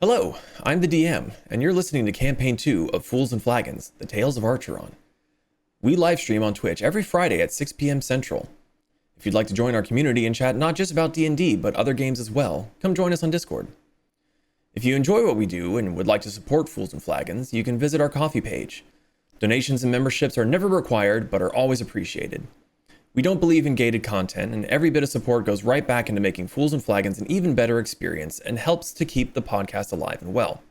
Hello, I'm the DM, and you're listening to Campaign 2 of Fools and Flagons, The Tales of Archeron. We livestream on Twitch every Friday at 6 p.m. Central. If you'd like to join our community and chat not just about D&D, but other games as well, come join us on Discord. If you enjoy what we do and would like to support Fools and Flagons, you can visit our Ko-fi page. Donations and memberships are never required, but are always appreciated. We don't believe in gated content, and every bit of support goes right back into making Fools and Flagons an even better experience and helps to keep the podcast alive and well.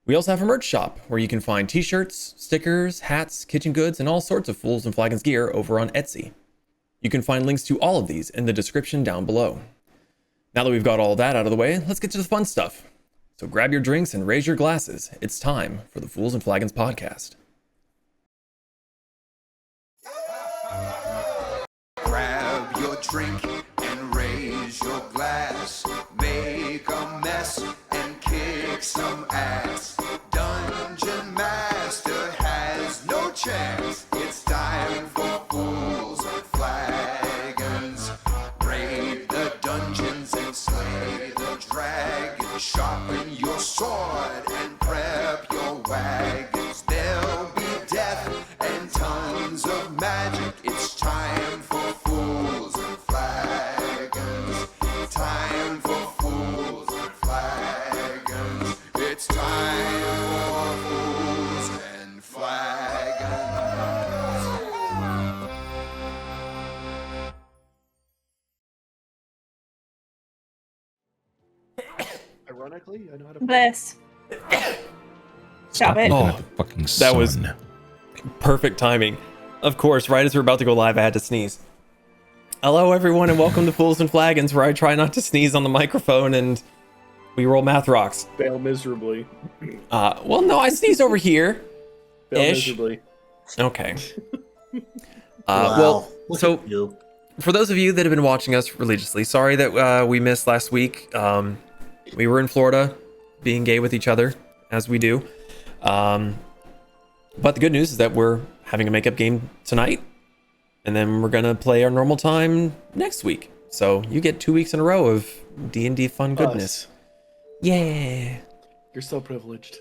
We also have a merch shop where you can find t-shirts, stickers, hats, kitchen goods, and all sorts of Fools and Flagons gear over on Etsy. You can find links to all of these in the description down below. Now that we've got all that out of the way, let's get to the fun stuff. So grab your drinks and raise your glasses. It's time for the Fools and Flagons podcast. Grab your drink and raise your glass. Make a mess and kick some ass. Dungeon Master has no chance. It's time for Fools and Flagons. Raid the dungeons and slay the dragon. Sharpen your sword and prep your wagons. There'll be death and tons of magic. It's time for Fools and Flagons. Time for Fools and Flagons. It's time for Fools and Flagons. Ironically, I know how to. This. Stop it. Oh, that was perfect timing. Of course, right as we're about to go live, I had to sneeze. Hello, everyone, and welcome to Fools and Flagons, where I try not to sneeze on the microphone and we roll math rocks. Fail miserably. Well, no, I sneeze over here. Fail Ish. miserably. Okay. Wow. Well, Look so at you. for those of you that have been watching us religiously, sorry that we missed last week. We were in Florida, being gay with each other, as we do. But the good news is that we're having a makeup game tonight, and then we're gonna play our normal time next week. So you get 2 weeks in a row of D&D fun goodness. Yeah. You're so privileged.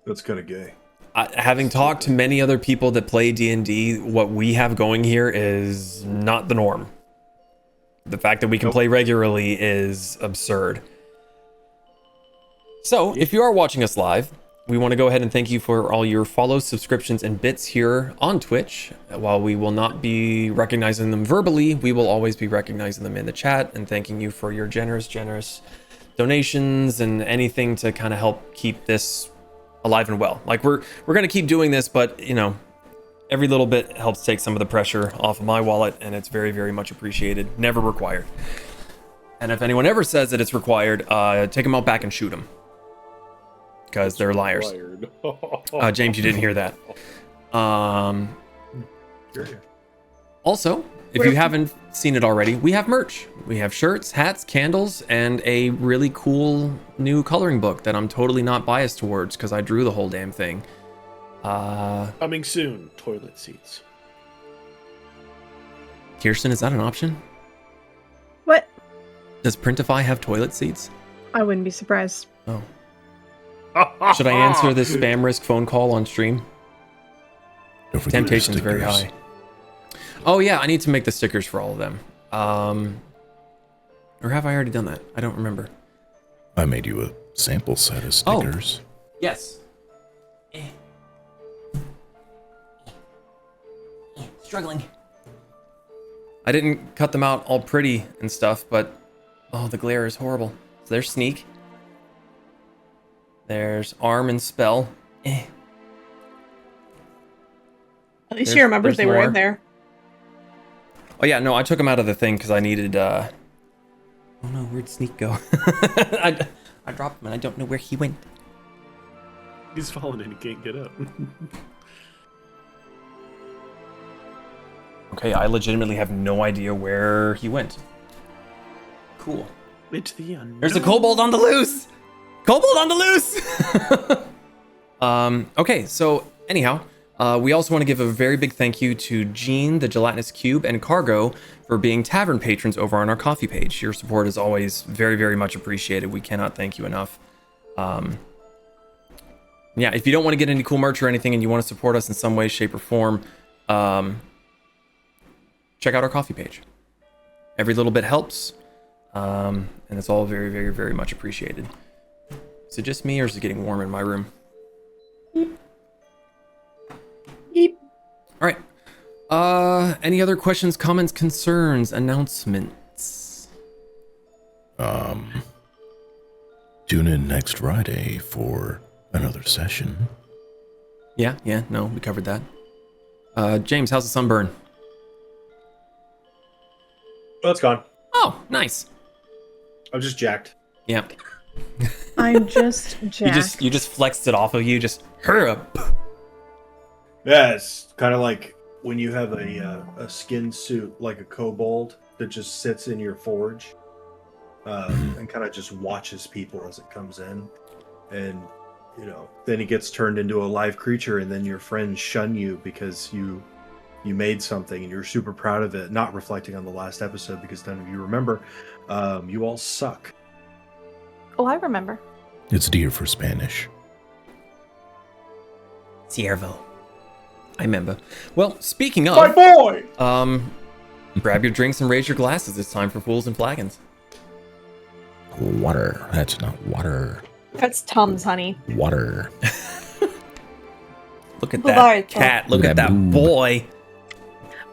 That's kind of gay. Having talked to many other people that play D&D, what we have going here is not the norm. The fact that we can play regularly is absurd. So, if you are watching us live, we want to go ahead and thank you for all your follows, subscriptions, and bits here on Twitch. While we will not be recognizing them verbally, we will always be recognizing them in the chat and thanking you for your generous donations and anything to kind of help keep this alive and well. Like we're going to keep doing this, but you know, every little bit helps take some of the pressure off of my wallet, and it's very, very much appreciated. Never required. And if anyone ever says that it's required, take them out back and shoot them. Because they're liars. James, you didn't hear that. Also, if you haven't seen it already, we have merch. We have shirts, hats, candles, and a really cool new coloring book that I'm totally not biased towards because I drew the whole damn thing. Coming soon, toilet seats. Kirsten, is that an option? What? Does Printify have toilet seats? I wouldn't be surprised. Oh. Should I answer this spam risk phone call on stream? Temptation's very high. Oh yeah, I need to make the stickers for all of them. Or have I already done that? I don't remember. I made you a sample set of stickers. Yes. Struggling. I didn't cut them out all pretty and stuff, but oh, the glare is horrible. So there's Sneak. There's Arm and Spell. At least you remembered they were in there. Oh yeah, no, I took him out of the thing because I needed, oh no, where'd Sneak go? I dropped him and I don't know where he went. He's fallen and he can't get up. Okay, I legitimately have no idea where he went. Cool. Into the unknown. There's a kobold on the loose! Kobold on the loose! Okay, so anyhow, we also want to give a very big thank you to Gene, the Gelatinous Cube, and Cargo for being tavern patrons over on our Ko-fi page. Your support is always very, very much appreciated. We cannot thank you enough. Yeah, if you don't want to get any cool merch or anything and you want to support us in some way, shape, or form, check out our coffee page. Every little bit helps, and it's all very, very, very much appreciated. Is it just me, or is it getting warm in my room? Yeep. All right. Any other questions, comments, concerns, announcements? Tune in next Friday for another session. Yeah, no, we covered that. James, how's the sunburn? Oh, it's gone. Oh, nice. I'm just jacked. Yeah. I'm just jacked. You just flexed it off of you. Just hurry up. Yeah, it's kind of like when you have a skin suit like a kobold that just sits in your forge and kind of just watches people as it comes in, and then he gets turned into a live creature, and then your friends shun you because you made something and you're super proud of it, not reflecting on the last episode because none of you remember. You all suck. Oh, I remember. It's dear for Spanish. Ciervo. I remember. Well, speaking of, My boy! grab your drinks and raise your glasses. It's time for Fools and Flagons. Water. That's not water. That's Tums, honey. Water. Look at that Bye-bye. cat. Look Look at at that that boy.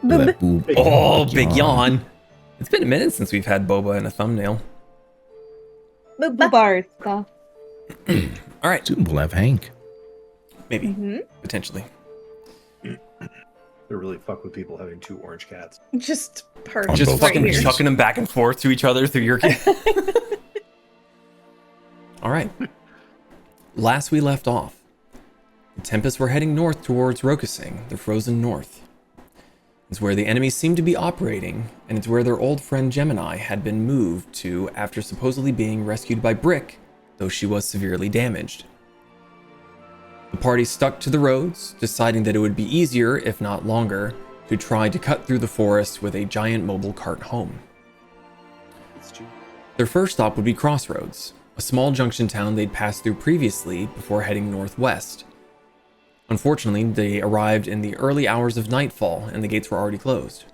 That boob. Oh, big yawn. It's been a minute since we've had Boba in a thumbnail. Barta. All right, Soon we'll have Hank. maybe, potentially. They really fuck with people having two orange cats. Just perch. On Just both fucking screens. chucking them back and forth to each other through your. All right. Last we left off, the Tempests were heading north towards Rokasing, the frozen north. It's where the enemies seemed to be operating, and it's where their old friend Gemini had been moved to after supposedly being rescued by Brick, though she was severely damaged. The party stuck to the roads, deciding that it would be easier, if not longer, to try to cut through the forest with a giant mobile cart home. Their first stop would be Crossroads, a small junction town they'd passed through previously before heading northwest. Unfortunately, they arrived in the early hours of nightfall and the gates were already closed.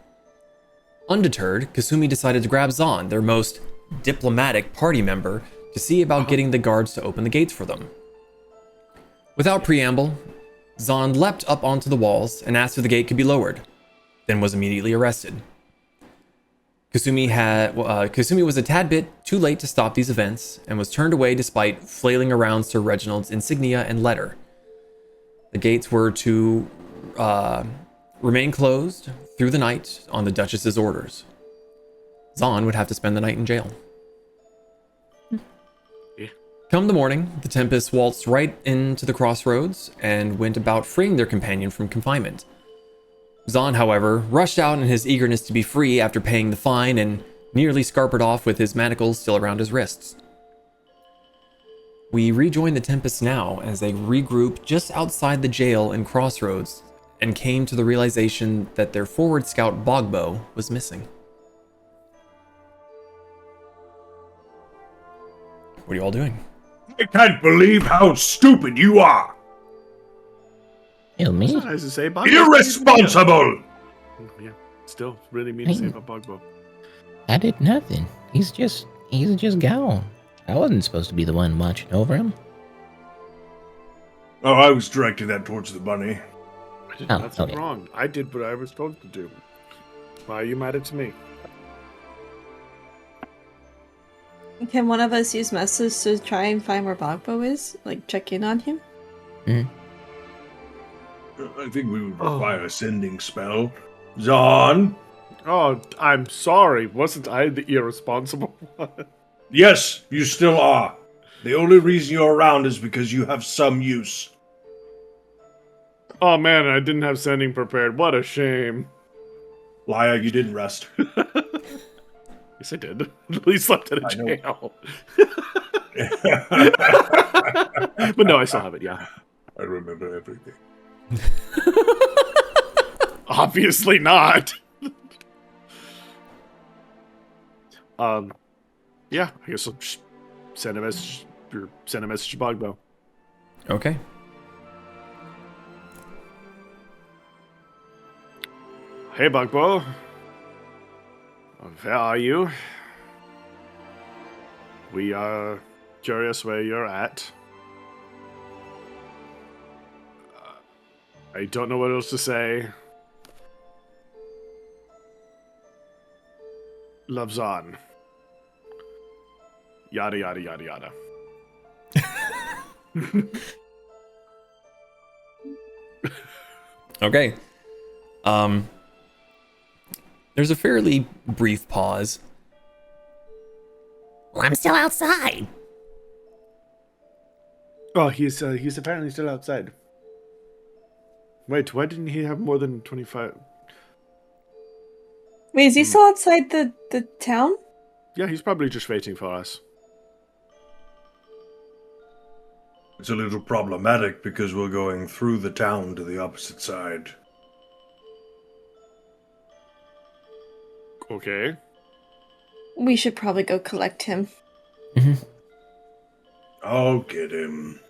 Undeterred, Kasumi decided to grab Zaan, their most diplomatic party member, to see about getting the guards to open the gates for them. Without preamble, Zaan leapt up onto the walls and asked if the gate could be lowered, then was immediately arrested. Kasumi was a tad bit too late to stop these events and was turned away despite flailing around Sir Reginald's insignia and letter. The gates were to remain closed through the night on the Duchess's orders. Zaan would have to spend the night in jail. Yeah. Come the morning, the Tempests waltzed right into the Crossroads and went about freeing their companion from confinement. Zaan, however, rushed out in his eagerness to be free after paying the fine and nearly scarpered off with his manacles still around his wrists. We rejoin the Tempests now as they regroup just outside the jail in Crossroads and came to the realization that their forward scout Bogbo was missing. What are you all doing? I can't believe how stupid you are! Kill me? That's nice to say. Bogbo. Irresponsible! Yeah, still really mean to say about Bogbo. I did nothing. He's just gone. I wasn't supposed to be the one watching over him. Oh, I was directing that towards the bunny. I did Oh, nothing okay. wrong. I did what I was supposed to do. Why are you mad at me? Can one of us use messes to try and find where Bogbo is? Like, check in on him? I think we would require a sending spell. Zaan? Oh, I'm sorry. Wasn't I the irresponsible one? Yes, you still are. The only reason you're around is because you have some use. Oh man, I didn't have sending prepared. What a shame. Liar, you didn't rest. Yes, I did. At least slept in a I know. jail. But no, I still have it, yeah. I remember everything. Obviously not. Yeah, I guess I'll just send a message or send a message to Bogbo. Okay. Hey, Bogbo. Where are you? We are curious where you're at. I don't know what else to say. Love Zaan. Yada, yada, yada, yada. Okay. There's a fairly brief pause. Well, I'm still outside. Oh, he's apparently still outside. Wait, why didn't he have more than 25? Wait, is he still outside the town? Yeah, he's probably just waiting for us. It's a little problematic because we're going through the town to the opposite side. Okay. We should probably go collect him. I'll get him.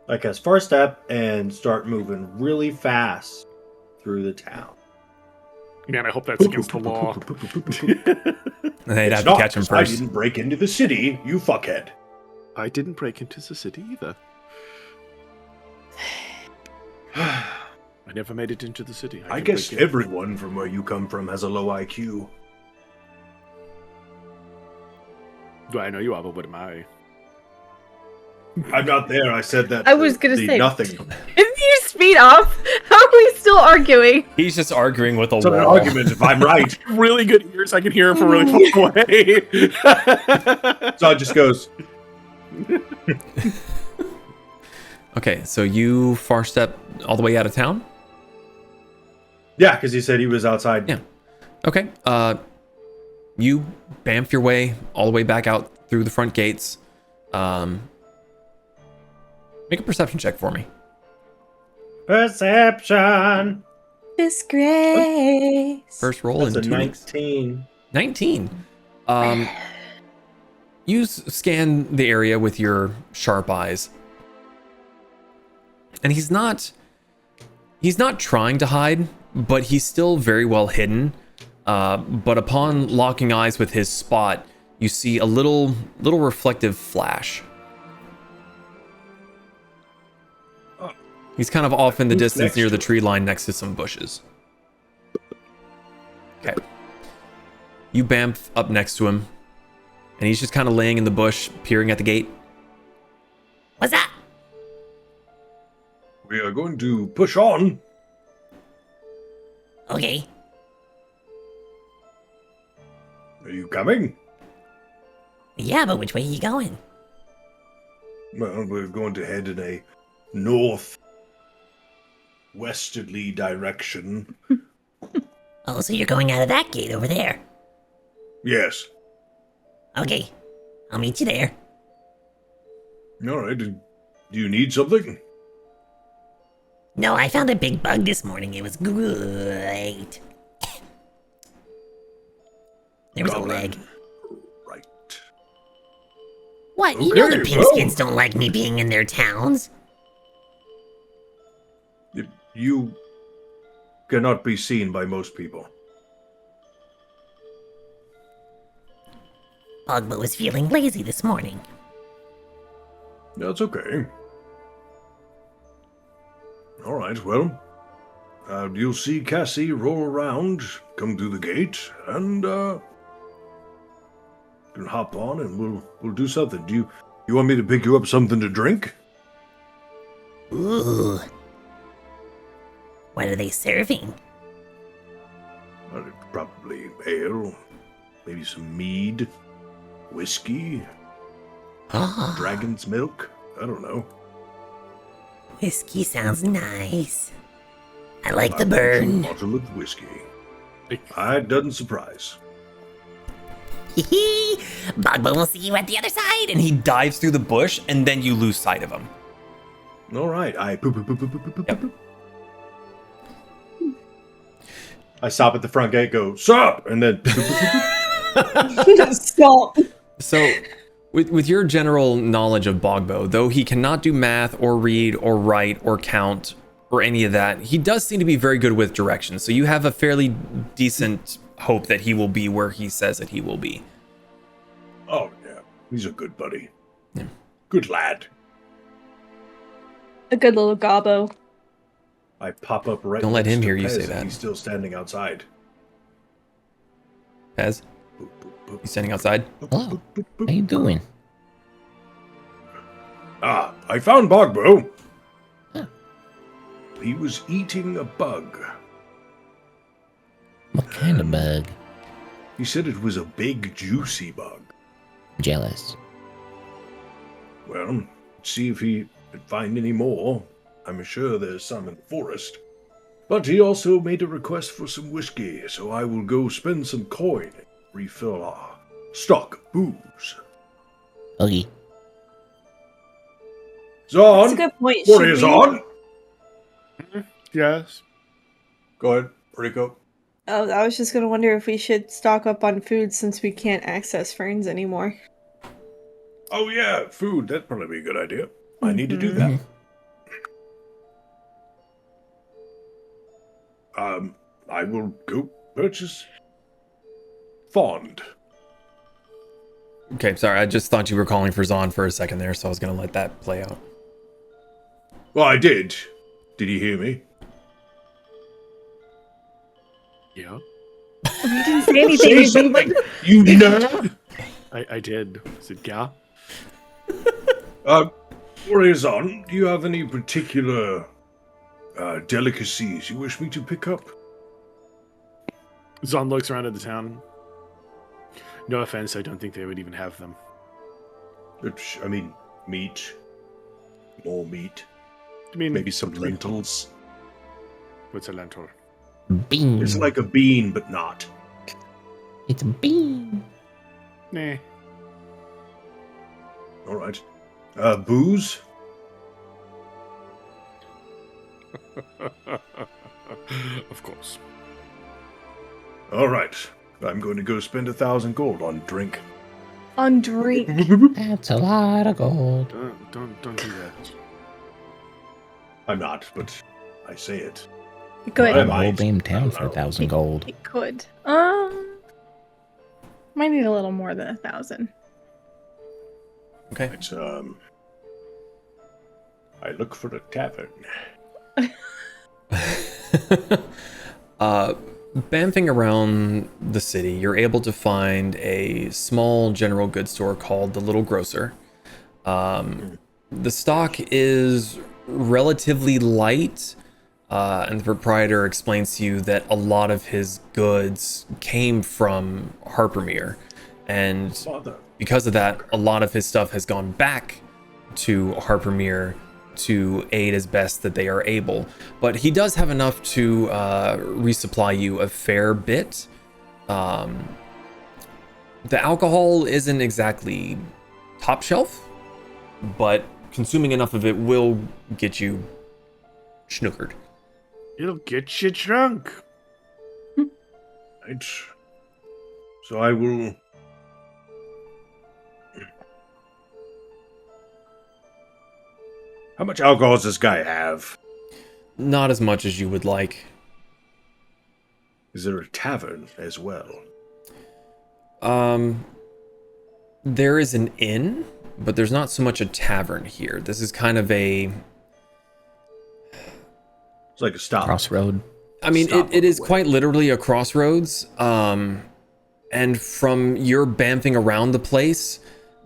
Like his first step and start moving really fast through the town. Man, I hope that's against the law. They'd have It's to not, catch him 'cause I first. didn't break into the city, you fuckhead. I didn't break into the city either. I never made it into the city. I didn't guess break in. everyone from where you come from has a low IQ. Do I know you are, but what am I? I'm not there, I said that. I was gonna the say- nothing. If you speed up, how are we still arguing? He's just arguing with a It's not an wall. argument if I'm right. Really good ears. I can hear him from really far away. So it just goes, Okay, so you far step all the way out of town? Yeah, because he said he was outside. Yeah. Okay. You bamf your way all the way back out through the front gates. Make a perception check for me. Perception. Disgrace. First roll That's in a 2 weeks. 19. 19. You scan the area with your sharp eyes. And he's not trying to hide, but he's still very well hidden. But upon locking eyes with his spot, you see a little reflective flash. He's kind of off in the distance next near to the him? tree line next to some bushes. Okay. You bamf up next to him, and he's just kind of laying in the bush, peering at the gate. What's that? we are going to push on. Okay. Are you coming? Yeah, but which way are you going? Well, we're going to head in a north-westerly direction. Oh, so you're going out of that gate over there. Yes. Okay. I'll meet you there. All right. Do you need something? No, I found a big bug this morning. It was great. There was a Goblin. leg. Right. What? You know the Okay, well. Pinkskins don't like me being in their towns. You cannot be seen by most people. Pogba was feeling lazy this morning. That's okay. All right, well, you'll see Cassie roll around, come through the gate, and you can hop on, and we'll do something. Do you want me to pick you up something to drink? Ooh. What are they serving? Probably ale, maybe some mead, whiskey, Oh, dragon's milk. I don't know. whiskey sounds nice. I like the A burn. bottle of whiskey. It doesn't surprise. Hee Bogba will see you at the other side. And he dives through the bush, and then you lose sight of him. All right, I poop, poop, poop, poop, poop, poop, Yep. poop. I stop at the front gate, go, sup! And then Stop. So, with your general knowledge of Bogbo, though he cannot do math or read or write or count or any of that, he does seem to be very good with directions. So you have a fairly decent hope that he will be where he says that he will be. Oh, yeah. He's a good buddy. Yeah. Good lad. A good little gobbo. I pop up right Don't let next him to hear you Pez say and that. He's still standing outside. Pez, Boop, boop, boop. you standing outside? Hello. How you doing? Ah, I found Bogbo. Huh. He was eating a bug. What kind of bug? He said it was a big, juicy bug. Jealous. Well, see if he could find any more. I'm sure there's some in the forest. But he also made a request for some whiskey, so I will go spend some coin and refill our stock of booze. Okay. Zaan! That's a good point. What Should is we- on? Yes. Go ahead, Rico. Oh, I was just gonna wonder if we should stock up on food since we can't access ferns anymore. Oh yeah, food. That'd probably be a good idea. I need to do that. I will go purchase Fond. Okay, sorry. I just thought you were calling for Zaan for a second there, so I was going to let that play out. Well, I did. Did you hear me? Yeah. You didn't say anything. Say You've been something, you nerd! I did. Is it yeah? Warriors on, do you have any particular delicacies you wish me to pick up? Zaan looks around at the town. No offense, I don't think they would even have them. I mean, meat. More meat. I mean, Maybe some lentils. what's a lentil? Bean. It's like a bean, but not. It's a bean. Nah. Alright. Booze? Of course. Alright. I'm going to go spend 1,000 gold on drink. on drink. That's a lot of gold. Don't do that. I'm not, but I say it. It could. Why The am whole I? damn town I don't for know. 1,000 gold. It could. Might need a little more than 1,000. Okay. It's, I look for a tavern. Bamfing around the city, you're able to find a small general goods store called the Little Grocer. The stock is relatively light, and the proprietor explains to you that a lot of his goods came from Harpermere, and Father. because of that, a lot of his stuff has gone back to Harpermere to aid as best that they are able. But he does have enough to resupply you a fair bit. The alcohol isn't exactly top shelf, but consuming enough of it will get you schnookered. It'll get you drunk. Right. So I will. How much alcohol does this guy have? Not as much as you would like. Is there a tavern as well? There is an inn, but there's not so much a tavern here. This is kind of a... It's like a stop. Crossroad. I mean, Stop it is on the way. quite literally a crossroads. And from your bamfing around the place,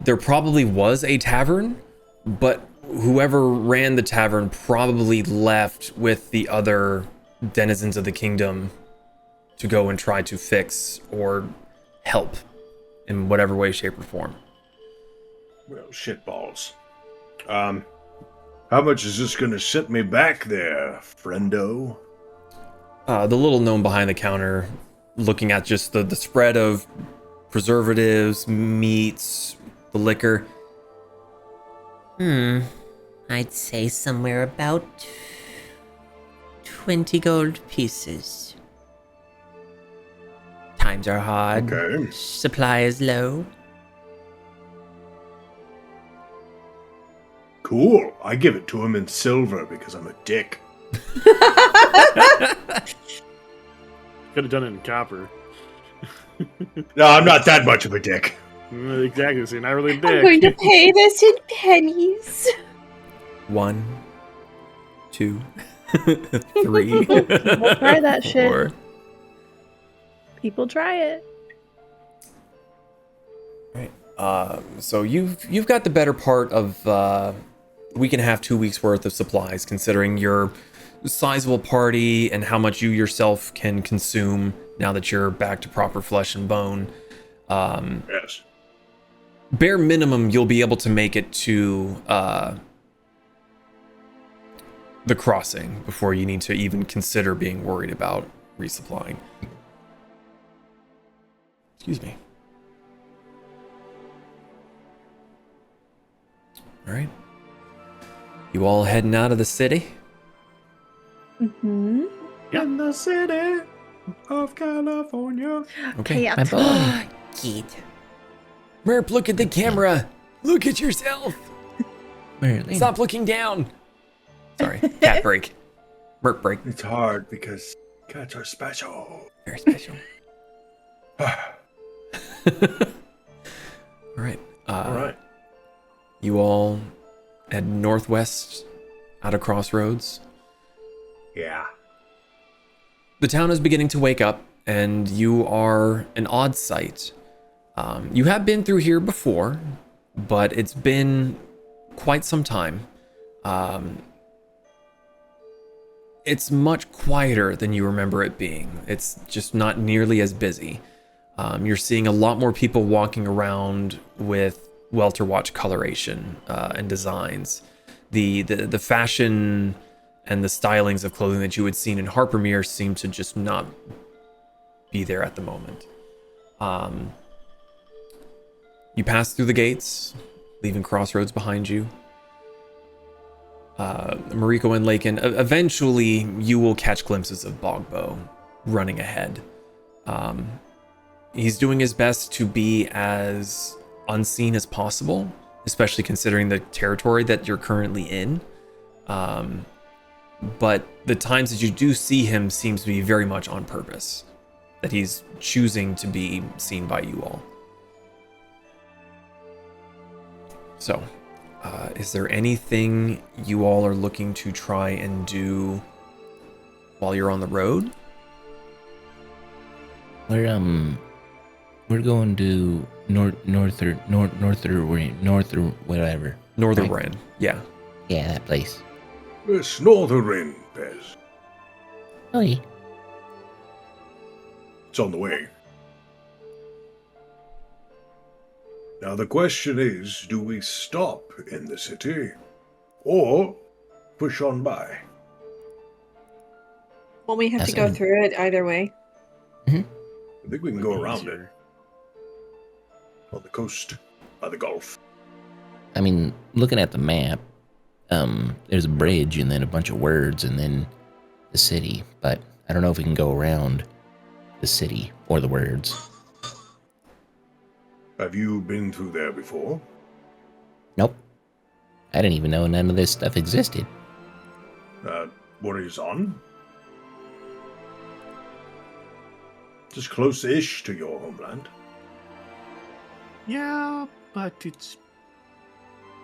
there probably was a tavern, but whoever ran the tavern probably left with the other denizens of the kingdom to go and try to fix or help in whatever way, shape, or form. Well, shitballs. How much is this gonna set me back there, friendo? The little gnome behind the counter, looking at just the spread of preservatives, meats, the liquor. I'd say somewhere about 20 gold pieces. Times are hard. Okay. Supply is low. Cool. I give it to him in silver because I'm a dick. Could have done it in copper. No, I'm not that much of a dick. Exactly, so you're not really a I'm going to dick. pay this in pennies. 1, 2, 3. People try that shit. 4. People try it. So you've got the better part of a week and a half, 2 weeks worth of supplies, considering your sizable party and how much you yourself can consume now that you're back to proper flesh and bone. Yes. Bare minimum, you'll be able to make it to the crossing before you need to even consider being worried about resupplying. Excuse me. All right. You all heading out of the city? Mm-hmm. In the city of California. Okay. Yeah. My boy. Kid. Merp, look at the camera. Look at yourself. Merlin. Stop looking down. Sorry. Cat break. Merp break. It's hard because cats are special. Very special. All right. All right. You all head northwest out of Crossroads. Yeah. The town is beginning to wake up, and you are an odd sight. You have been through here before, but it's been quite some time. It's much quieter than you remember it being. It's just not nearly as busy. You're seeing a lot more people walking around with Welter Watch coloration and designs. The fashion and the stylings of clothing that you had seen in Harpermere seem to just not be there at the moment. You pass through the gates, leaving Crossroads behind you. Mariko and Lakin, eventually you will catch glimpses of Bogbo running ahead. He's doing his best to be as unseen as possible, especially considering the territory that you're currently in. But the times that you do see him seems to be very much on purpose, that he's choosing to be seen by you all. So, is there anything you all are looking to try and do while you're on the road? We're going to north or whatever. Northern Right. Rand, yeah. Yeah, that place. Yes, Northern Pez. Oh, yeah. It's on the way. Now the question is, do we stop in the city or push on by? Well, we have That's to go an- through it either way. I think we can go around it. On the coast, by the Gulf. I mean, looking at the map, there's a bridge and then a bunch of words and then the city, but I don't know if we can go around the city or the words. Have you been through there before? Nope. I didn't even know none of this stuff existed. What is on? Just close-ish to your homeland. Yeah, but it's...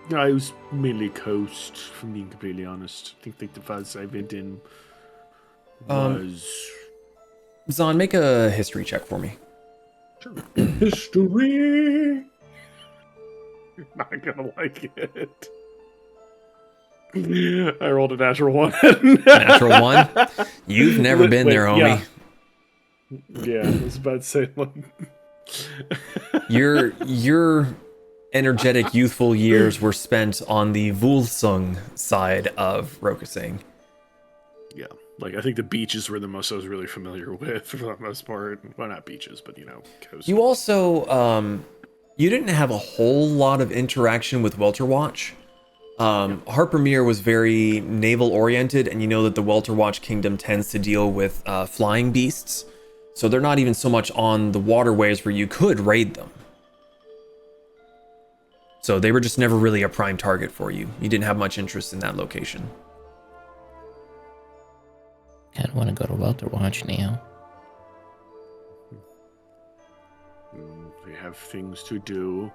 No, it was mainly coast, from being completely honest. I think the furthest I went in was... Zaan, make a history check for me. History! You're not gonna like it. I rolled a natural 1. Natural 1? You've never been there, homie. Yeah, I was about to say, like... Your energetic, youthful years were spent on the Volsung side of Rokasing. Yeah, like, I think the beaches were the most I was really familiar with, for the most part. Well, not beaches, but, coast. You also, you didn't have a whole lot of interaction with Welter Watch. Harpermere was very naval oriented, and you know that the Welter Watch kingdom tends to deal with flying beasts. So they're not even so much on the waterways where you could raid them. So they were just never really a prime target for you. You didn't have much interest in that location. I don't want to go to Welter Watch now. We have things to do.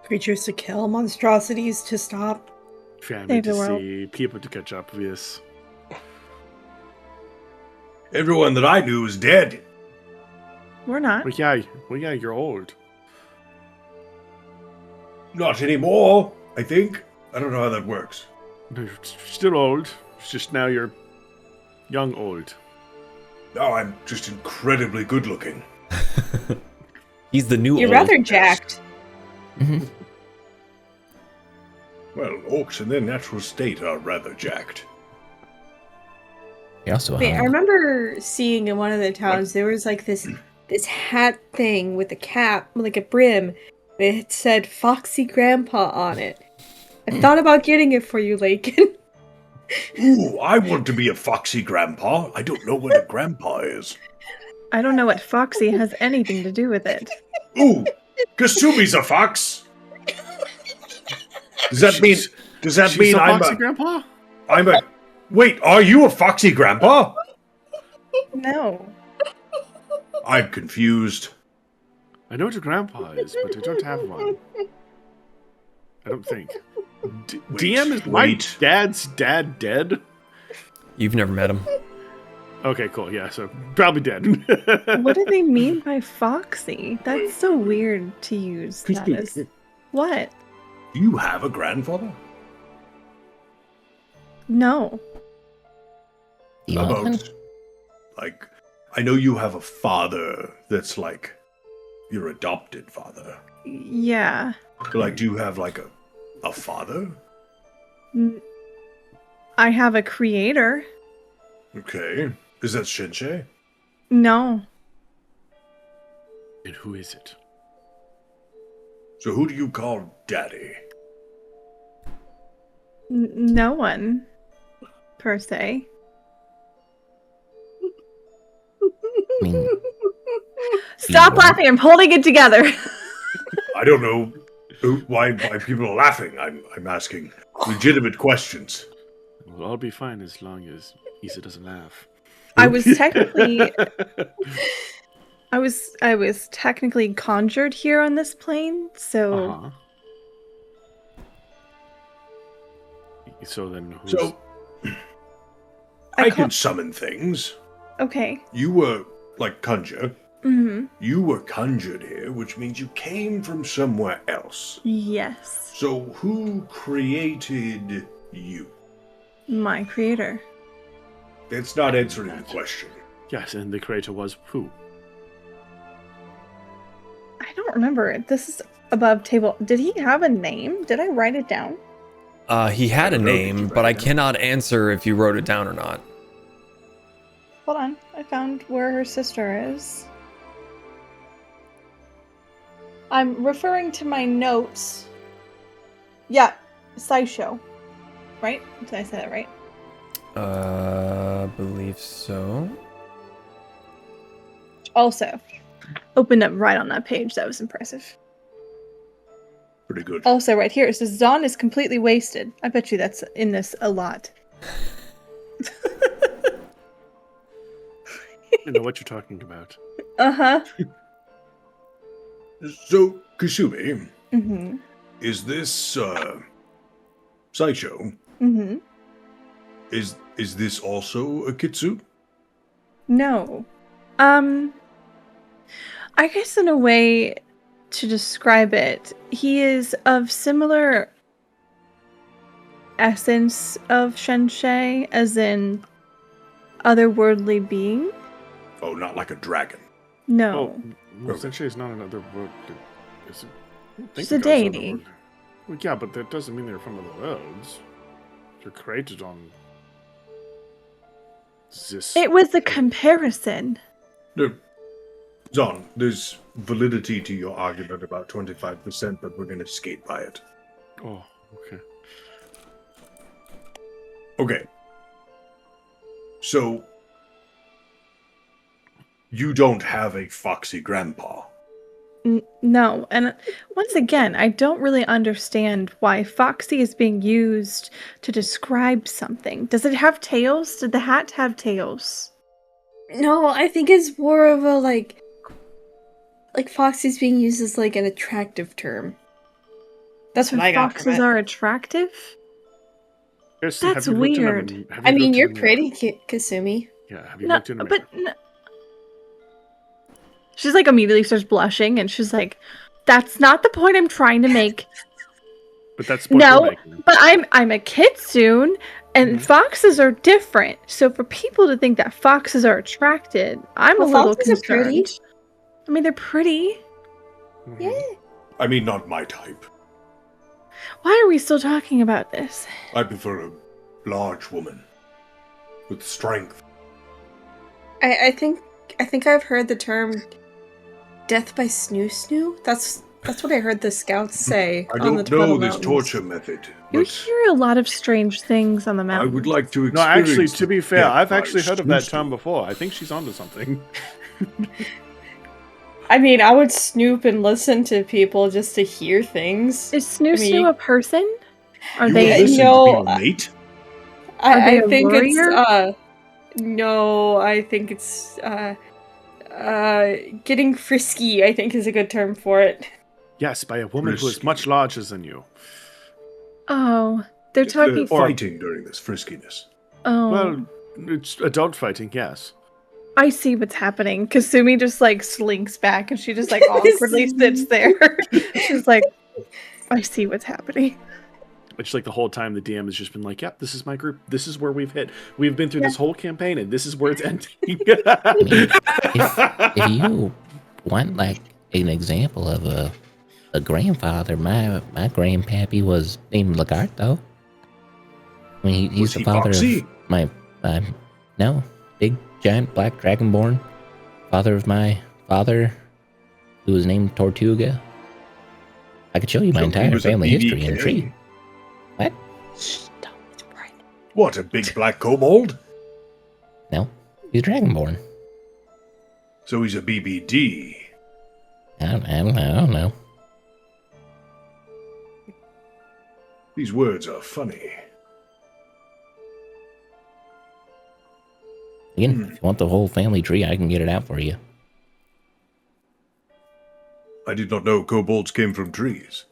Creatures to kill, monstrosities to stop. Family to Everywhere. see, people to catch up with. Everyone that I knew is dead. We're not. Well, yeah, you're old. Not anymore, I think. I don't know how that works. No, you're still old. It's just now you're young old. Now I'm just incredibly good looking. He's the new You're old. rather jacked. Well, orcs in their natural state are rather jacked. You're also Wait, I hung. remember seeing in one of the towns there was like this hat thing with a cap, like a brim. It said Foxy Grandpa on it. I thought about getting it for you, Lakin. Ooh, I want to be a foxy grandpa. I don't know what a grandpa is. I don't know what Foxy has anything to do with it. Ooh, Kasumi's a fox. Does that mean? Does that She's mean a I'm foxy a? grandpa? I'm a. Wait, are you a foxy grandpa? No. I'm confused. I know what a grandpa is, but I don't have one. I don't think. DM, is my dad's dad dead? You've never met him. Okay, cool. Yeah, so probably dead. What do they mean by Foxy? That's so weird to use that as... What? Do you have a grandfather? No. You want one? About, like, I know you have a father that's like your adopted father. Yeah. But, like, do you have like a father? I have a creator. Okay. Is that Shinsei? No. And who is it? So who do you call daddy? No one. Per se. I mean, Stop You- laughing, I'm holding it together. I don't know why people are laughing. I'm asking legitimate questions. We'll all be fine as long as Isa doesn't laugh. I was technically I was technically conjured here on this plane, so Uh-huh. So then who's... So I I call- can summon things. okay. You were like conjure. Mm-hmm. You were conjured here, which means you came from somewhere else. Yes. So who created you? My creator. That's not answering the question. Yes, and the creator was who? I don't remember. This is above table. Did he have a name? Did I write it down? He had a don't know, did name, you but write I it down? cannot answer if you wrote it down or not. Hold on. I found where her sister is. I'm referring to my notes. Yeah, Sideshow. Right? Did I say that right? Believe so. Also, opened up right on that page. That was impressive. Pretty good. Also, right here, it says Zaan is completely wasted. I bet you that's in this a lot. I know what you're talking about. Uh-huh. So, Kasumi, Mm-hmm. is this sideshow? Mm-hmm. Is this also a kitsu? No. I guess in a way to describe it, he is of similar essence of Shenshei, as in otherworldly being. Oh, not like a dragon. No. Oh, well, Sensei is not another world. Is it? I don't think She's the a gods are the deity. world. Well, yeah, but that doesn't mean they're from other worlds. They're created on this. It was a comparison. No, Zaan, there's validity to your argument about 25%, but we're going to skate by it. Oh, okay. Okay. So, You don't have a foxy grandpa. No, and once again, I don't really understand why Foxy is being used to describe something. Does it have tails? Did the hat have tails? No, I think it's more of a like Foxy's being used as like an attractive term. That's what I got from Foxes it. are attractive? Kirsten, That's have you looked in weird. have I you mean, looked you're in the pretty, mirror? Kasumi. Yeah, have you No, looked in the mirror? but no. She's like immediately starts blushing, and she's like, "That's not the point I'm trying to make." But that's the point No, we're making. but I'm a kitsune, and foxes are different. So for people to think that foxes are attracted, I'm Well, a little foxes are concerned. pretty. I mean, they're pretty. Mhm. Yeah. I mean, not my type. Why are we still talking about this? I prefer a large woman with strength. I think I've heard the term "death by snoo." That's what I heard the scouts say I on the don't know Twilight this Mountains. torture method, You but hear a lot of strange things on the I mountain. would like to No, experience. actually, to be fair, death I've by actually heard of that snoo-snoo. term before. I think she's onto something. I mean, I would snoop and listen to people just to hear things. Is Snoo I mean, Snoo a person? Are You they? will listen no, to be your mate? Are they I a think warrior? it's no, I think it's getting frisky, I think is a good term for it. Yes, by a woman who is Risky. much larger than you. Oh, they're talking. Fighting during this friskiness. Oh, Well, it's adult fighting, yes. I see what's happening. Kasumi just like slinks back, and she just like awkwardly sits there. She's like, I see what's happening. It's like the whole time the DM has just been like, yep, this is my group. This is where we've hit. We've been through this whole campaign, and this is where it's ending. If you want like an example of a grandfather, my grandpappy was named Lagarto. I mean, he's Was the he father Foxy? of my no, big giant black dragonborn, father of my father, who was named Tortuga. I could show you my So he entire was a family history in a BBK? tree. What? Stop, it's bright. What, a big black kobold? No, he's dragonborn. So he's a BBD. I don't know. These words are funny. Again, if you want the whole family tree, I can get it out for you. I did not know kobolds came from trees.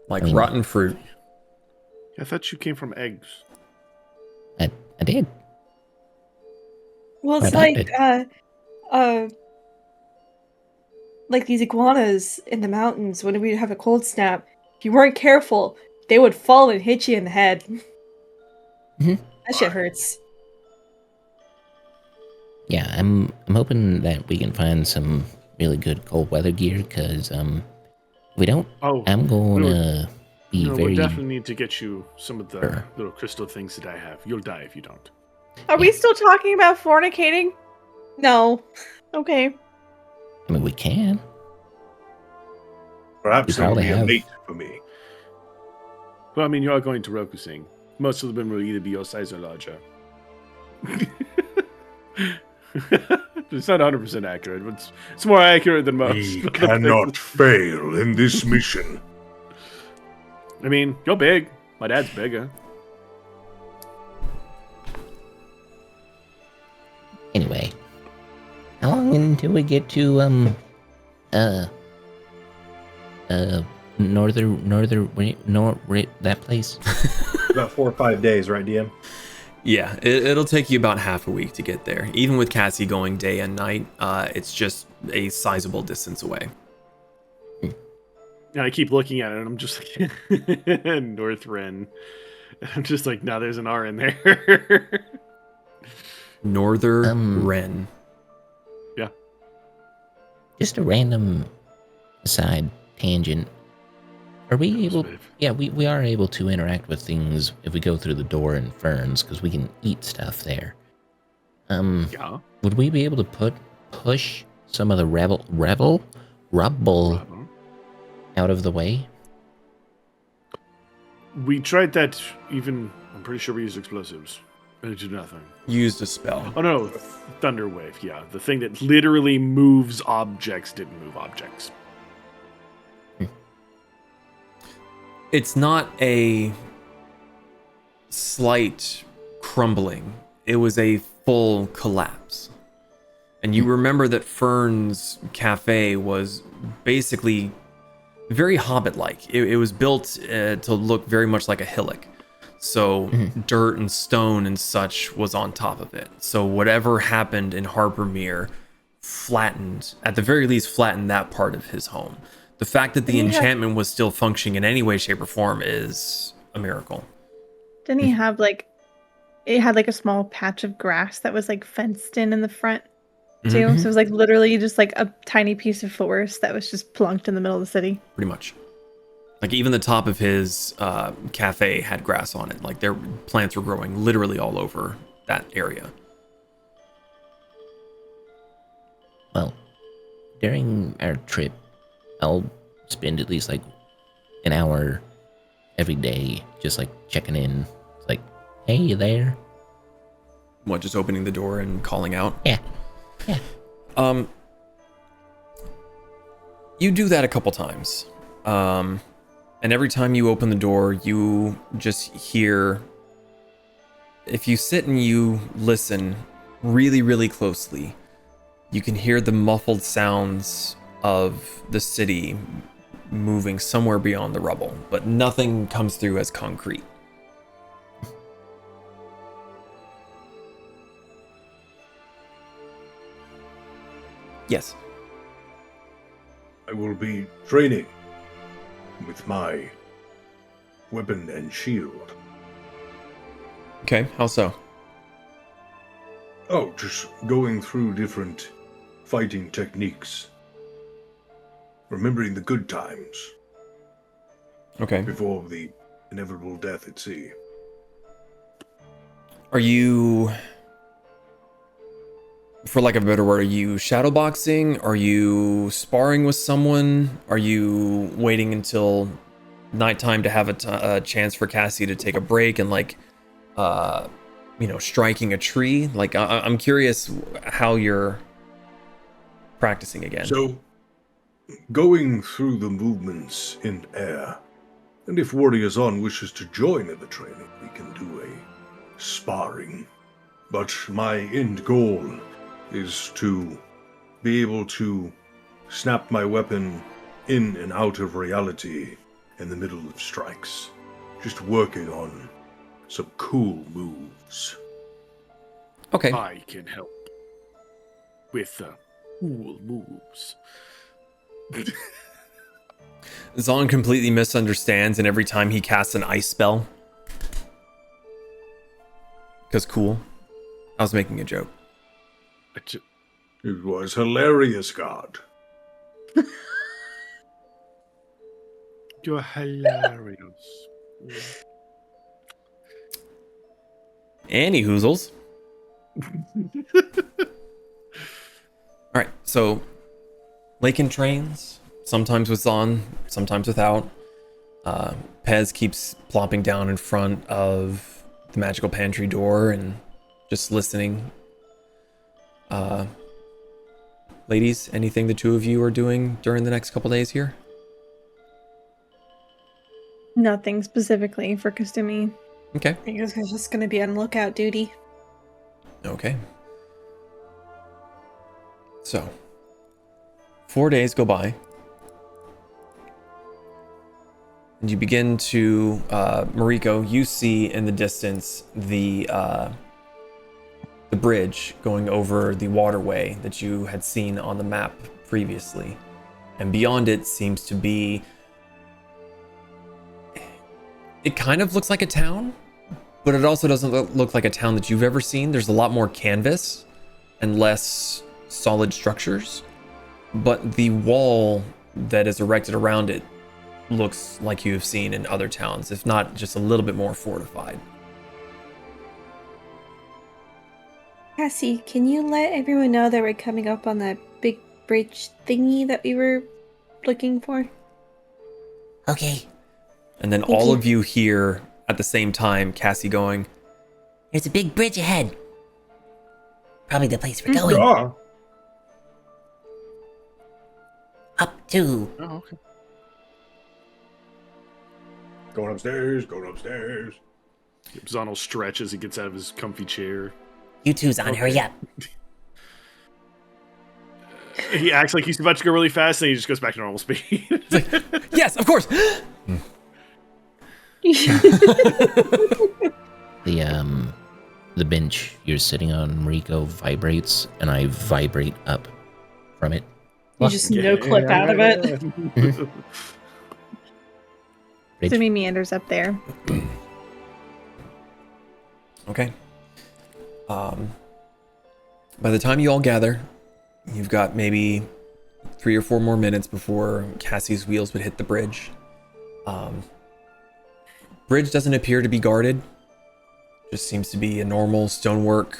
Like I mean- rotten fruit. I thought you came from eggs. I did. Well, it's I like did. like these iguanas in the mountains when we'd have a cold snap. If you weren't careful, they would fall and hit you in the head. Mhm. That shit hurts. Yeah, I'm hoping that we can find some really good cold weather gear, because if we don't, Oh, I'm going to be no, we very. definitely need to get you some of the Sure. little crystal things that I have. You'll die if you don't. Are we still talking about fornicating? No. Okay. I mean, we can. Perhaps You there will probably be a have. mate for me. Well, I mean, you are going to Rokasing. Most of them will either be your size or larger. It's not 100% accurate, but it's more accurate than most. We other cannot places. fail in this mission. I mean, you're big. My dad's bigger. Anyway, how long until we get to that place? About 4 or 5 days, right, DM? Yeah, it'll take you about half a week to get there. Even with Cassie going day and night, it's just a sizable distance away. And I keep looking at it, and I'm just like, North Ren. And I'm just like, now there's an R in there. Northern Ren. Just a random side tangent. Are we able? Yeah, we are able to interact with things if we go through the door in Ferns, because we can eat stuff there. Yeah. Would we be able to push some of the rubble out of the way? We tried that even, I'm pretty sure we used explosives. Do nothing. Used a spell. Oh no, Thunderwave. Yeah, the thing that literally moves objects didn't move objects. It's not a slight crumbling. It was a full collapse. And you remember that Fern's cafe was basically very hobbit-like. It was built to look very much like a hillock. So dirt and stone and such was on top of it. So whatever happened in Harpermere flattened, at the very least, flattened that part of his home. The fact that the enchantment was still functioning in any way, shape, or form is a miracle. Didn't he have it had like a small patch of grass that was like fenced in the front too? So it was like literally just like a tiny piece of forest that was just plunked in the middle of the city. Pretty much. Like even the top of his cafe had grass on it. Like their plants were growing literally all over that area. Well, during our trip, I'll spend at least like an hour every day just like checking in. It's like, hey, you there? What, just opening the door and calling out? Yeah. You do that a couple times. And every time you open the door, you just hear, if you sit and you listen really, really closely, you can hear the muffled sounds of the city moving somewhere beyond the rubble, but nothing comes through as concrete. Yes. I will be training with my weapon and shield. Okay, how so? Oh, just going through different fighting techniques. Remembering the good times. Okay. Before the inevitable death at sea. Are you, for lack of a better word, are you shadowboxing? Are you sparring with someone? Are you waiting until nighttime to have a chance for Cassie to take a break and striking a tree? Like, I'm curious how you're practicing again. So, going through the movements in air, and if Warrior Zaan wishes to join in the training, we can do a sparring. But my end goal is to be able to snap my weapon in and out of reality in the middle of strikes. Just working on some cool moves. Okay. I can help with cool moves. Zaan completely misunderstands, and every time he casts an ice spell. Because cool. I was making a joke. It was hilarious, God. You're hilarious. Annie Hoozles. Alright, so Lakin trains, sometimes with Zaan, sometimes without. Pez keeps plopping down in front of the magical pantry door and just listening. Ladies, anything the two of you are doing during the next couple days here? Nothing specifically for Kasumi. Okay. I guess I'm just gonna be on lookout duty. Okay. So, 4 days go by. And you begin to, Mariko, you see in the distance the bridge going over the waterway that you had seen on the map previously. And beyond it seems to be... It kind of looks like a town, but it also doesn't look like a town that you've ever seen. There's a lot more canvas and less solid structures, but the wall that is erected around it looks like you have seen in other towns, if not just a little bit more fortified. Cassie, can you let everyone know that we're coming up on that big bridge thingy that we were looking for? Okay. And then Thank all you. of you hear at the same time Cassie going, There's a big bridge ahead. Probably the place we're going. Ah, Up to. Oh, okay. going upstairs, going upstairs. Zaan will stretch as he gets out of his comfy chair. You two, Zaan, hurry up. He acts like he's about to go really fast, and he just goes back to normal speed. Yes, of course. The bench you're sitting on, Rico, vibrates, and I vibrate up from it. You just no clip out of it. Kasumi meanders up there. Okay. By the time you all gather, you've got maybe 3 or 4 more minutes before Cassie's wheels would hit the bridge. Bridge doesn't appear to be guarded. Just seems to be a normal stonework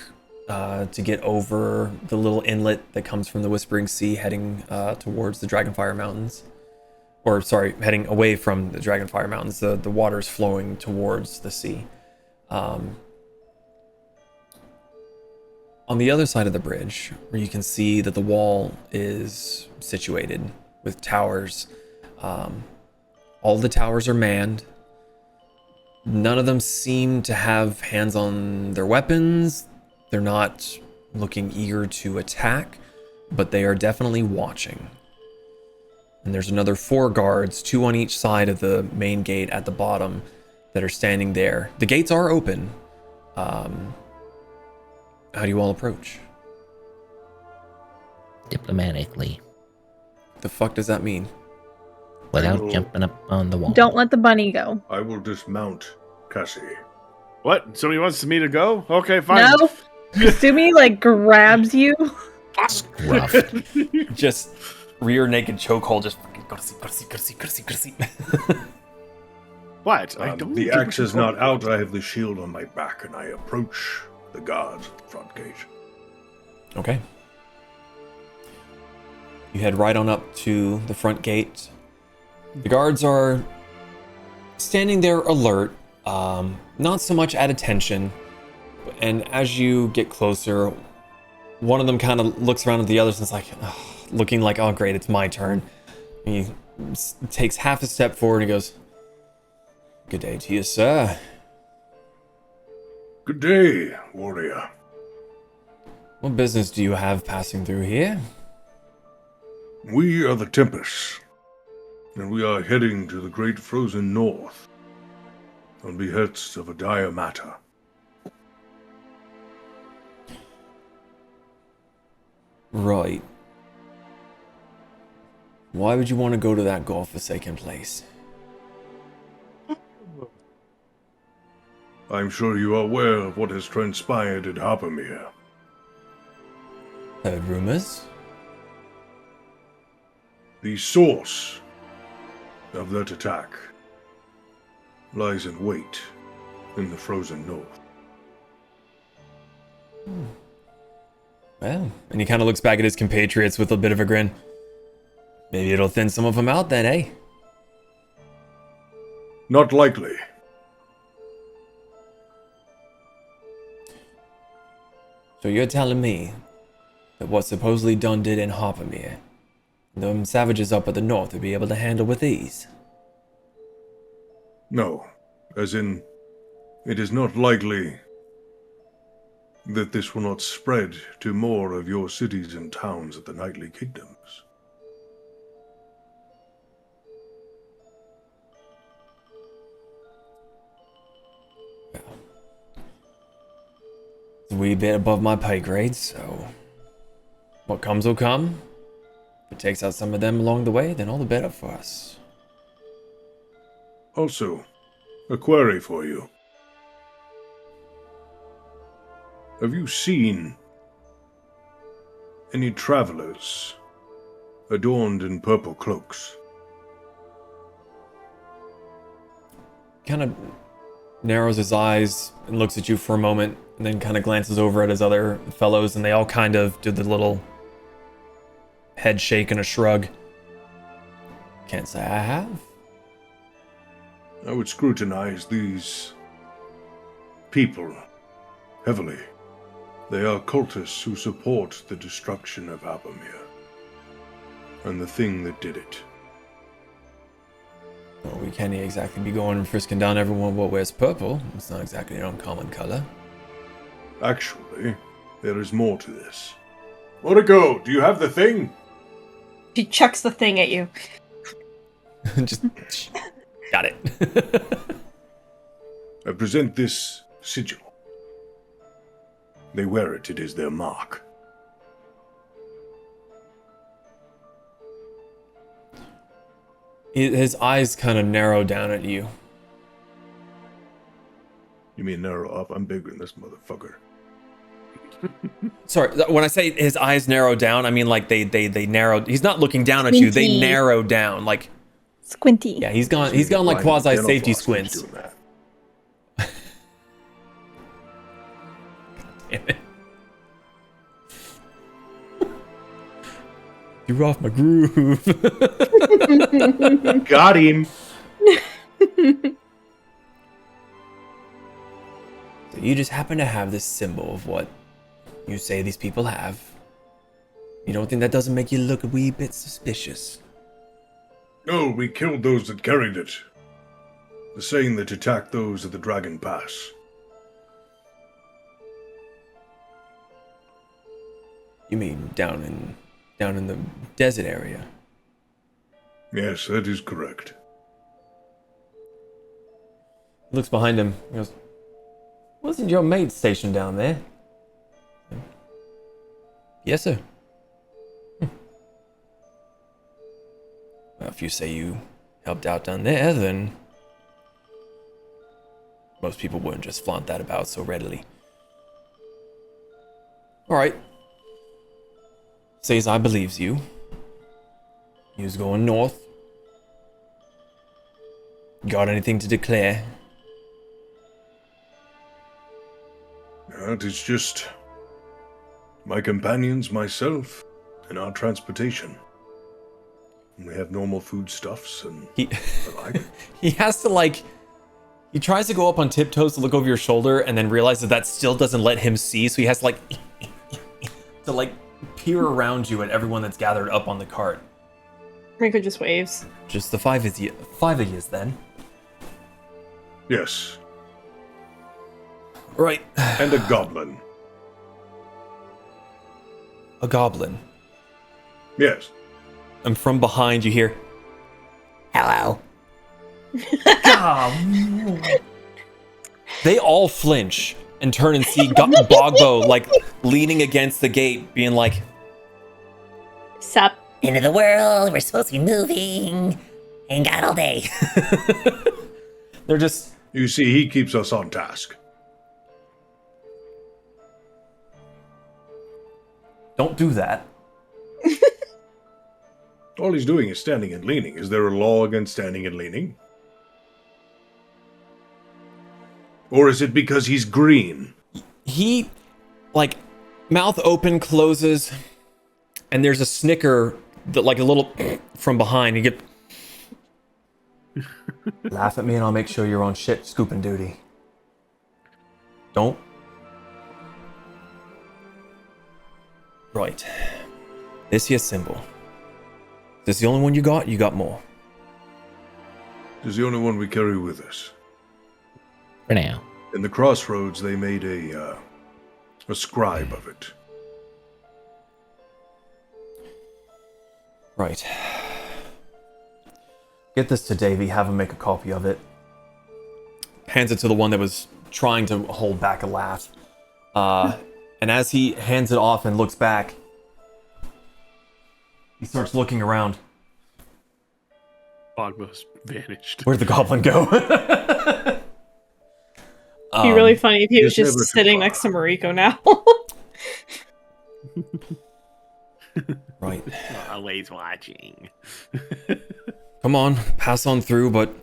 to get over the little inlet that comes from the Whispering Sea heading towards the Dragonfire Mountains. Or, sorry, heading away from the Dragonfire Mountains. The water's flowing towards the sea. On the other side of the bridge, where you can see that the wall is situated with towers. All the towers are manned. None of them seem to have hands on their weapons. They're not looking eager to attack, but they are definitely watching. And there's another 4 guards, 2 on each side of the main gate at the bottom, that are standing there. The gates are open. How do you all approach? Diplomatically, The fuck does that mean? without will- jumping up on the wall. Don't let the bunny go. I will dismount Cassie. What? Somebody wants me to go? Okay, fine. No. Kasumi like grabs you. Rough. Just rear naked chokehold, just fucking go to sleep, go to sleep, go to sleep, go to sleep, go to sleep. What? I don't The get what axe you're is not talking out. I have the shield on my back, and I approach the guards at the front gate. Okay. You head right on up to the front gate. The guards are standing there alert, not so much at attention. And as you get closer, one of them kind of looks around at the others and is like, looking like, oh great, it's my turn. And he takes half a step forward and goes, "Good day to you, sir. Good day, warrior. What business do you have passing through here?" We are the Tempests, and we are heading to the great frozen north on behest of a dire matter. Right. Why would you want to go to that godforsaken place? I'm sure you are aware of what has transpired at Harpermere. Heard rumors? The source of that attack lies in wait in the frozen north. Well, and he kind of looks back at his compatriots with a bit of a grin. Maybe it'll thin some of them out then, eh? Not likely. So you're telling me that what supposedly done did in Harpermere, them savages up at the north would be able to handle with ease? No, as in, it is not likely that this will not spread to more of your cities and towns at the Knightly Kingdoms. It's a wee bit above my pay grade, so what comes will come. If it takes out some of them along the way, then all the better for us. Also, a query for you. Have you seen any travelers adorned in purple cloaks? Kind of narrows his eyes and looks at you for a moment, and then kind of glances over at his other fellows, and they all kind of do the little head shake and a shrug. Can't say I have. I would scrutinize these people heavily. They are cultists who support the destruction of Apamir. And the thing that did it. Well, we can't exactly be going and frisking down everyone what wears purple. It's not exactly an uncommon color. Actually, there is more to this. Oriko, do you have the thing? She chucks the thing at you. Just got it. I present this sigil. They wear it, it is their mark. His eyes kind of narrow down at you. You mean narrow up? I'm bigger than this motherfucker. Sorry, when I say his eyes narrow down, I mean like they narrowed. He's not looking down at you. They Squinty. narrow down, like Squinty. yeah. He's gone like quasi safety squints. Damn it! You're off my groove. Got him. So you just happen to have this symbol of what you say these people have. You don't think that doesn't make you look a wee bit suspicious? No, we killed those that carried it. The same that attacked those at the Dragon Pass. You mean down in the desert area? Yes, that is correct. He looks behind him. He goes, "Wasn't your mate stationed down there?" "Yes, sir." Well, if you say you helped out down there, then most people wouldn't just flaunt that about so readily. All right. Says I believes you. You's going north. Got anything to declare? It is just my companions, myself, and our transportation. We have normal foodstuffs and He the like. he has to he tries to go up on tiptoes to look over your shoulder and then realizes that still doesn't let him see, so he has to to peer around you at everyone that's gathered up on the cart. Rinko just waves. Just the five of yous then. Yes, Right. and a goblin. A goblin. Yes. And from behind you hear, Hello. they all flinch and turn and see Bogbo leaning against the gate, being like, Sup? End of the world. We're supposed to be moving. Ain't got all day. they're just, You see, he keeps us on task. don't do that. All he's doing is standing and leaning. Is there a law against standing and leaning? Or is it because he's green? He, mouth open, closes, and there's a snicker that, a little from behind. You get, laugh at me and I'll make sure you're on shit scooping duty. Don't. Right. This here symbol. This the only one you got? You got more. It's the only one we carry with us. For now. In the Crossroads, they made a scribe of it. Right. Get this to Davey, have him make a copy of it. Hands it to the one that was trying to hold back a laugh. And as he hands it off and looks back, he starts looking around. Bogbo's vanished. Where'd the goblin go? It'd be really funny if he was it's never just too sitting far. next to Mariko now. Right. Always watching. Come on, pass on through, but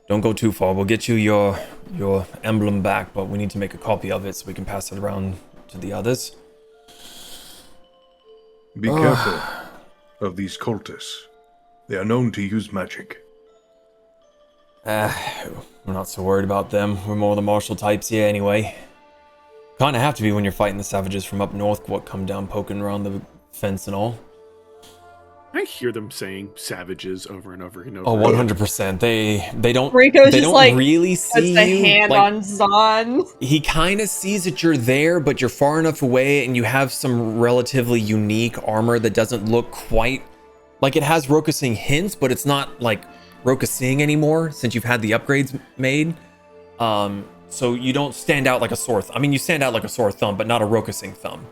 don't go too far. We'll get you your emblem back, but we need to make a copy of it so we can pass it around to the others. Be careful of these cultists. They are known to use magic. We're not so worried about them. We're more the martial types here anyway. Kind of have to be when you're fighting the savages from up north, what come down poking around the fence and all. I hear them saying savages over and over and over. Oh, 100%. They don't Rico's they just don't like, really puts see the you. hand Like, on Zaan. he kind of sees that you're there, but you're far enough away and you have some relatively unique armor that doesn't look quite like it has Rokasing hints, but it's not like Rokasing anymore since you've had the upgrades made. So you don't stand out like a sore I mean, you stand out like a sore thumb, but not a Rokasing thumb.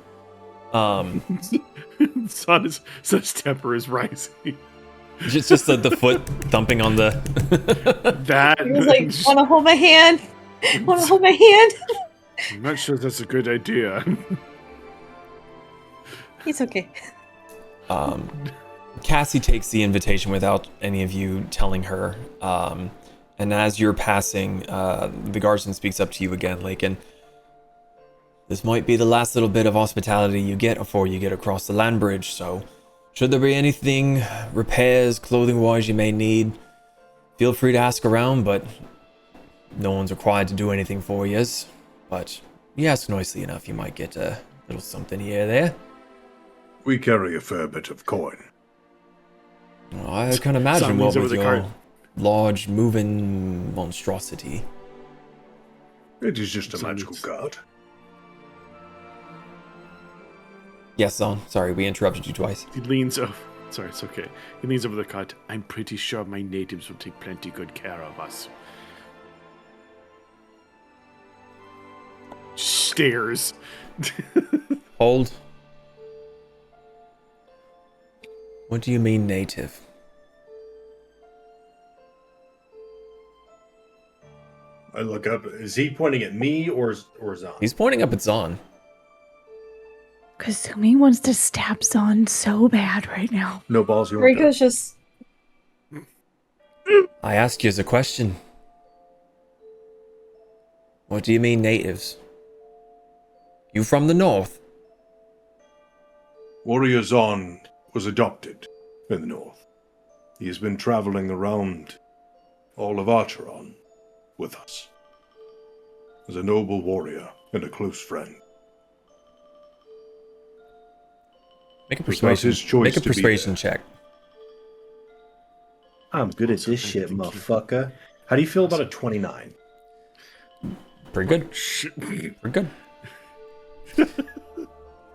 Such temper is rising. Just the foot thumping on the That He was like, wanna hold my hand? Wanna hold my hand? I'm not sure that's a good idea. It's okay. Cassie takes the invitation without any of you telling her. And as you're passing, the guardsman speaks up to you again, Lakin. This might be the last little bit of hospitality you get before you get across the land bridge, so should there be anything, repairs, clothing-wise you may need, feel free to ask around, but no one's required to do anything for you. But you ask nicely enough, you might get a little something here or there. We carry a fair bit of coin. Well, I can imagine Zaan what leans over with the your cart. large moving monstrosity. It is just a Zaan magical is- card. Yes, Zaan. Sorry, we interrupted you twice. He leans over. Sorry, it's okay. He leans over the cot. I'm pretty sure my natives will take plenty good care of us. Stares. Hold. What do you mean native? I look up. Is he pointing at me or Zaan? He's pointing up at Zaan. Kasumi wants to stab Zaan so bad right now. No balls. You Rico's just I ask you as a question. What do you mean natives? You from the north? Warrior Zaan was adopted in the north. He has been traveling around all of Archeron with us. As a noble warrior and a close friend. Make a It was not persuasion. his choice Make a to be persuasion there. check. I'm good at this shit, motherfucker. How do you feel about a 29? Pretty good. Pretty good.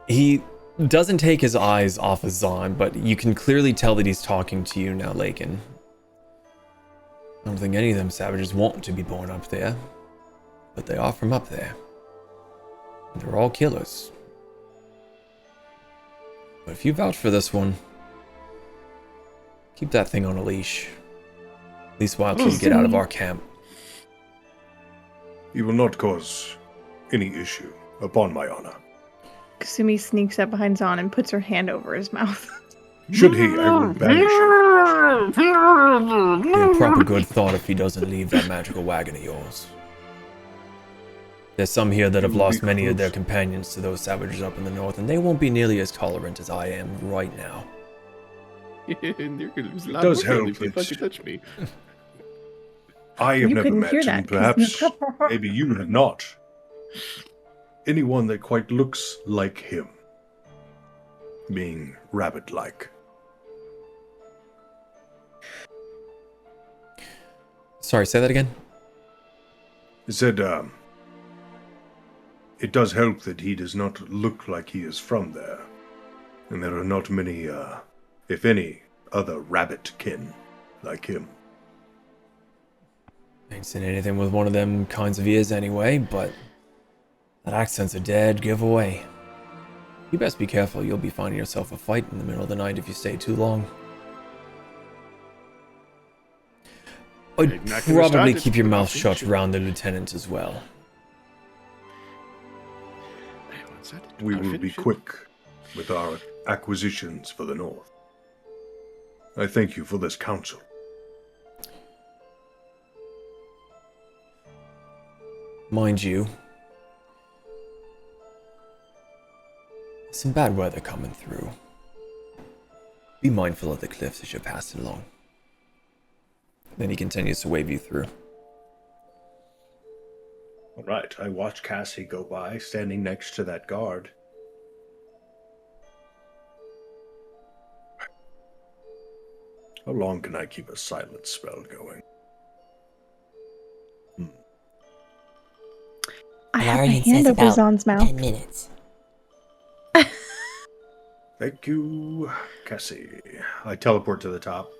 He doesn't take his eyes off of Zaan, but you can clearly tell that he's talking to you now, Lakin. I don't think any of them savages want to be born up there, but they are from up there. They're all killers. But if you vouch for this one, keep that thing on a leash. At least while till you get out of our camp. He will not cause any issue, upon my honor. Kasumi sneaks up behind Zaan and puts her hand over his mouth. Should he, I will banish him. Be a proper good thought if he doesn't leave that magical wagon of yours. There's some here that have lost many of their companions to those savages up in the north, and they won't be nearly as tolerant as I am right now. And you're gonna lose a lot does more help if you that- fucking touch me. I have You never couldn't met hear him, that 'cause perhaps you- maybe you have not. Anyone that quite looks like him. Being rabbit-like. Sorry, say that again? He said, it does help that he does not look like he is from there. And there are not many, if any, other rabbit kin like him. Ain't seen anything with one of them kinds of ears anyway, but that accent's a dead giveaway. You best be careful, you'll be finding yourself a fight in the middle of the night if you stay too long. I'd I'm not gonna probably start it. keep your mouth Nothing shut should- around the lieutenant as well. We will be quick with our acquisitions for the north. I thank you for this counsel. Mind you, some bad weather coming through. Be mindful of the cliffs as you're passing along. Then he continues to wave you through. All right, I watch Cassie go by, standing next to that guard. How long can I keep a silent spell going? I have my Valarian hand says over about Zaan's mouth. 10 minutes. Thank you, Cassie. I teleport to the top.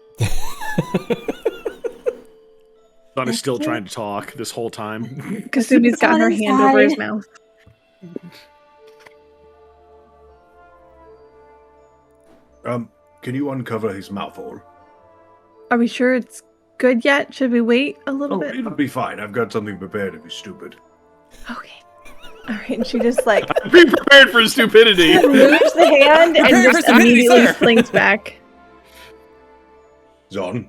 Zaan is still trying to talk this whole time. Kasumi's got her hand over his mouth. Can you uncover his mouth hole? Are we sure it's good yet? Should we wait a little bit? It'll be fine. I've got something prepared if you're stupid. Okay. All right, and she just like Be prepared for stupidity. moves the hand and Prepared for just stupidity, immediately sir. flings back. Zaan.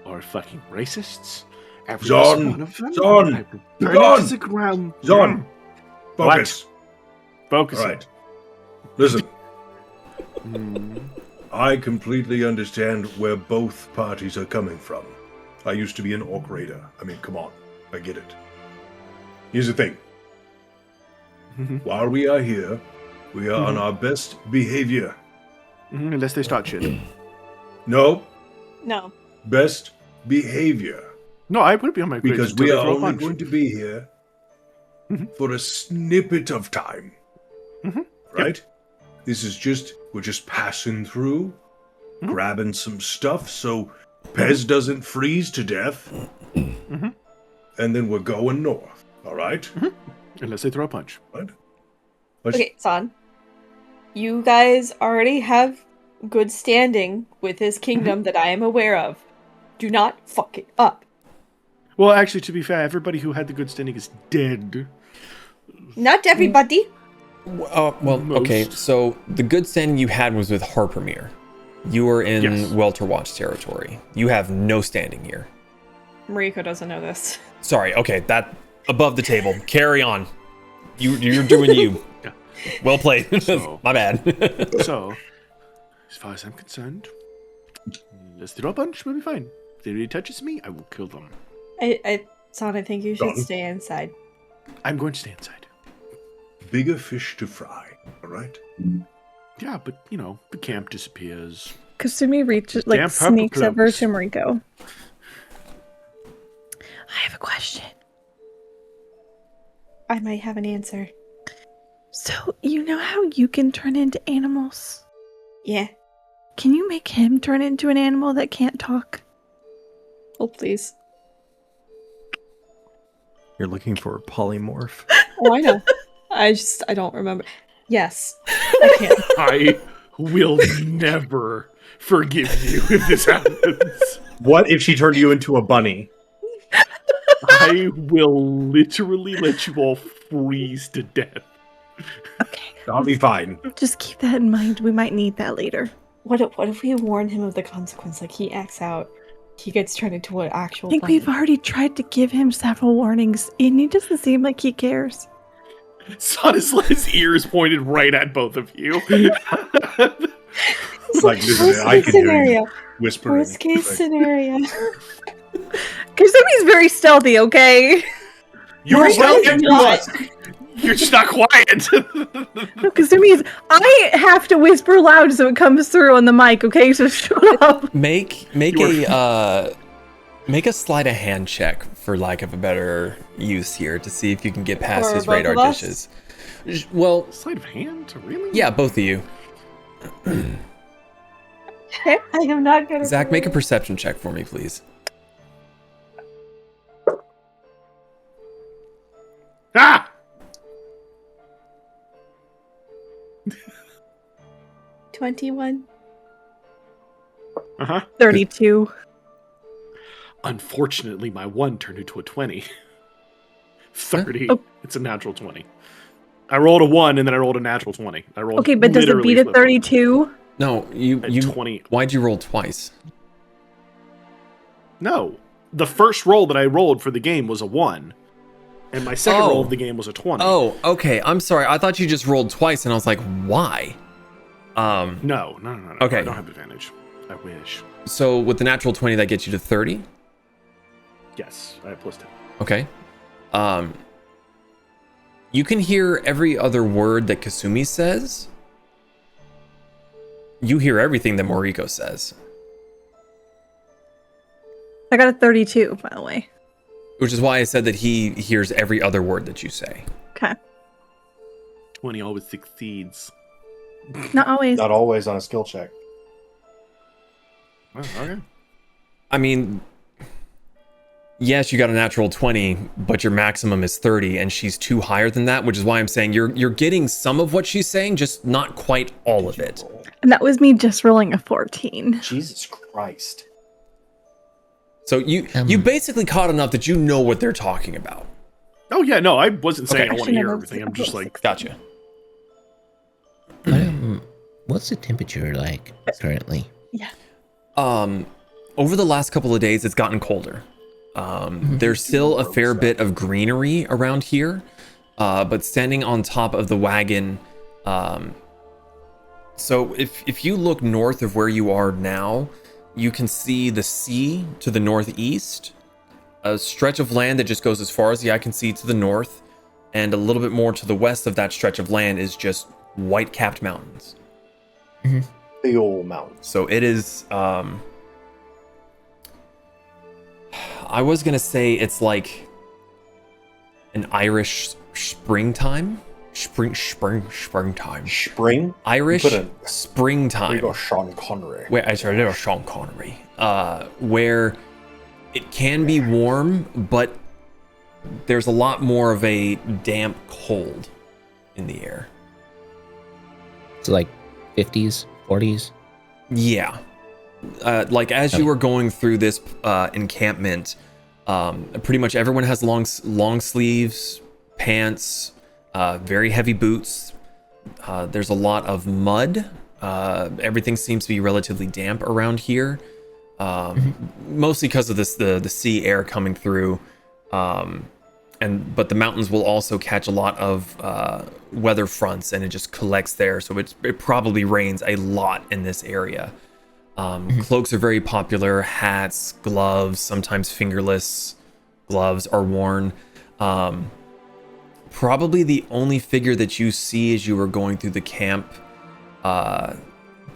Are fucking racists? Every Zaan! one of them? Zaan! I will burn Zaan! it to the ground. Zaan! Focus. Focus. All right. Listen. Hmm. I completely understand where both parties are coming from. I used to be an orc raider. I mean, come on. I get it. Here's the thing. While we are here, we are on our best behavior. Unless they start shit. No, No. best behavior. No, I would be on my grades Because until we they are throw a only punch. going to be here for a snippet of time. Right? This is we're just passing through, grabbing some stuff so Pez doesn't freeze to death. And then we're going north. All right? Unless they throw a punch. Right? Okay, Zaan. You guys already have good standing with his kingdom that I am aware of. Do not fuck it up. Well, actually, to be fair, everybody who had the good standing is dead. Not everybody. Well, okay, Most. so the good standing you had was with Harpermere. You were in Yes. Welter Watch territory. You have no standing here. Mariko doesn't know this. Sorry, okay, that above the table. Carry on. You're doing you. Yeah. Well played. So- My bad. So, as far as I'm concerned, let's throw a punch, we'll be fine. If anybody touches me, I will kill them. Zaan, I think you should Zaan? stay inside. I'm going to stay inside. Bigger fish to fry. All right? Yeah, but, the camp disappears. Kasumi reaches, Damn purple sneaks over cloaks. to Mariko. I have a question. I might have an answer. So, you know how you can turn into animals? Yeah. Can you make him turn into an animal that can't talk? Oh, please. You're looking for a polymorph. Oh, I know. I don't remember. Yes. I can. I will never forgive you if this happens. What if she turned you into a bunny? I will literally let you all freeze to death. Okay. I'll be fine. Just keep that in mind. We might need that later. What if we warn him of the consequence? Like, he acts out, he gets turned into an actual I think bunny. we've already tried to give him several warnings, and he doesn't seem like he cares. His ears pointed right at both of you. Like, this Worst I case can hear scenario. you whispering. Worst case Like, scenario. Kasumi's very stealthy, okay? You're Right, well you're into not. us. You're just not quiet. No, Kasumi's. I have to whisper loud so it comes through on the mic, okay? So shut up. Make a sleight of hand check, for lack of a better use here, to see if you can get past For his both radar of us? dishes. Well, Sleight of hand? Really? yeah, both of you. I am not gonna. Zach, make a perception check for me, please. Ah! 21. Uh-huh. 32. Unfortunately, my 1 turned into a 20. 30. Oh. It's a natural 20. I rolled a 1 and then I rolled a natural 20. I rolled Okay, but does it literally beat a flipped. 32? No, you 20. Why'd you roll twice? No. The first roll that I rolled for the game was a 1. And my second Oh. roll of the game was a 20. Oh, okay. I'm sorry. I thought you just rolled twice, and I was like, why? No. Okay. I don't have advantage. I wish. So with the natural 20, that gets you to 30. Yes, I have plus 10. Okay. You can hear every other word that Kasumi says. You hear everything that Moriko says. I got a 32, by the way. Which is why I said that he hears every other word that you say. Okay. 20 always succeeds. Not always. Not always on a skill check. Oh, okay. I mean, yes, you got a natural 20, but your maximum is 30, and she's 2 higher than that, which is why I'm saying you're getting some of what she's saying, just not quite all of it. And that was me just rolling a 14. Jesus Christ. So you basically caught enough that you know what they're talking about. Oh yeah, no, I wasn't saying Okay. I want to hear everything. I'm just like, Gotcha. What's the temperature like currently? Yeah. Over the last couple of days, it's gotten colder. There's still a fair bit of greenery around here, but standing on top of the wagon. So if you look north of where you are now, you can see the sea to the northeast, a stretch of land that just goes as far as the eye can see to the north, and a little bit more to the west of that stretch of land is just white-capped mountains. The old mountains. So it is, I was gonna say it's like an Irish springtime. Springtime. Spring? Irish Put a- springtime. There you go, Sean Connery. Where I started little Sean Connery. Where it can be warm, but there's a lot more of a damp cold in the air. So like 50s, 40s? Yeah. Like as you were going through this encampment, pretty much everyone has long sleeves, pants, very heavy boots. There's a lot of mud. Everything seems to be relatively damp around here, mostly because of the sea air coming through. But the mountains will also catch a lot of weather fronts, and it just collects there. So it probably rains a lot in this area. Cloaks are very popular. Hats, gloves, sometimes fingerless gloves are worn. Probably the only figure that you see as you are going through the camp,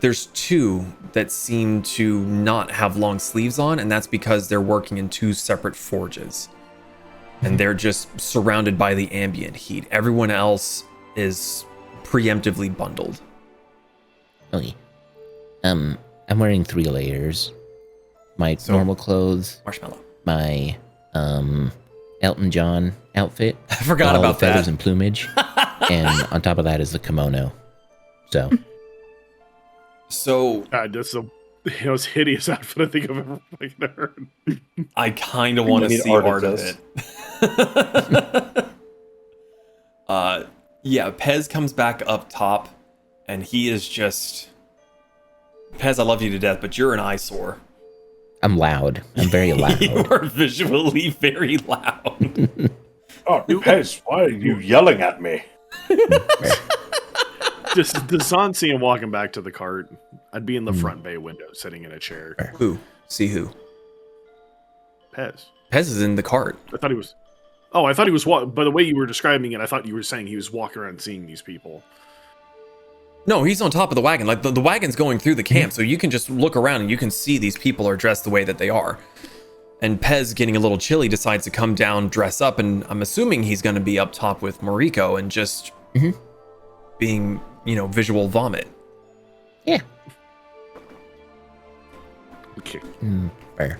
there's 2 that seem to not have long sleeves on, and that's because they're working in 2 separate forges. And they're just surrounded by the ambient heat. Everyone else is preemptively bundled. Okay. I'm wearing 3 layers. My normal clothes, Marshmallow. my Elton John outfit. I forgot all about the feathers that. and plumage, and on top of that is the kimono. So that's the most hideous outfit I think I've ever fucking heard. I kind of want to see art of it. Yeah, Pez comes back up top, and he is just... Pez, I love you to death, but you're an eyesore. I'm loud. I'm very loud. You are visually very loud. Oh, Pez, why are you yelling at me? Just the Zaan see him walking back to the cart. I'd be in the front bay window, sitting in a chair. Who? See who? Pez. Pez is in the cart. I thought he was. Oh, I thought he was. By the way you were describing it, I thought you were saying he was walking around seeing these people. No, he's on top of the wagon. Like the wagon's going through the camp, so you can just look around and you can see these people are dressed the way that they are. And Pez, getting a little chilly, decides to come down, dress up, and I'm assuming he's going to be up top with Moriko and just being, visual vomit. Yeah. Okay. Fair.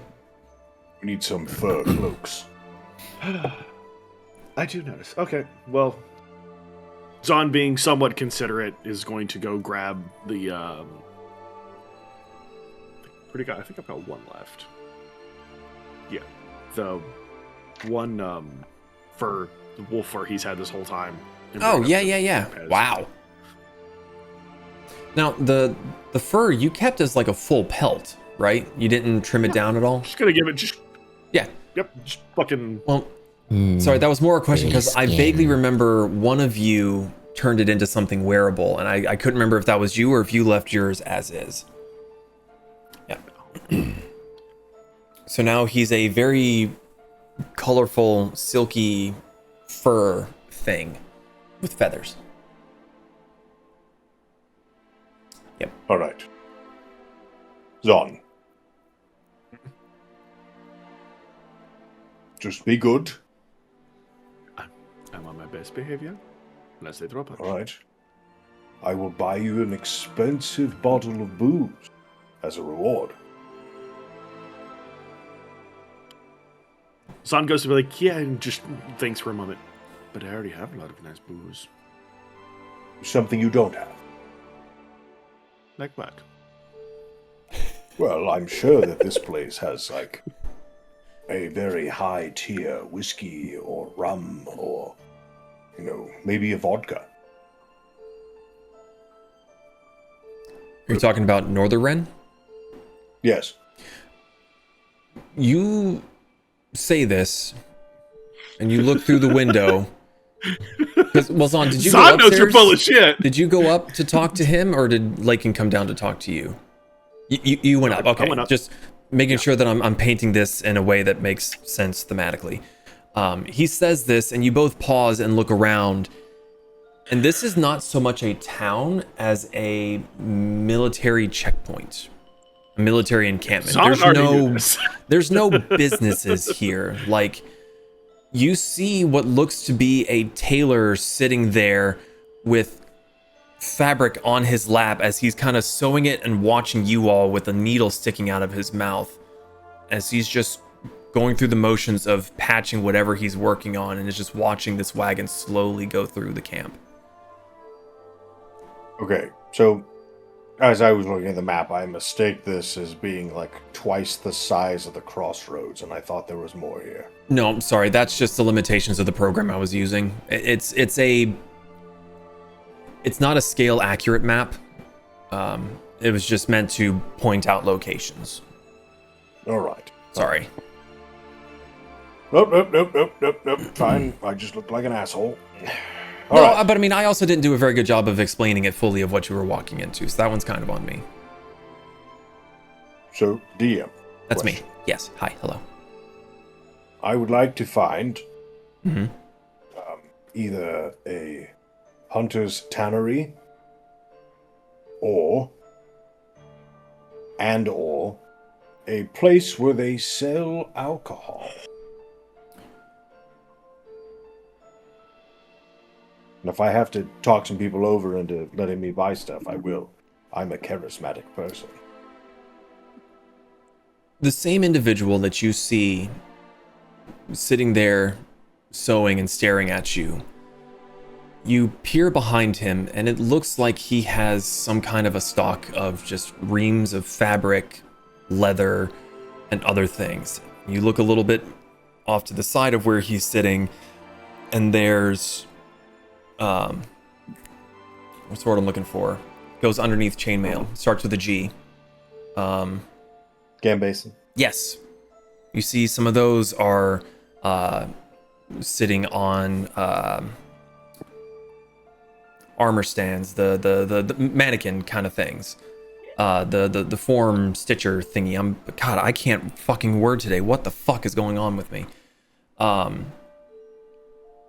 We need some fur cloaks. I do notice. Okay, well, Zaan, being somewhat considerate, is going to go grab the. I think I've got 1 left. Yeah, the one fur, the wolf fur he's had this whole time. Oh, yeah. Wow. Now, the fur you kept as like a full pelt, right? You didn't trim it down at all? Just gonna give it just. Yeah. Yep. Just fucking. Well, sorry, that was more a question because I vaguely remember one of you turned it into something wearable, and I couldn't remember if that was you or if you left yours as is. Yeah. So now he's a very colorful, silky fur thing with feathers. Yep. All right. Zaan. Just be good. I'm on my best behavior. Unless they throw a punch. All right. I will buy you an expensive bottle of booze as a reward. Zaan goes to be like, yeah, and just thinks for a moment. But I already have a lot of nice booze. Something you don't have. Like what? Well, I'm sure that this place has, like, a very high-tier whiskey or rum or, you know, maybe a vodka. Are you talking about Northern? Yes. You say this, and you look through the window. Well, Zaan, did you go upstairs? Knows you're full of shit. Did you go up to talk to him, or did Lakin come down to talk to you? You went up. Okay, went up. Just making sure that I'm painting this in a way that makes sense thematically. He says this, and you both pause and look around. And this is not so much a town as a military checkpoint, a military encampment. There's no businesses here. Like, you see what looks to be a tailor sitting there with fabric on his lap as he's kind of sewing it and watching you all with a needle sticking out of his mouth as he's just going through the motions of patching whatever he's working on, and is just watching this wagon slowly go through the camp. Okay, so as I was looking at the map, I mistake this as being like twice the size of the Crossroads, and I thought there was more here. No, I'm sorry. That's just the limitations of the program I was using. It's not a scale accurate map. It was just meant to point out locations. All right. Sorry. Nope. Fine. I just looked like an asshole. All no, right. but I mean, I also didn't do a very good job of explaining it fully of what you were walking into, so that one's kind of on me. So, DM. That's question. me. Yes. Hi. Hello. I would like to find Mm-hmm. either a hunter's tannery or a place where they sell alcohol. And if I have to talk some people over into letting me buy stuff, I will. I'm a charismatic person. The same individual that you see sitting there sewing and staring at you, you peer behind him, and it looks like he has some kind of a stock of just reams of fabric, leather, and other things. You look a little bit off to the side of where he's sitting, and there's what's the word I'm looking for? Goes underneath chainmail. Starts with a G. Gambason. Yes. You see some of those are sitting on armor stands, the mannequin kind of things. The form stitcher thingy. God, I can't fucking word today. What the fuck is going on with me?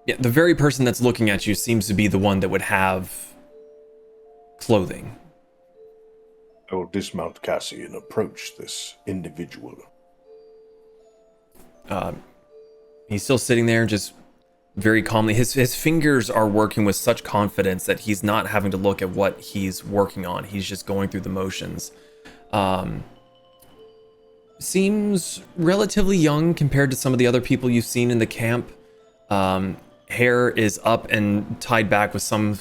Yeah, the very person that's looking at you seems to be the one that would have clothing. I will dismount Cassie and approach this individual. He's still sitting there, just very calmly. His fingers are working with such confidence that he's not having to look at what he's working on. He's just going through the motions. Seems relatively young compared to some of the other people you've seen in the camp. Hair is up and tied back with some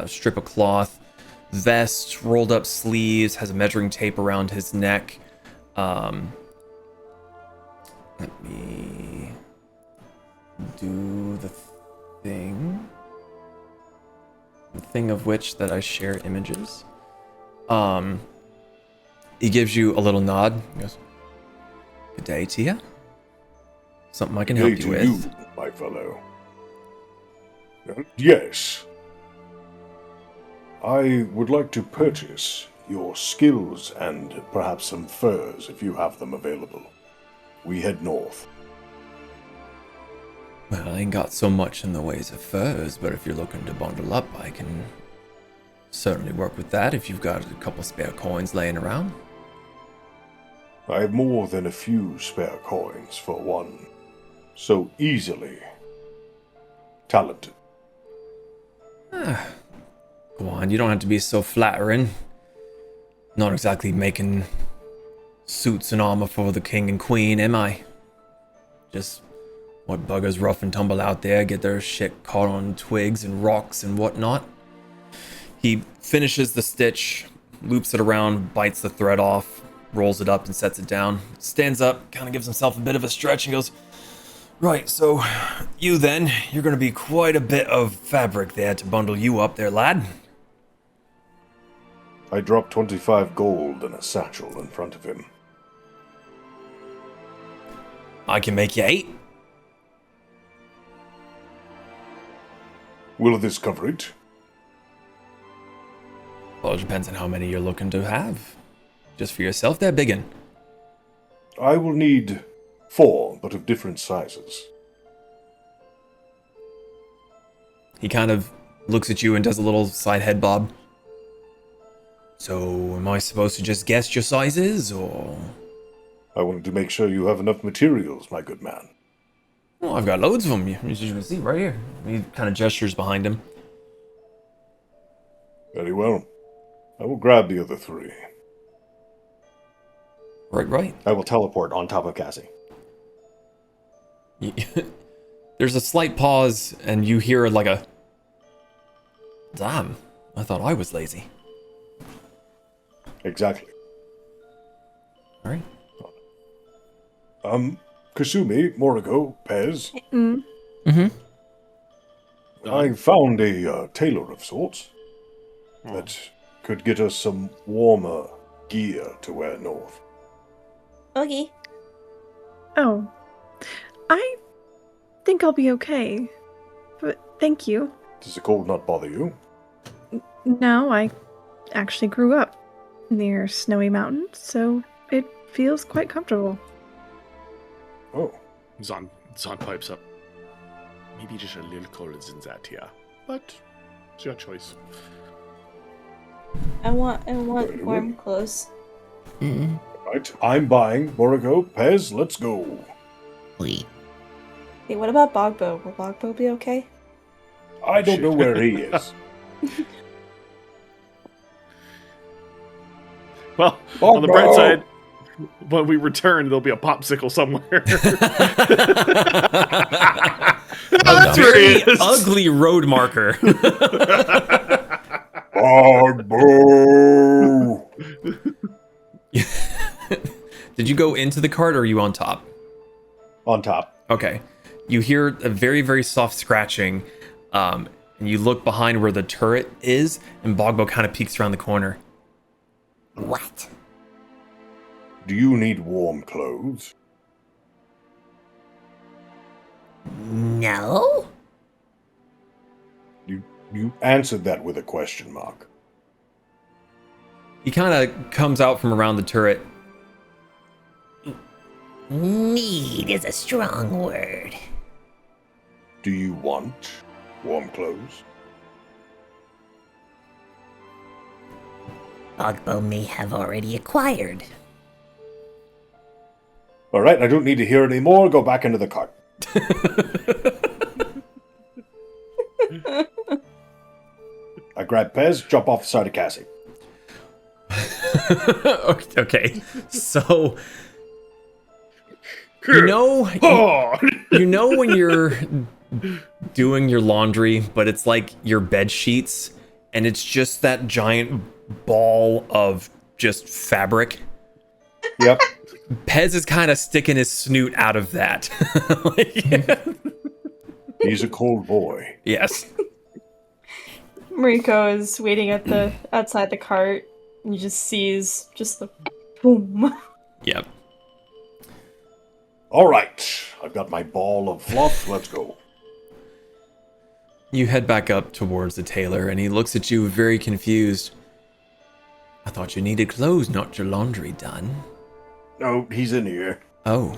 strip of cloth. Vest, rolled up sleeves, has a measuring tape around his neck. Let me do the thing. The thing of which that I share images. He gives you a little nod. He goes, "Good day to you. Something I can help you with." You, my fellow. Yes. I would like to purchase your skills and perhaps some furs if you have them available. We head north. Well, I ain't got so much in the ways of furs, but if you're looking to bundle up, I can certainly work with that if you've got a couple spare coins laying around. I have more than a few spare coins for one so easily talented. Go on, you don't have to be so flattering. Not exactly making suits and armor for the king and queen, am I? Just what buggers rough and tumble out there, get their shit caught on twigs and rocks and whatnot. He finishes the stitch, loops it around, bites the thread off, rolls it up and sets it down. Stands up, kind of gives himself a bit of a stretch and goes, right, so you then, you're going to be quite a bit of fabric there to bundle you up there, lad. I dropped 25 gold in a satchel in front of him. I can make you 8. Will this cover it? Well, it depends on how many you're looking to have. Just for yourself there, biggin'. I will need 4, but of different sizes. He kind of looks at you and does a little side head bob. So, am I supposed to just guess your sizes, or...? I wanted to make sure you have enough materials, my good man. Well, I've got loads of them, as you can see right here. He kind of gestures behind him. Very well. I will grab the other 3. Right. I will teleport on top of Cassie. There's a slight pause, and you hear like a... Damn, I thought I was lazy. Exactly. Alright. Kasumi, Moriko, Pez. Mm-hmm. I found a tailor of sorts that could get us some warmer gear to wear north. Okay. Oh. I think I'll be okay. But thank you. Does the cold not bother you? No, I actually grew up near snowy mountains, so it feels quite comfortable. Oh. Zaan pipes up. Maybe just a little colder than that here, but it's your choice. I want warm clothes. Mm-hmm. Right, I'm buying. Moriko, Pez, let's go. Wait. Hey, what about Bogbo? Will Bogbo be okay? I don't know where he is. Well, on the bright side, when we return, there'll be a popsicle somewhere. A very ugly road marker. Bogbo! Did you go into the cart, or are you on top? On top. Okay. You hear a very, very soft scratching, and you look behind where the turret is, and Bogbo kind of peeks around the corner. What? Do you need warm clothes? No? You answered that with a question mark. He kind of comes out from around the turret. Need is a strong word. Do you want warm clothes? Bogbo may have already acquired. All right, I don't need to hear any more. Go back into the cart. I grab Pez, jump off the side of Cassie. Okay, so you know when you're doing your laundry, but it's like your bed sheets, and it's just that giant ball of just fabric. Yep. Pez is kind of sticking his snoot out of that. He's a cold boy. Yes. Mariko is waiting at the outside the cart, and you just sees just the boom. Yep. All right, I've got my ball of fluff. Let's go. You head back up towards the tailor, and he looks at you very confused. I thought you needed clothes, not your laundry done. No, he's in here. Oh.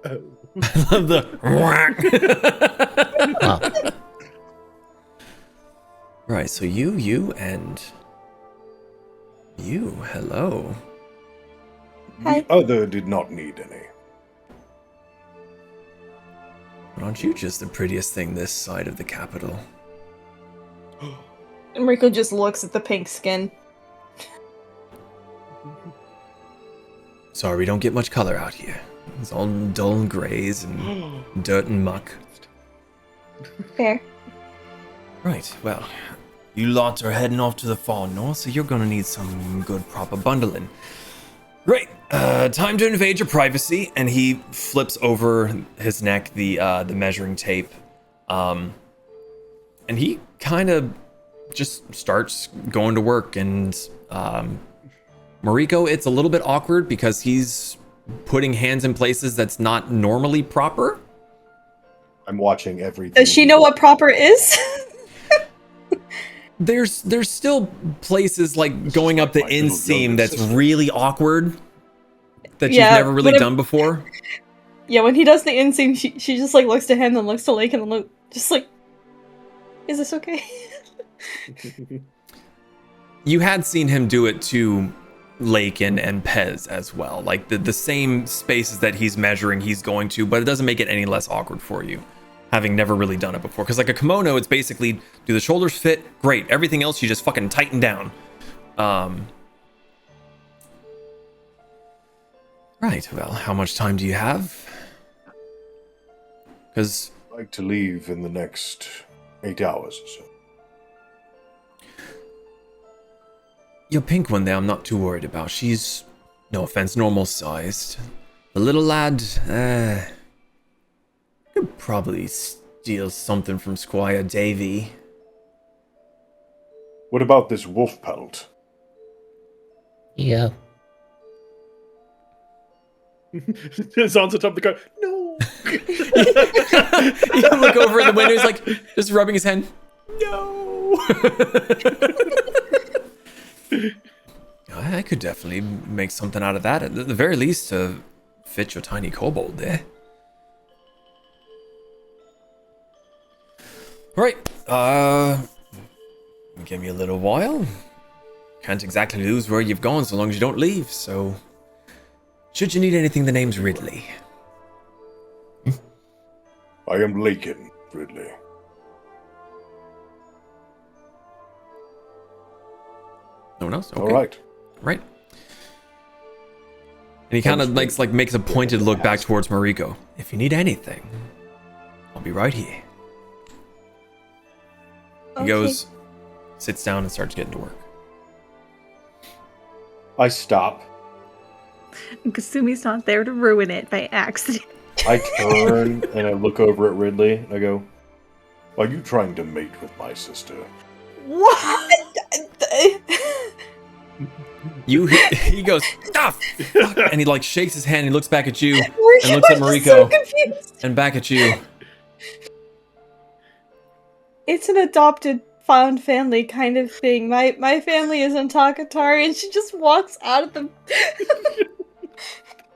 love the Wow. Right, so you, and you. Hello. Hi. The other did not need any. But aren't you just the prettiest thing this side of the capital? And Rico just looks at the pink skin. Sorry, we don't get much color out here. It's all dull grays and dirt and muck. Fair. Right, well, you lots are heading off to the far north, so you're gonna need some good proper bundling. Right, time to invade your privacy, and he flips over his neck the measuring tape, and he kind of just starts going to work. And Mariko, it's a little bit awkward because he's putting hands in places that's not normally proper. I'm watching everything. Does she know what proper is? There's still places like going up the inseam that's really awkward that you've never really done before. Yeah, when he does the inseam, she just like looks to him, then looks to Lake, and then just like, is this okay? You had seen him do it to Lake and Pez as well. Like the same spaces that he's measuring, he's going to, but it doesn't make it any less awkward for you, having never really done it before. Because like a kimono, it's basically, do the shoulders fit? Great. Everything else, you just fucking tighten down. Right, well, how much time do you have? Because I'd like to leave in the next 8 hours or so. your pink one there, I'm not too worried about. She's, no offense, normal sized. The little lad, could probably steal something from Squire Davy. What about this wolf pelt? Yeah. Zaan's on top of the car. No. You look over in the window, he's like, just rubbing his hand. No. I could definitely make something out of that. At the very least, to fit your tiny kobold there. Right. Give me a little while. Can't exactly lose where you've gone so long as you don't leave, so... Should you need anything, the name's Ridley. I am Lakin, Ridley. No one else? Okay. All right. Right. And he kind of makes a pointed look back towards Mariko. If you need anything, I'll be right here. He goes, sits down and starts getting to work. I stop. Kasumi's not there to ruin it by accident. I turn and I look over at Ridley and I go, Are you trying to mate with my sister? What? He goes, ah, fuck, and he like shakes his hand. He looks back at you and Mariko looks at is Mariko so confused. and back at you. It's an adopted found family kind of thing. My family is in Takatari, and she just walks out of the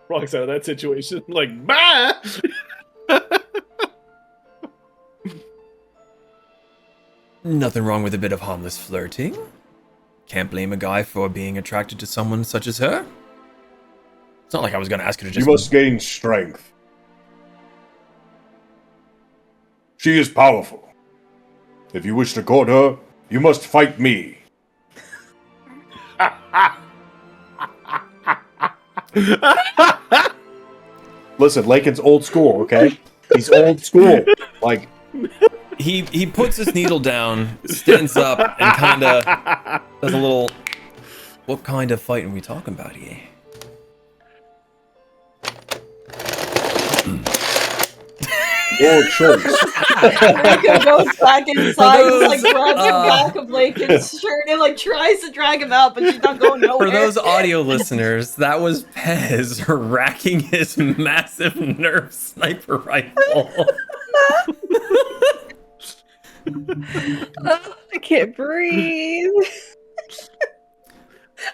Walks out of that situation like, bye! Nothing wrong with a bit of harmless flirting. Can't blame a guy for being attracted to someone such as her. It's not like I was going to ask her to just... You must gain strength. She is powerful. If you wish to court her, you must fight me. listen, Lakin's old school, okay? He's old school. Like, He puts his needle down, stands up, and kind of does a little... What kind of fight are we talking about here? your choice. Rico goes back inside, just like grabs the back of Lakin's shirt and like tries to drag him out, but she's not going nowhere. For those audio listeners, that was Pez racking his massive Nerf sniper rifle. I can't breathe.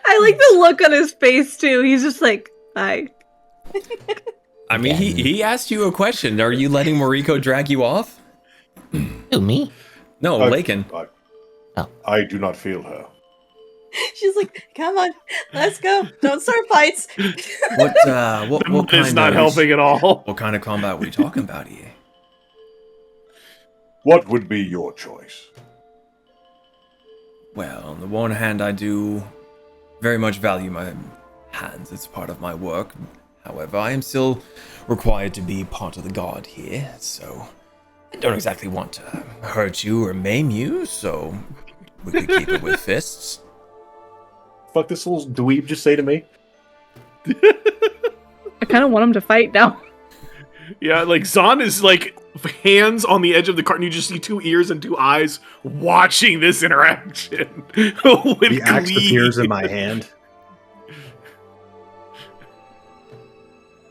I like the look on his face too. He's just like, hi. I mean, he asked you a question. Are you letting Moriko drag you off? Who, me? No, Lakin. I do not feel her. She's like, come on, let's go. Don't start fights. What kind It's not helping at all. What kind of combat were you talking about here? What would be your choice? Well, on the one hand, I do very much value my hands. It's part of my work. However, I am still required to be part of the guard here, so I don't exactly want to hurt you or maim you, so we could keep it with fists. Fuck this little dweeb just say to me? I kind of want him to fight now. Yeah, like Zaan is like hands on the edge of the cart, and you just see 2 ears and 2 eyes watching this interaction. With The axe glee. appears in my hand.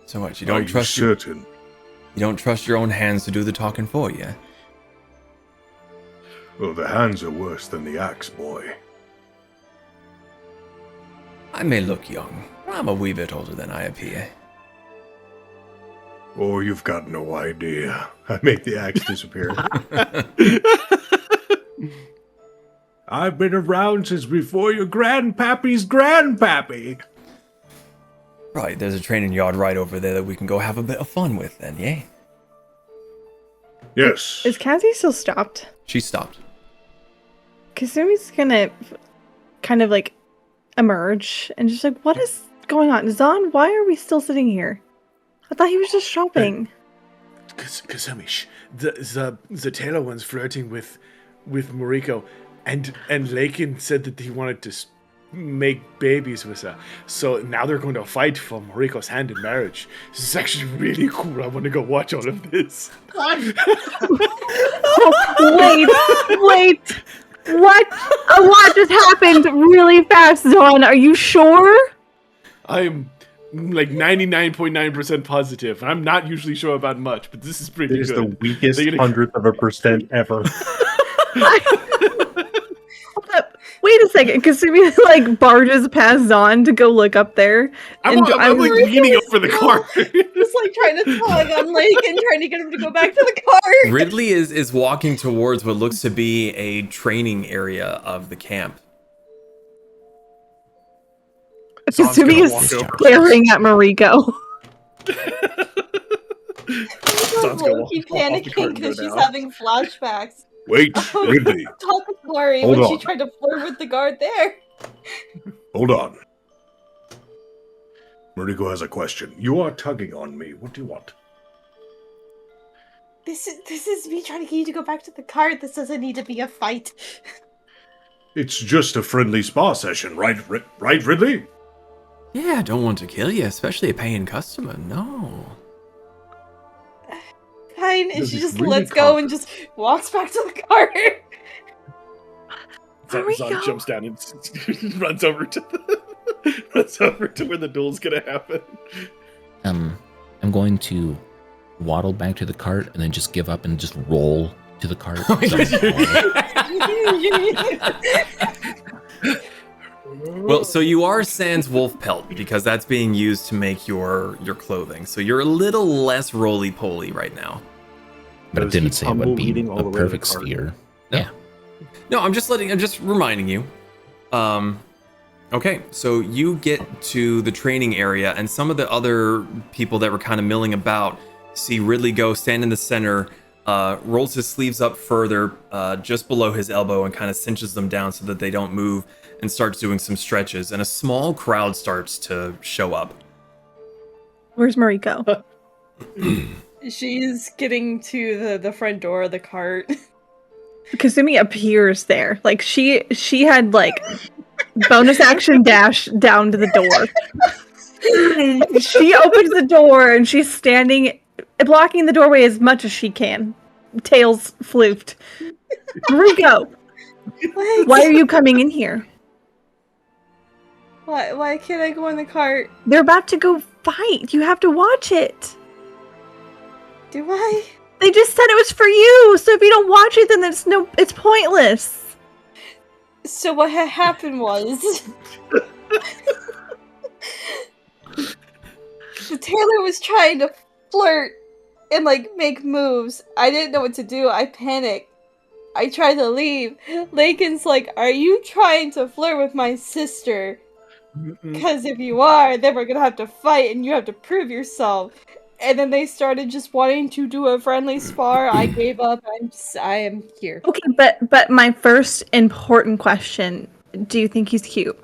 So what? You Are don't you trust certain? you don't trust your own hands to do the talking for you? Well, the hands are worse than the axe, boy. I may look young, but I'm a wee bit older than I appear. Oh, you've got no idea. I make the axe disappear. I've been around since before your grandpappy's grandpappy. Right, there's a training yard right over there that we can go have a bit of fun with then, yeah? Yes. Is Cassie still stopped? She stopped. Kasumi's gonna kind of like emerge and just like, what is going on? Zaan, why are we still sitting here? I thought he was just shopping. Kasumi, the tailor one's flirting with Moriko, and Lakin said that he wanted to make babies with her. So now they're going to fight for Moriko's hand in marriage. This is actually really cool. I want to go watch all of this. Wait. What? A lot just happened really fast, Zaan. Are you sure? I'm like 99.9% positive. I'm not usually sure about much, but this is pretty It is good. the weakest They're gonna- 100% ever. Wait a second. Kasumi like barges past Zaan to go look up there. I'm like leaning over the car. Just like trying to tug on Lake and trying to get him to go back to the car. Ridley is walking towards what looks to be a training area of the camp. Kasumi is staring at Moriko. Zaan's gonna walk Low-key off the cart panicking and because go she's down. having flashbacks. Wait, Ridley, Talk with Glory Hold when she on. tried to flirt with the guard there. hold on. Mariko has a question. You are tugging on me. What do you want? This is me trying to get you to go back to the cart. This doesn't need to be a fight. It's just a friendly spa session, right, right, Ridley? Yeah, I don't want to kill you, especially a paying customer. No. Fine, and This she is just really lets go and just walks back to the cart. Zaan jumps down and runs over to where the duel's gonna happen. I'm going to waddle back to the cart and then just give up and just roll to the cart. Well, so you are sans wolf pelt because that's being used to make your clothing. So you're a little less roly-poly right now. But it Does didn't he say it would be tumbleweeding all a the way to the perfect cart? sphere. Yeah. No, I'm just reminding you. Okay, so you get to the training area, and some of the other people that were kind of milling about see Ridley go stand in the center, rolls his sleeves up further, just below his elbow, and kind of cinches them down so that they don't move, and starts doing some stretches. And a small crowd starts to show up. Where's Moriko? She's getting to the front door of the cart. Kasumi appears there. Like she had like bonus action dash down to the door. She opens the door and she's standing, blocking the doorway as much as she can. Tails floofed. Moriko, why are you coming in here? Why can't I go in the cart? They're about to go fight. You have to watch it. Do I? They just said it was for you, so if you don't watch it, then it's pointless. So what had happened was the tailor was trying to flirt and like make moves. I didn't know what to do. I panicked. I tried to leave. Lakin's like, "Are you trying to flirt with my sister? Because if you are, then we're gonna have to fight and you have to prove yourself." And then they started just wanting to do a friendly spar. I gave up. I am here. Okay, but my first important question: do you think he's cute?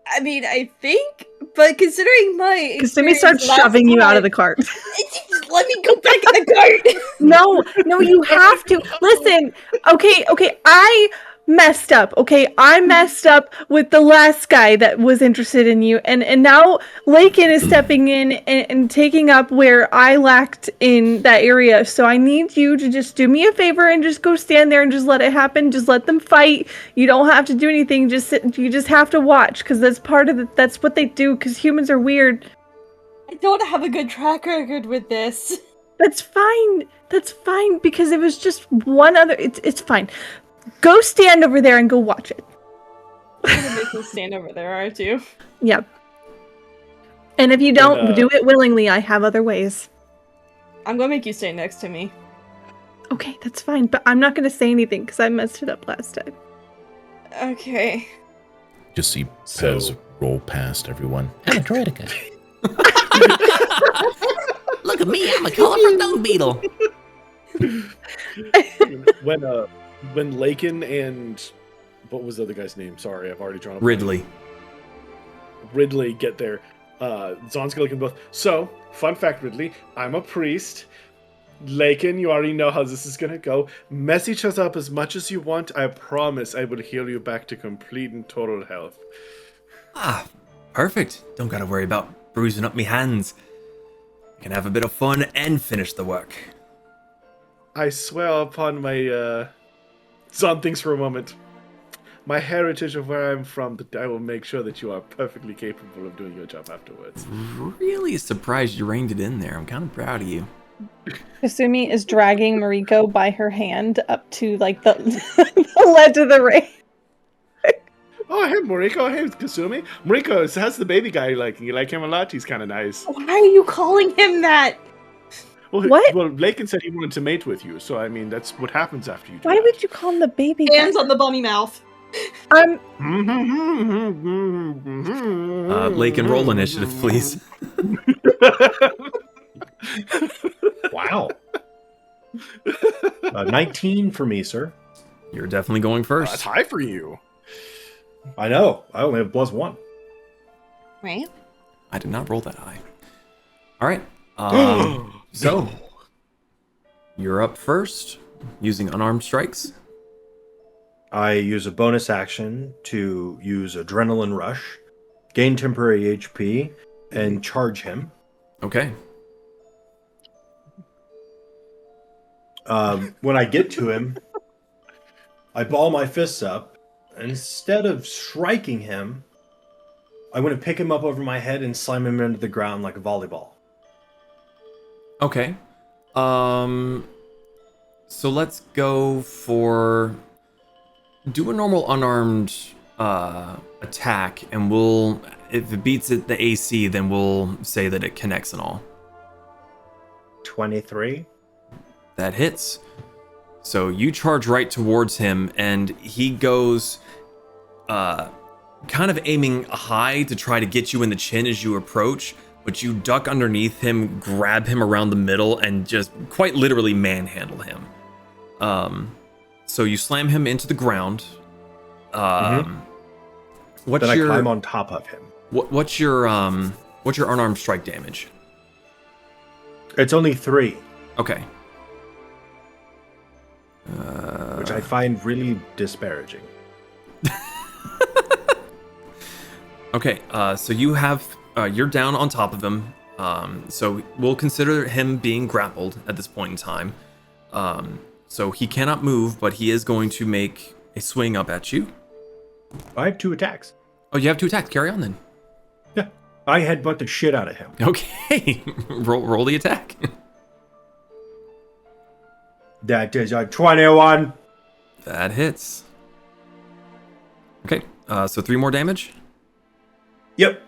I mean, I think, but considering my Kasumi starts shoving you out of the cart. Just let me go back in the cart. No, you have to listen. Okay, I messed up. Okay, I messed up with the last guy that was interested in you, and now Lakin is stepping in and taking up where I lacked in that area. So I need you to just do me a favor and just go stand there and just let it happen. Just let them fight. You don't have to do anything. You just have to watch, because that's part of that's what they do. Because humans are weird. I don't have a good track record with this. That's fine. That's fine, because it was just one other. It's fine. Go stand over there and go watch it. You're gonna make me stand over there, aren't you? Yep. And if you don't do it willingly, I have other ways. I'm gonna make you stay next to me. Okay, that's fine, but I'm not gonna say anything because I messed it up last time. Okay. Just see Pez roll past everyone. I'm a Droidica. Look at me, I'm a colorful dung beetle. When Lakin and what was the other guy's name? Sorry, I've already drawn a Ridley. Ridley get there. Zaan's gonna look at both. So, fun fact, Ridley, I'm a priest. Lakin, you already know how this is gonna go. Mess each other up as much as you want. I promise I will heal you back to complete and total health. Ah, perfect. Don't gotta worry about bruising up me hands. I can have a bit of fun and finish the work. I swear upon my, Zaan thinks for a moment. My heritage of where I'm from, that I will make sure that you are perfectly capable of doing your job afterwards. Really surprised you reined it in there. I'm kind of proud of you. Kasumi is dragging Mariko by her hand up to like the, the ledge of the ring. Oh, hey, Mariko. Hey, Kasumi. Mariko, how's the baby guy liking? You like him a lot? He's kind of nice. Why are you calling him that? Well, What? Well, Lakin said he wanted to mate with you, so I mean, that's what happens after you do Why that. would you call him the baby? Hands on the bunny mouth. Lakin, roll initiative, please. Wow. 19 for me, sir. You're definitely going first. That's high for you. I know. I only have +1. Right? I did not roll that high. All right. So, you're up first, using unarmed strikes. I use a bonus action to use Adrenaline Rush, gain temporary HP, and charge him. Okay. When I get to him, I ball my fists up, and instead of striking him, I want to pick him up over my head and slam him into the ground like a volleyball. Okay. So let's go for... Do a normal unarmed attack, and we'll... If it beats the AC, then we'll say that it connects and all. 23. That hits. So you charge right towards him, and he goes kind of aiming high to try to get you in the chin as you approach, but you duck underneath him, grab him around the middle, and just quite literally manhandle him. So you slam him into the ground. What's then your, I climb on top of him. What's your unarmed strike damage? It's only 3. Okay. Which I find really disparaging. Okay, so you have you're down on top of him. So we'll consider him being grappled at this point in time. So he cannot move, but he is going to make a swing up at you. I have 2 attacks. Oh, you have 2 attacks. Carry on then. Yeah, I headbutt the shit out of him. Okay, roll the attack. That is a 21. That hits. Okay, so 3 more damage. Yep.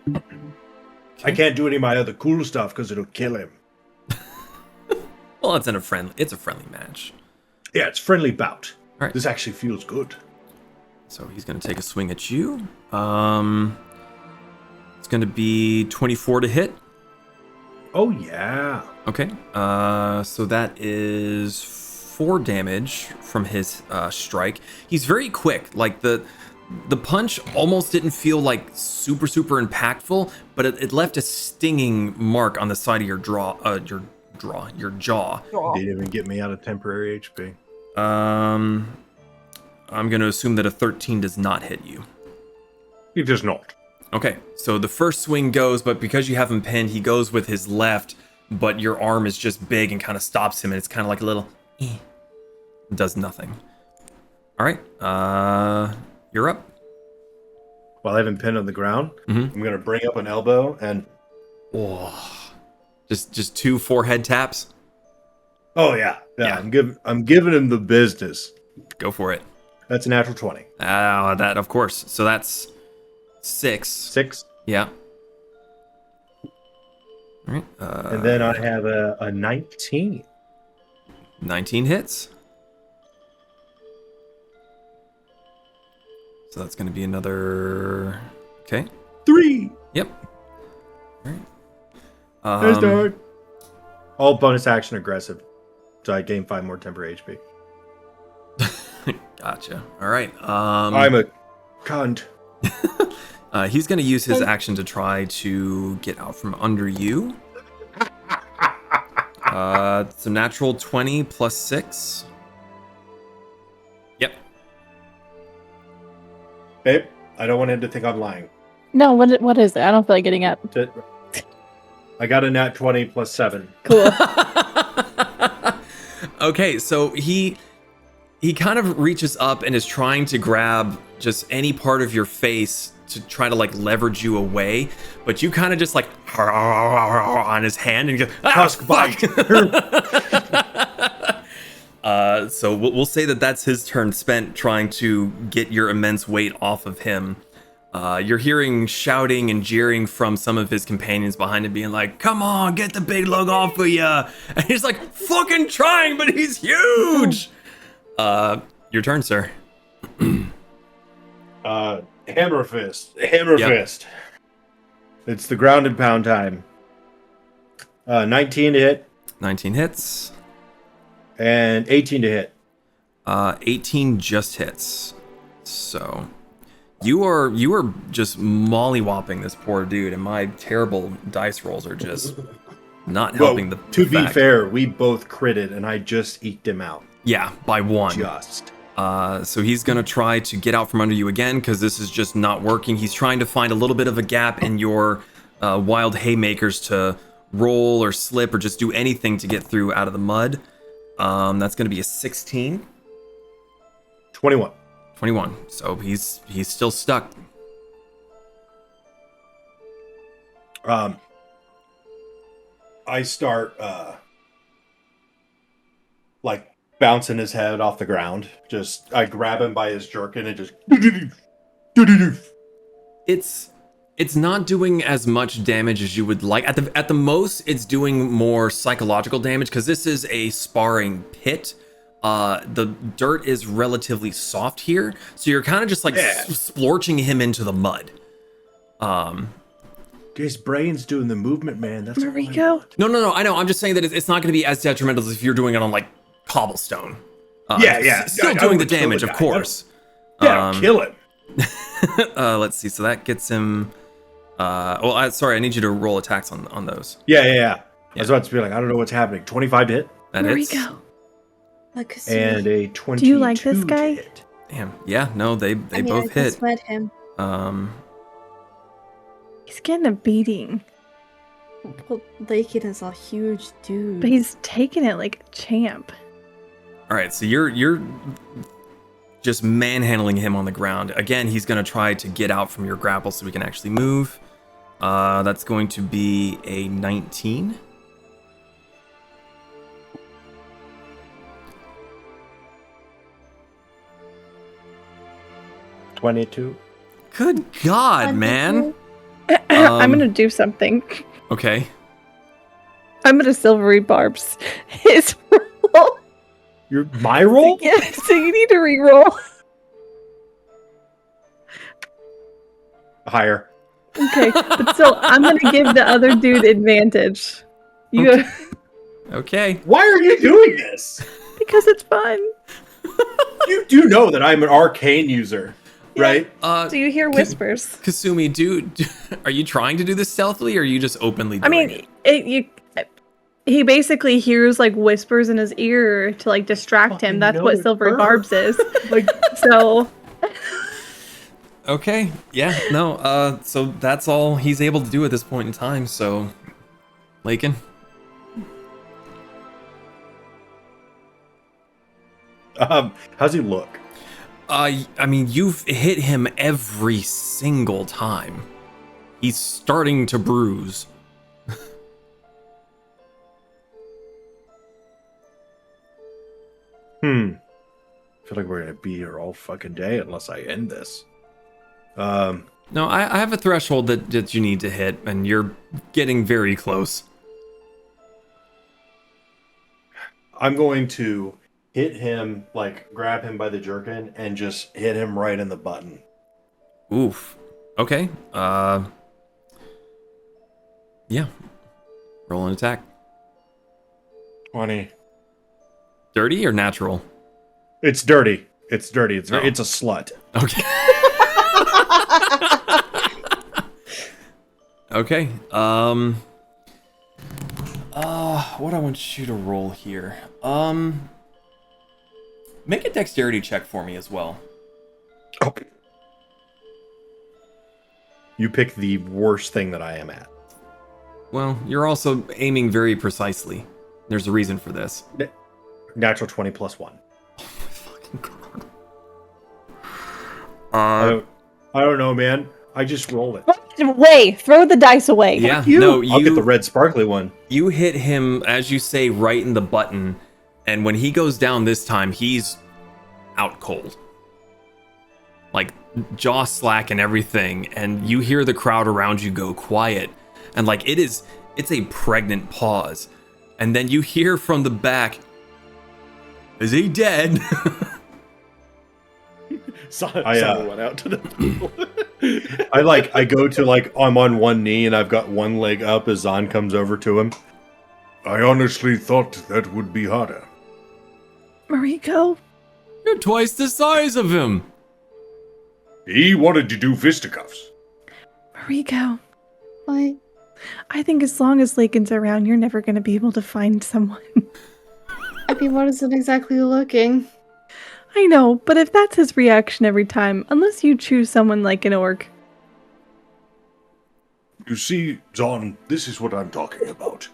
I can't do any of my other cool stuff because it'll kill him. Well, it's a friendly match. Yeah, it's friendly bout. All right. This actually feels good. So he's going to take a swing at you. It's going to be 24 to hit. Oh, yeah. Okay. So that is 4 damage from his strike. He's very quick. Like the punch almost didn't feel like super impactful, but it left a stinging mark on the side of your jaw. Didn't even get me out of temporary HP. I'm going to assume that a 13 does not hit you. He does not. Okay, so the first swing goes, but because you have him pinned, he goes with his left, but your arm is just big and kind of stops him, and it's kind of like a little... does nothing. All right, you're up. While I have him pinned on the ground, I'm going to bring up an elbow and... Oh, just 2 forehead taps? Oh, yeah. I'm giving him the business. Go for it. That's a natural 20. That, of course. So that's 6. 6? Yeah. All right. And then I have a 19. 19 hits. So that's going to be another... Okay. 3! Yep. All right. There's Dog. All bonus action aggressive. So I gain 5 more temporary HP. Gotcha. All right. I'm a cunt. He's going to use his action to try to get out from under you. It's a natural 20 plus 6. Yep. Babe, I don't want him to think I'm lying. No, what is it? I don't feel like getting up. I got a nat 20 plus 7. Cool. Okay, so he kind of reaches up and is trying to grab just any part of your face to try to like leverage you away, but you kind of just like on his hand and you go, Tusk bite. So we'll say that that's his turn spent trying to get your immense weight off of him. You're hearing shouting and jeering from some of his companions behind him being like, come on, get the big lug off of ya. And he's like, fucking trying, but he's huge. Your turn, sir. Hammer fist. Fist. It's the ground and pound time. 19 to hit. 19 hits. And 18 to hit. 18 just hits. So you are just mollywopping this poor dude, and my terrible dice rolls are just not helping. To be fair, we both critted, and I just eked him out. Yeah, by 1. Just. So he's gonna try to get out from under you again because this is just not working. He's trying to find a little bit of a gap in your wild haymakers to roll or slip or just do anything to get through out of the mud. That's gonna be a 16. 21. 21. So he's still stuck. I start like bouncing his head off the ground. I grab him by his jerkin and just. It's not doing as much damage as you would like. At the most, it's doing more psychological damage because this is a sparring pit. The dirt is relatively soft here, so you're kind of just like splorching him into the mud. His brain's doing the movement, man. That's Rico. No. I know. I'm just saying that it's not going to be as detrimental as if you're doing it on like cobblestone. Still doing the damage, of course. Kill him. Let's see. So that gets him. Sorry, I need you to roll attacks on those. Yeah. I was about to be like, I don't know what's happening. 25 to hit. That hits. And a 22. Do you like this guy? Hit. Damn. Yeah. No, they both I hit. just met him. He's getting a beating. Well, Lakin is a huge dude. But he's taking it like a champ. All right, so you're just manhandling him on the ground. Again, he's going to try to get out from your grapple so we can actually move. That's going to be a 19. $22. Good God, man. I'm gonna do something. Okay. I'm gonna silvery barbs his roll. My roll? Yeah, so you need to re-roll. Higher. Okay, but so I'm gonna give the other dude advantage. You Okay. Why are you doing this? because it's fun. You do know that I'm an arcane user, right? So you hear whispers. Kasumi, are you trying to do this stealthily, or are you just openly doing it? He basically hears like whispers in his ear to like distract him. That's what silvery barbs is. So. Okay. Yeah. No. So that's all he's able to do at this point in time. So, Lakin. How's he look? I mean, you've hit him every single time. He's starting to bruise. I feel like we're gonna be here all fucking day unless I end this. No, I have a threshold that you need to hit, and you're getting very close. I'm going to hit him, like grab him by the jerkin and just hit him right in the button. Oof. Okay. Yeah. Roll an attack. 20. Dirty or natural? It's dirty. It's dirty. It's a slut. Okay. Okay. What I want you to roll here. Make a dexterity check for me as well. Oh. You pick the worst thing that I am at. Well, you're also aiming very precisely. There's a reason for this. Natural 20 plus 1. Oh my fucking god. I don't know, man. I just rolled it. Away! Throw the dice away. Yeah, I'll get the red sparkly one. You hit him, as you say, right in the button, and when he goes down this time, he's out cold. Like, jaw slack and everything, and you hear the crowd around you go quiet, and like, it's a pregnant pause, and then you hear from the back, "Is he dead?" Someone went out to the people. I go to I'm on one knee and I've got one leg up as Zaan comes over to him. I honestly thought that would be harder. Mariko? You're twice the size of him. He wanted to do fisticuffs. Mariko. What? I think as long as Lakin's around, you're never going to be able to find someone. I mean, what is it exactly looking? I know, but if that's his reaction every time, unless you choose someone like an orc. You see, Zaan, this is what I'm talking about.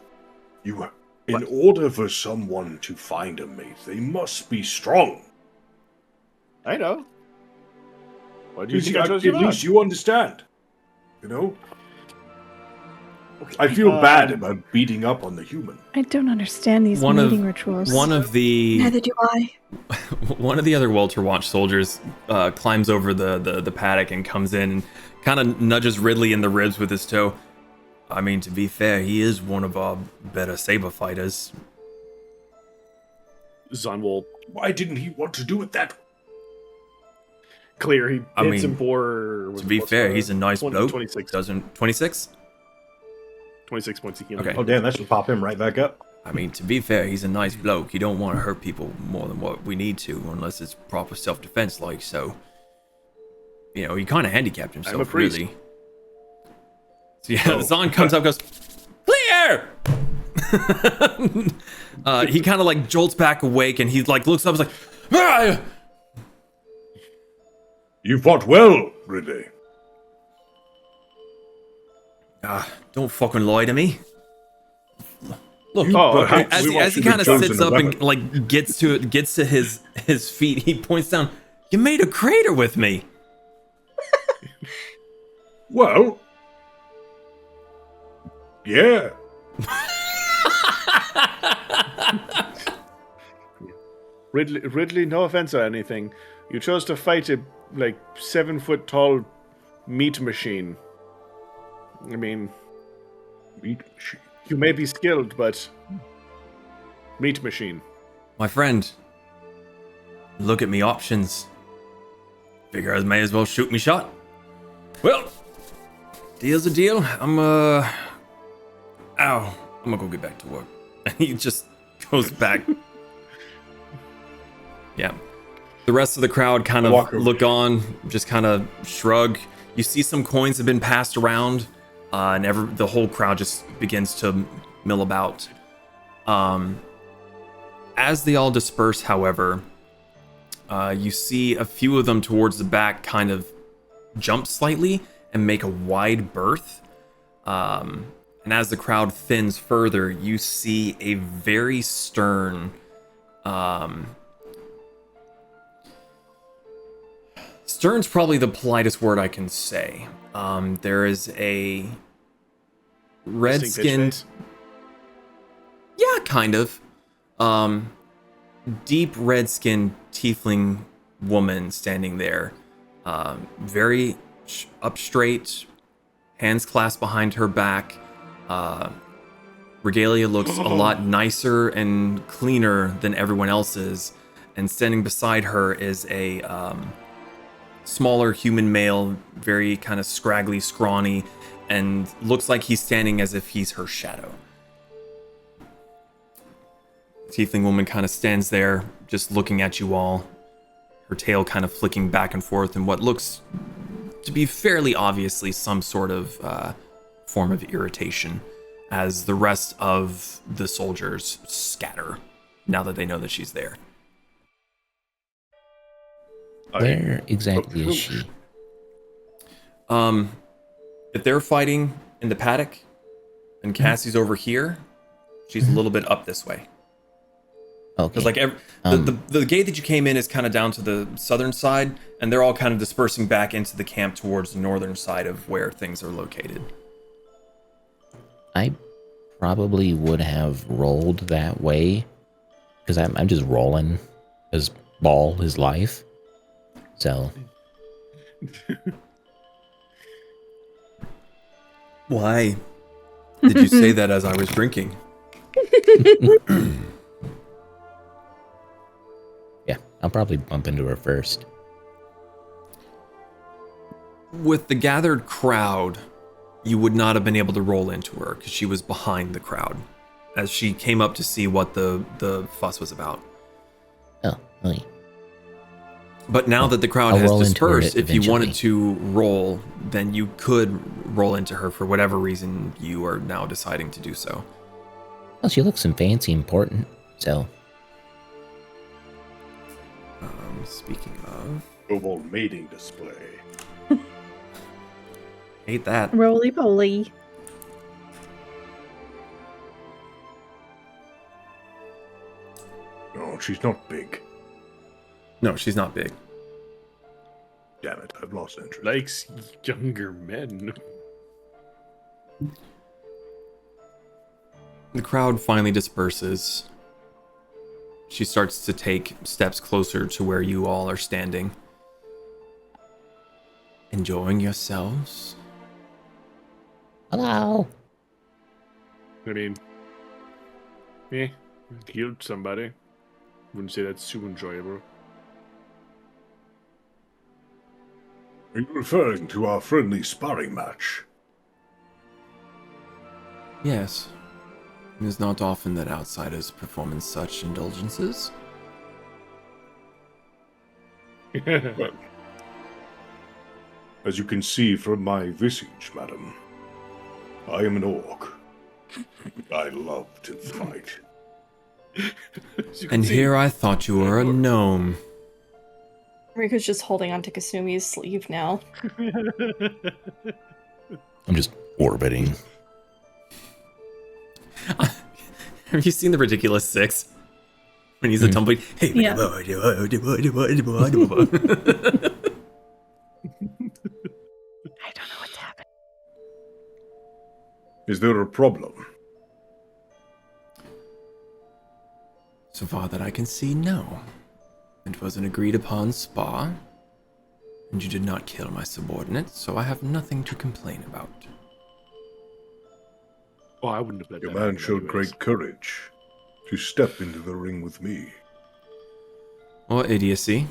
In order for someone to find a mate, they must be strong. I know. What do You you see, think I at chose you least you understand. You know? I feel bad about beating up on the human. I don't understand these mating rituals. Neither do I. One of the other Welter Watch soldiers climbs over the paddock and comes in and kind of nudges Ridley in the ribs with his toe. I mean, to be fair, he is one of our better saber fighters. Zaan will... Why didn't he want to do it that way? Clear, he hits him for... To be fair, he's a nice bloke. 26. 26? 26 points of healing. Okay. Oh, damn, that should pop him right back up. I mean, to be fair, he's a nice bloke. You don't want to hurt people more than what we need to, unless it's proper self-defense, like, so... You know, he kind of handicapped himself, really. So yeah, Zaan comes up, goes, "Clear!" He kind of like jolts back awake, and he like looks up, and is like, "Ah!" You fought well, Ridley. Don't fucking lie to me. Look, okay. as he kind of sits up and like gets to his feet, he points down. You made a crater with me. Well, yeah. Ridley, no offense or anything, you chose to fight a 7 foot tall meat machine. I mean, Meat machine. you may be skilled, but meat machine. My friend, look at me options. Figure I may as well shoot me shot. Well, deal's a deal. Ow. I'm gonna go get back to work. And he just goes back. Yeah. The rest of the crowd kind of look on, just kind of shrug. You see some coins have been passed around, and the whole crowd just begins to mill about. As they all disperse, however, you see a few of them towards the back kind of jump slightly and make a wide berth. And as the crowd thins further, you see a very stern... Stern's probably the politest word I can say. There is a red-skinned... Yeah, kind of. Deep red-skinned tiefling woman standing there. Very up straight, hands clasped behind her back. Regalia looks a lot nicer and cleaner than everyone else's. And standing beside her is a smaller human male, very kind of scraggly, scrawny, and looks like he's standing as if he's her shadow. Tiefling woman kind of stands there, just looking at you all, her tail kind of flicking back and forth in what looks to be fairly obviously some sort of form of irritation, as the rest of the soldiers scatter now that they know that she's there. Where exactly is she? If they're fighting in the paddock and Cassie's over here, she's a little bit up this way. Okay. Because like the gate that you came in is kind of down to the southern side, and they're all kind of dispersing back into the camp towards the northern side of where things are located. I probably would have rolled that way, because I'm just rolling, because ball is life. So. Why did you say that as I was drinking? Yeah, I'll probably bump into her first. With the gathered crowd, you would not have been able to roll into her because she was behind the crowd as she came up to see what the fuss was about. Oh, really? But now that the crowd I'll has roll into her dispersed, if you eventually. wanted to roll, then you could roll into her for whatever reason you are now deciding to do so. Well, she looks some fancy important, so. Speaking of... Kobold mating display. Hate that. Roly poly. No, she's not big. No, she's not big. Damn it, I've lost interest. Likes younger men. The crowd finally disperses. She starts to take steps closer to where you all are standing. Enjoying yourselves? Hello. I mean, healed somebody. Wouldn't say that's too enjoyable. Are you referring to our friendly sparring match? Yes. It is not often that outsiders perform such indulgences. Well, as you can see from my visage, madam, I am an orc. I love to fight. And here I thought you were a gnome. Riku's just holding onto Kasumi's sleeve now. I'm just orbiting. Have you seen The Ridiculous Six? When he's a tumbling. Hey, Yeah. I I don't know what's happening. Is there a problem? So far that I can see, no. It was an agreed upon spa, and you did not kill my subordinate, so I have nothing to complain about. Oh, I wouldn't have let Your that man happen showed anyways. great courage to step into the ring with me. Or idiocy.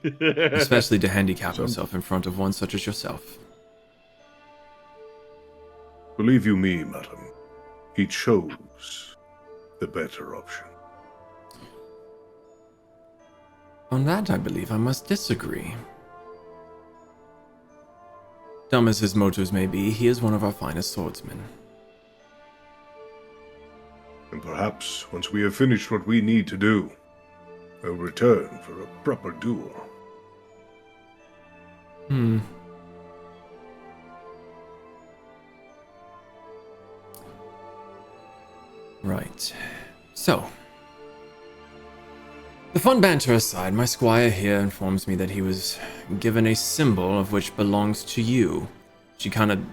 Especially to handicap yourself in front of one such as yourself. Believe you me, madam, he chose the better option. On that, I believe I must disagree. Dumb as his motives may be, he is one of our finest swordsmen. And perhaps once we have finished what we need to do, we'll return for a proper duel. Right. So, the fun banter aside, my squire here informs me that he was given a symbol of which belongs to you. She kind of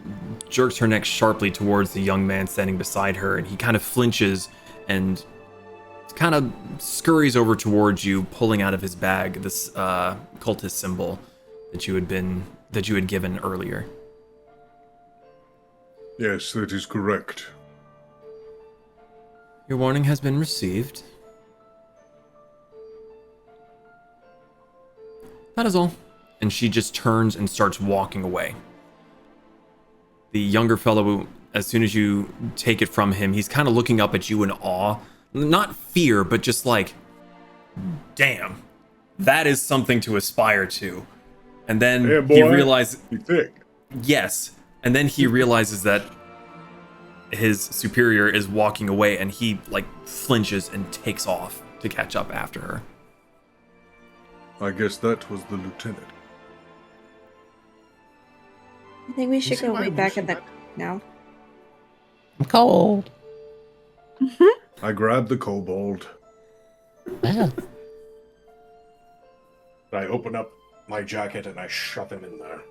jerks her neck sharply towards the young man standing beside her, and he kind of flinches and kind of scurries over towards you, pulling out of his bag this cultist symbol that you had given earlier. Yes, that is correct. Your warning has been received. That is all. And she just turns and starts walking away. The younger fellow, as soon as you take it from him, he's kind of looking up at you in awe. Not fear, but just like, damn, that is something to aspire to. And then he realizes, you think? Yes. And then he realizes that his superior is walking away, and he like flinches and takes off to catch up after her. I guess that was the lieutenant. I think we should go way back in the now. I'm cold. I grabbed the kobold. Wow. I open up my jacket and I shove him in there.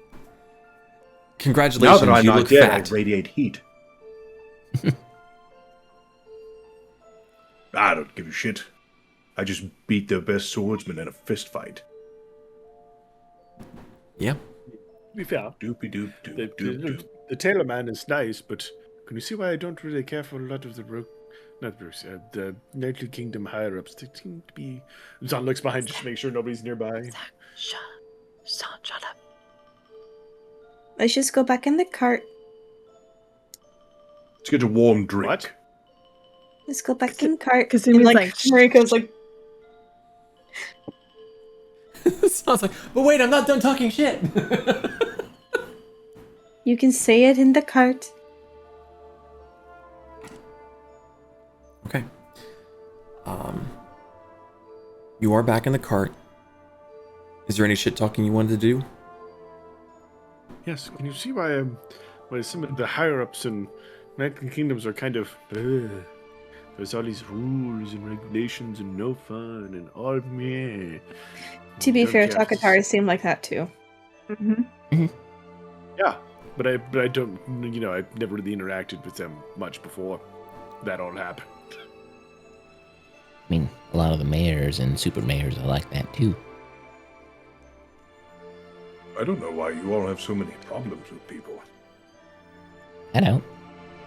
Congratulations, Now that I'm you not look dead, fat. I radiate heat. I don't give a shit. I just beat the best swordsman in a fist fight. Yeah. To be fair, Doopy doop doop doop doop. the Tailor Man is nice, but can you see why I don't really care for a lot of the the Knightly Kingdom higher ups? They seem to be. Zaan looks behind just to make sure nobody's nearby. Shut up. Let's just go back in the cart. Let's get a warm drink. What? Let's go back in the cart. Kasumi's And, like, Mariko's like, Sounds like, but wait, I'm not done talking shit. you can say it in the cart. Okay. You are back in the cart. Is there any shit talking you wanted to do? Yes. Can you see why some of the higher ups in Knightly Kingdoms are kind of. There's all these rules and regulations and no fun and all meh. To be Don't fair, care. Takatari seemed like that too. Yeah, but I don't. I've never really interacted with them much before that all happened. I mean, a lot of the mayors and super mayors are like that too. I don't know why you all have so many problems with people. I don't.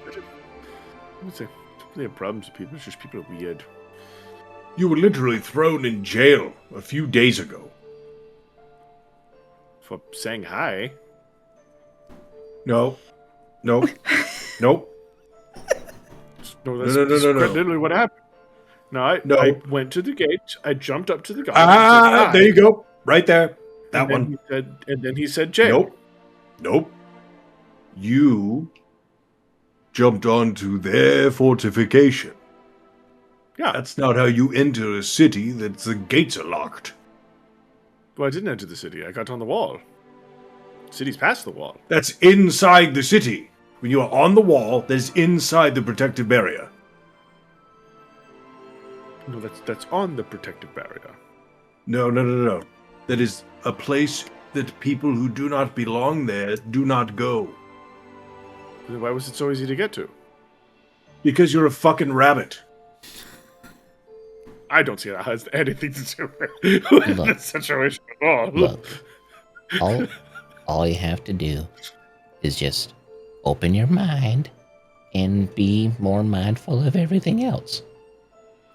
I would say they have problems with people. It's just people are weird. You were literally thrown in jail a few days ago. For saying hi. No. Nope. Nope. No, that's No. literally what happened. No, I went to the gate. I jumped up to the guy. Ah, there you go. Right there. That one. And then he said, Jay. Nope. You jumped onto their fortification. Yeah. That's not how you enter a city that the gates are locked. Well, I didn't enter the city. I got on the wall. City's past the wall. That's inside the city. When you are on the wall, that is inside the protective barrier. No, that's on the protective barrier. No. That is a place that people who do not belong there do not go. Then why was it so easy to get to? Because you're a fucking rabbit. I don't see that has anything to do with Look. the situation at all. Look, all you have to do is just open your mind and be more mindful of everything else.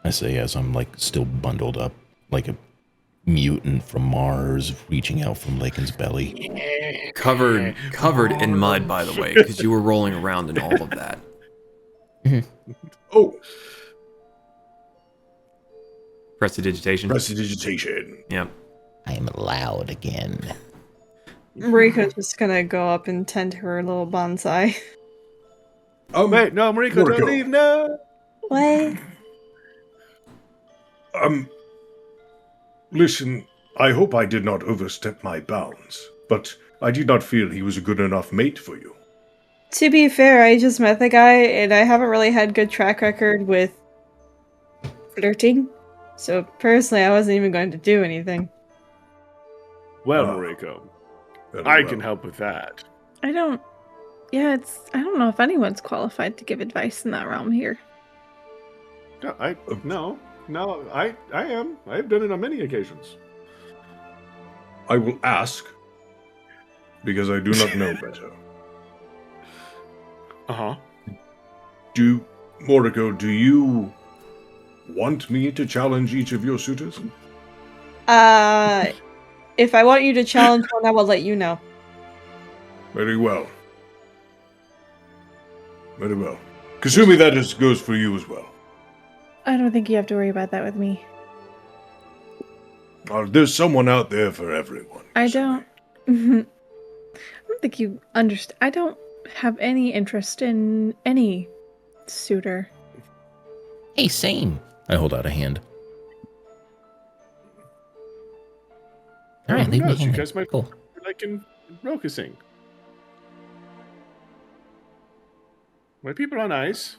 I say as I'm like still bundled up like a mutant from Mars reaching out from Lakin's belly. Covered in mud, by the way, because you were rolling around in all of that. Oh, Prestidigitation. prestidigitation. Yep. I am loud again. Mariko's just gonna go up and tend to her little bonsai. Wait, no, Mariko, don't leave, no! What? Listen, I hope I did not overstep my bounds, but I did not feel he was a good enough mate for you. To be fair, I just met the guy, and I haven't really had good track record with flirting. So personally, I wasn't even going to do anything. Well, Mariko, I can help with that. I don't know if anyone's qualified to give advice in that realm here. No, I am. I've done it on many occasions. I will ask, because I do not know better. Uh-huh. Moriko, do you want me to challenge each of your suitors? If I want you to challenge one, I will let you know. Very well. Very well. Kasumi, that goes for you as well. I don't think you have to worry about that with me. There's someone out there for everyone. I don't think you understand. I don't have any interest in any suitor. Hey, same. I hold out a hand. All right, leave me You hanging. guys might Cool. be like in Rokasing. My people are nice.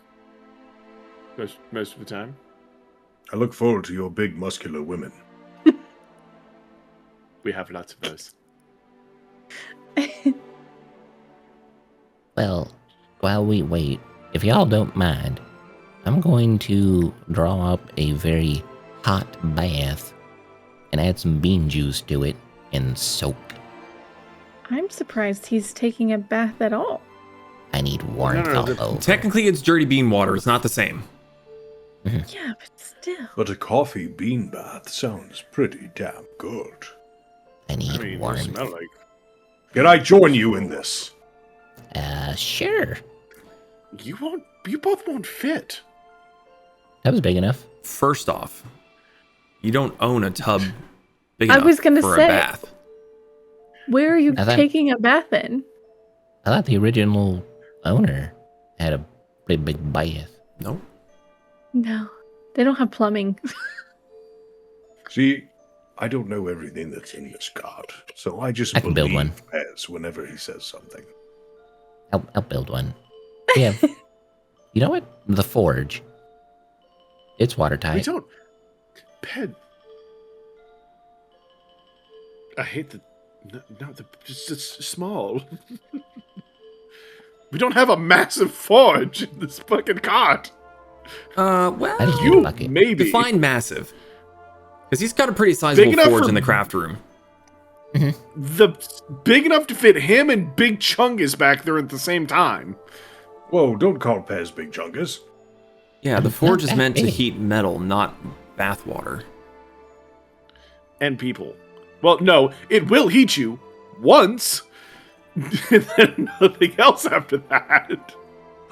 Most of the time. I look forward to your big muscular women. We have lots of those. Well, while we wait, if y'all don't mind, I'm going to draw up a very hot bath and add some bean juice to it and soak. I'm surprised he's taking a bath at all. I need warmth all over. Technically, it's dirty bean water. It's not the same. Yeah, but still. But a coffee bean bath sounds pretty damn good. I need It warmth. smell like. Can I join you in this? Sure. You both won't fit. That was big enough. First off, you don't own a tub big I enough was gonna for say. a bath. Where are you I thought- taking a bath in? I thought the original owner had a pretty big bath. No. No, they don't have plumbing. See, I don't know everything that's in this card, so I just I can build one. Pez whenever he says something. I'll build one. Yeah. You know what? The forge. It's We watertight. don't. Ped. I hate the. No, it's small. We don't have a massive forge in this fucking cart. I Well, just need You a bucket. maybe. define massive. Because he's got a pretty sizable enough forge for- in the craft room. The big enough to fit him and Big Chungus back there at the same time. Whoa, don't call Pez Big Chungus. Yeah, the forge is that meant to big. heat metal, not bath water. And people. Well, no, it will heat you once. And then nothing else after that.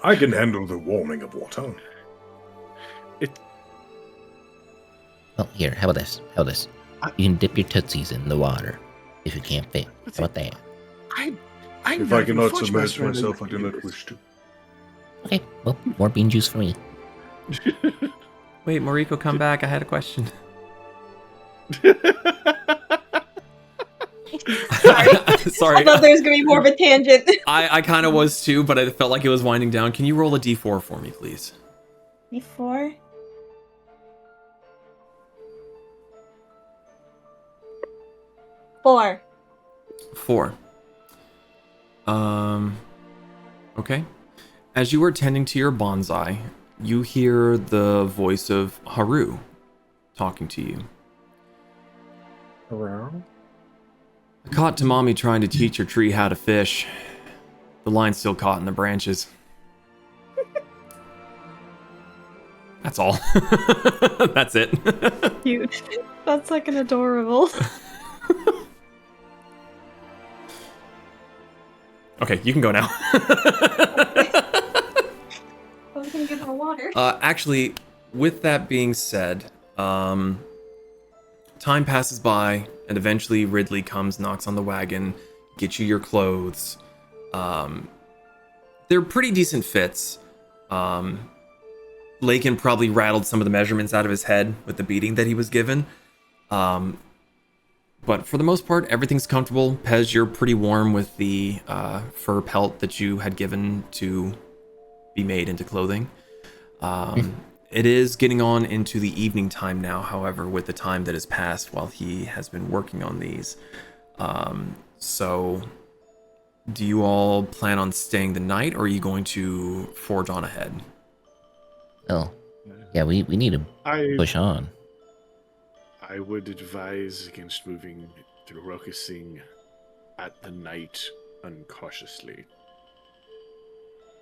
I can handle the warming of water. Well, here, how about this? How about this? You can dip your tootsies in the water if you can't fit. How about that? I'm If not I even cannot Forge submerge Master, I myself, I don't do know not this. wish to. Okay, well, more bean juice for me. Wait, Mariko, come back. I had a question. Sorry. I thought there was gonna be more of a tangent. I kind of was too, but I felt like it was winding down. Can you roll a d4 for me, please? Before. 4. 4. Okay. As you are tending to your bonsai, you hear the voice of Haru talking to you. Around? I caught Tamami trying to teach her tree how to fish. The line's still caught in the branches. That's all. That's it. Cute. That's fucking adorable. Okay, you can go now. I was gonna get more water. Actually, with that being said, time passes by, and eventually Ridley comes, knocks on the wagon, gets you your clothes. They're pretty decent fits. Lakin probably rattled some of the measurements out of his head with the beating that he was given. But for the most part, everything's comfortable. Pez, you're pretty warm with the fur pelt that you had given to be made into clothing. It is getting on into the evening time now, however, with the time that has passed while he has been working on these. So, do you all plan on staying the night, or are you going to forge on ahead? Oh, yeah, we need to push on. I would advise against moving to Rokasing at the night uncautiously.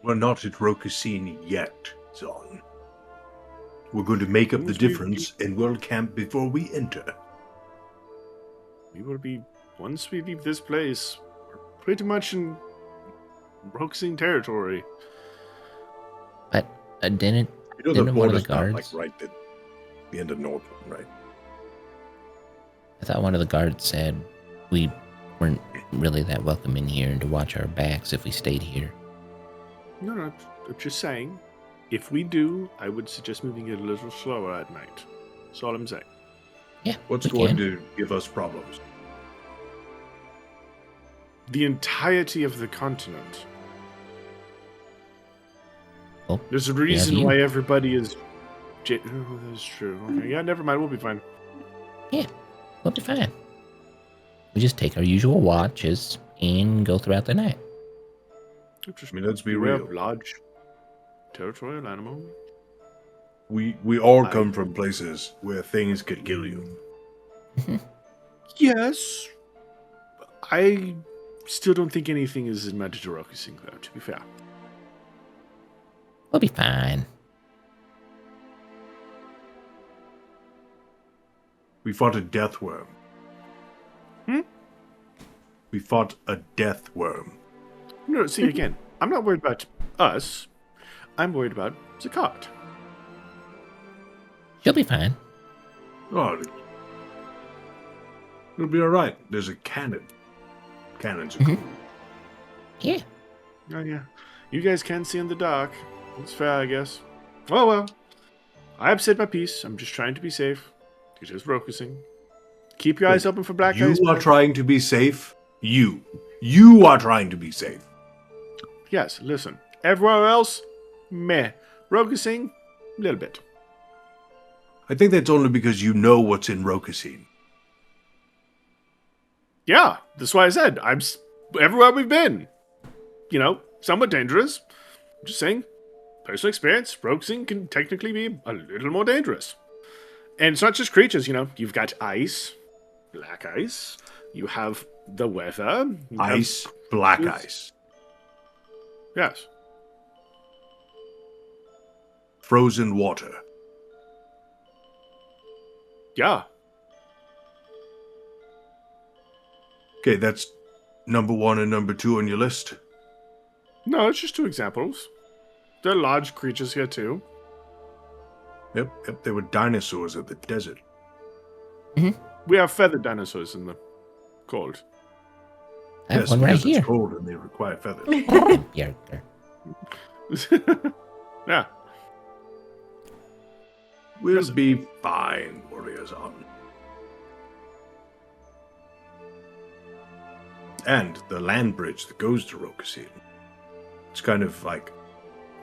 We're not at Rokasing yet, Zaan. We're going to make up the difference and we'll camp before we enter. We will be, once we leave this place, we're pretty much in Rokasing territory. But didn't You know the one of the border's not guards? like right at the end of Northern, right? I thought one of the guards said we weren't really that welcome in here and to watch our backs if we stayed here. No, I'm just saying, if we do, I would suggest moving it a little slower at night. That's all I'm saying. Yeah, What's going to give us problems? The entirety of the continent. Oh, There's a have reason you. why everybody is... Oh, that's true. Okay, yeah, never mind. We'll be fine. Yeah, we'll be fine. We just take our usual watches and go throughout the night. I mean, let's be we real. have large territorial animal. We all come from places where things could kill you. Yes. I still don't think anything is as much as Rokasing, though, to be fair. We'll be fine. We fought a death worm. We fought a death worm. No, see, again, I'm not worried about us. I'm worried about Zakat. She'll be fine. Oh, it'll be all right. There's a cannon. Cannons are cool. Yeah. Oh, yeah. You guys can see in the dark. It's fair, I guess. Oh, well. I've said my piece. I'm just trying to be safe. It is Rokasing. Keep your eyes open for black You eyes. are trying to be safe. You are trying to be safe. Yes, listen. Everywhere else, meh. Rokasing, a little bit. I think that's only because you know what's in Rokasing. Yeah, that's why I said everywhere we've been. You know, somewhat dangerous. I'm just saying, personal experience, Rokasing can technically be a little more dangerous. And it's not just creatures, you know. You've got ice, black ice. You have the weather. You have Ice, black ice. Yes. Frozen water. Yeah. Okay, that's number 1 and number 2 on your list. No, it's just two examples. There are large creatures here too. Yep, there were dinosaurs at the desert. We have feathered dinosaurs in the cold. I have Yes, one right because here. it's cold and they require feathers. Yeah. Yeah. We'll be fine, warriors on. And the land bridge that goes to Rokasing. It's kind of like,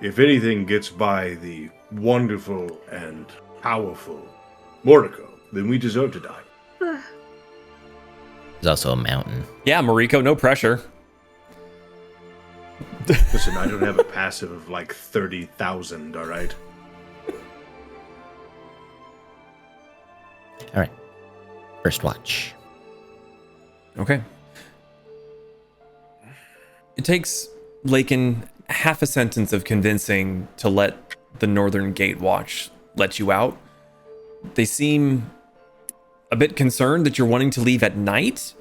if anything gets by the wonderful and powerful Moriko, then we deserve to die. There's also a mountain. Yeah, Mariko, no pressure. Listen, I don't have a passive of like 30,000, all right? All right. First watch. Okay. It takes Lakin half a sentence of convincing to let the Northern Gate Watch let you out. They seem a bit concerned that you're wanting to leave at night,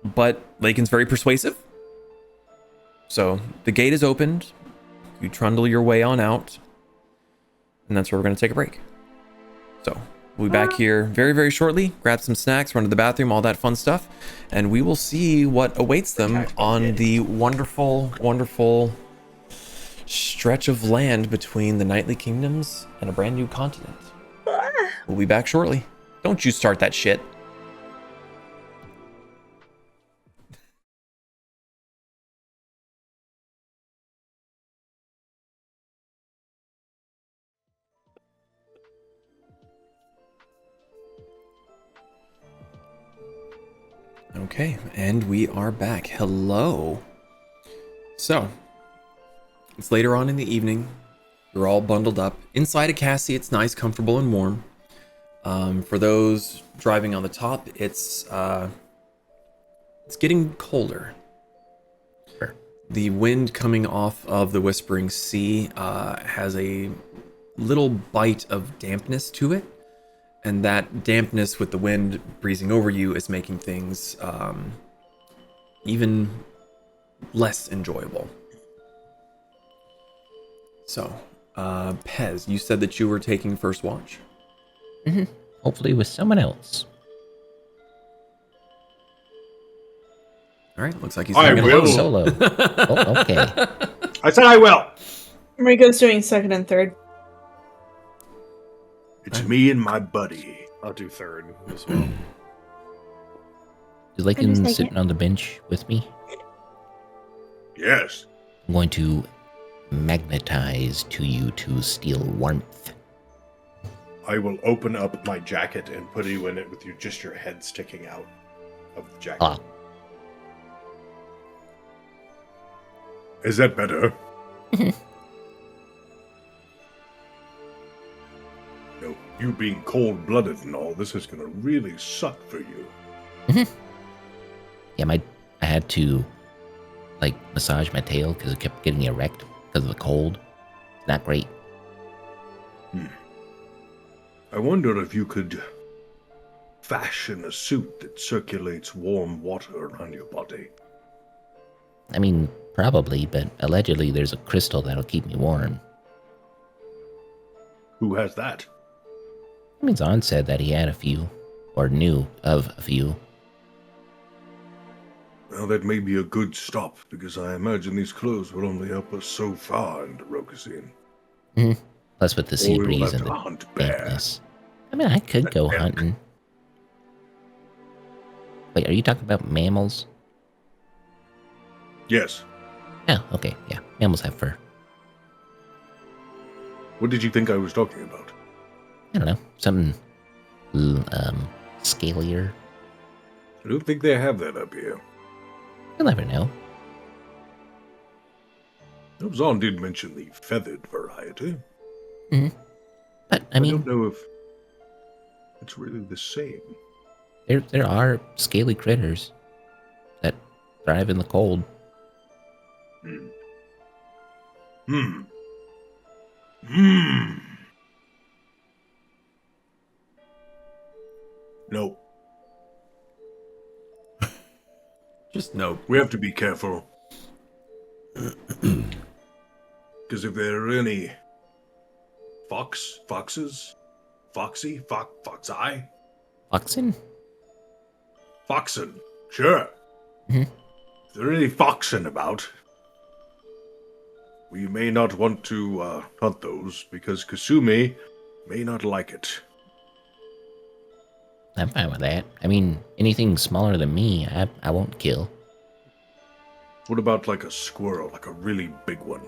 but Lakin's very persuasive. So the gate is opened. You trundle your way on out, and that's where we're going to take a break. So we'll be back here very, very shortly. Grab some snacks, run to the bathroom, all that fun stuff, and we will see what awaits them on the wonderful, wonderful stretch of land between the Nightly Kingdoms and a brand new continent. We'll be back shortly. Don't you start that shit. Okay, and we are back. Hello. So, it's later on in the evening. You're all bundled up. Inside a Cassie, it's nice, comfortable, and warm. For those driving on the top, it's getting colder. Sure. The wind coming off of the Whispering Sea has a little bite of dampness to it. And that dampness with the wind breezing over you is making things even less enjoyable. So, Pez, you said that you were taking first watch? Mm-hmm. Hopefully with someone else. All right, looks like he's I taking will. Solo. Oh, okay. I said I will. Rico's doing second and third. It's me and my buddy. I'll do third as well. Is Lakin sitting on the bench with me? Yes. I'm going to magnetize to you to steal warmth. I will open up my jacket and put you in it with just your head sticking out of the jacket. Ah, Is that better? No, you being cold-blooded and all, this is gonna really suck for you. yeah, I had to like massage my tail because it kept getting erect because of the cold. It's not great. I wonder if you could fashion a suit that circulates warm water around your body. I mean, probably, but allegedly there's a crystal that'll keep me warm. Who has that? I mean, Zaan said that he had a few, or knew of a few. Well, that may be a good stop, because I imagine these clothes will only help us so far into Rokasing. Plus with the sea Or we'll breeze have and to the hunt bear. dampness. I mean, I could go hunting. Wait, are you talking about mammals? Yes. Oh, okay, yeah. Mammals have fur. What did you think I was talking about? I don't know, something scalier. I don't think they have that up here. You'll never know. Zaan did mention the feathered variety. But I I mean, don't know if it's really the same. there are scaly critters that thrive in the cold. No, Just no. we have to be careful. Because if there are any foxes, Foxy, Foxy, Oxen? Foxen, sure. If there are any foxen about, we may not want to hunt those because Kasumi may not like it. I'm fine with that. I mean, anything smaller than me, I won't kill. What about like a squirrel, like a really big one?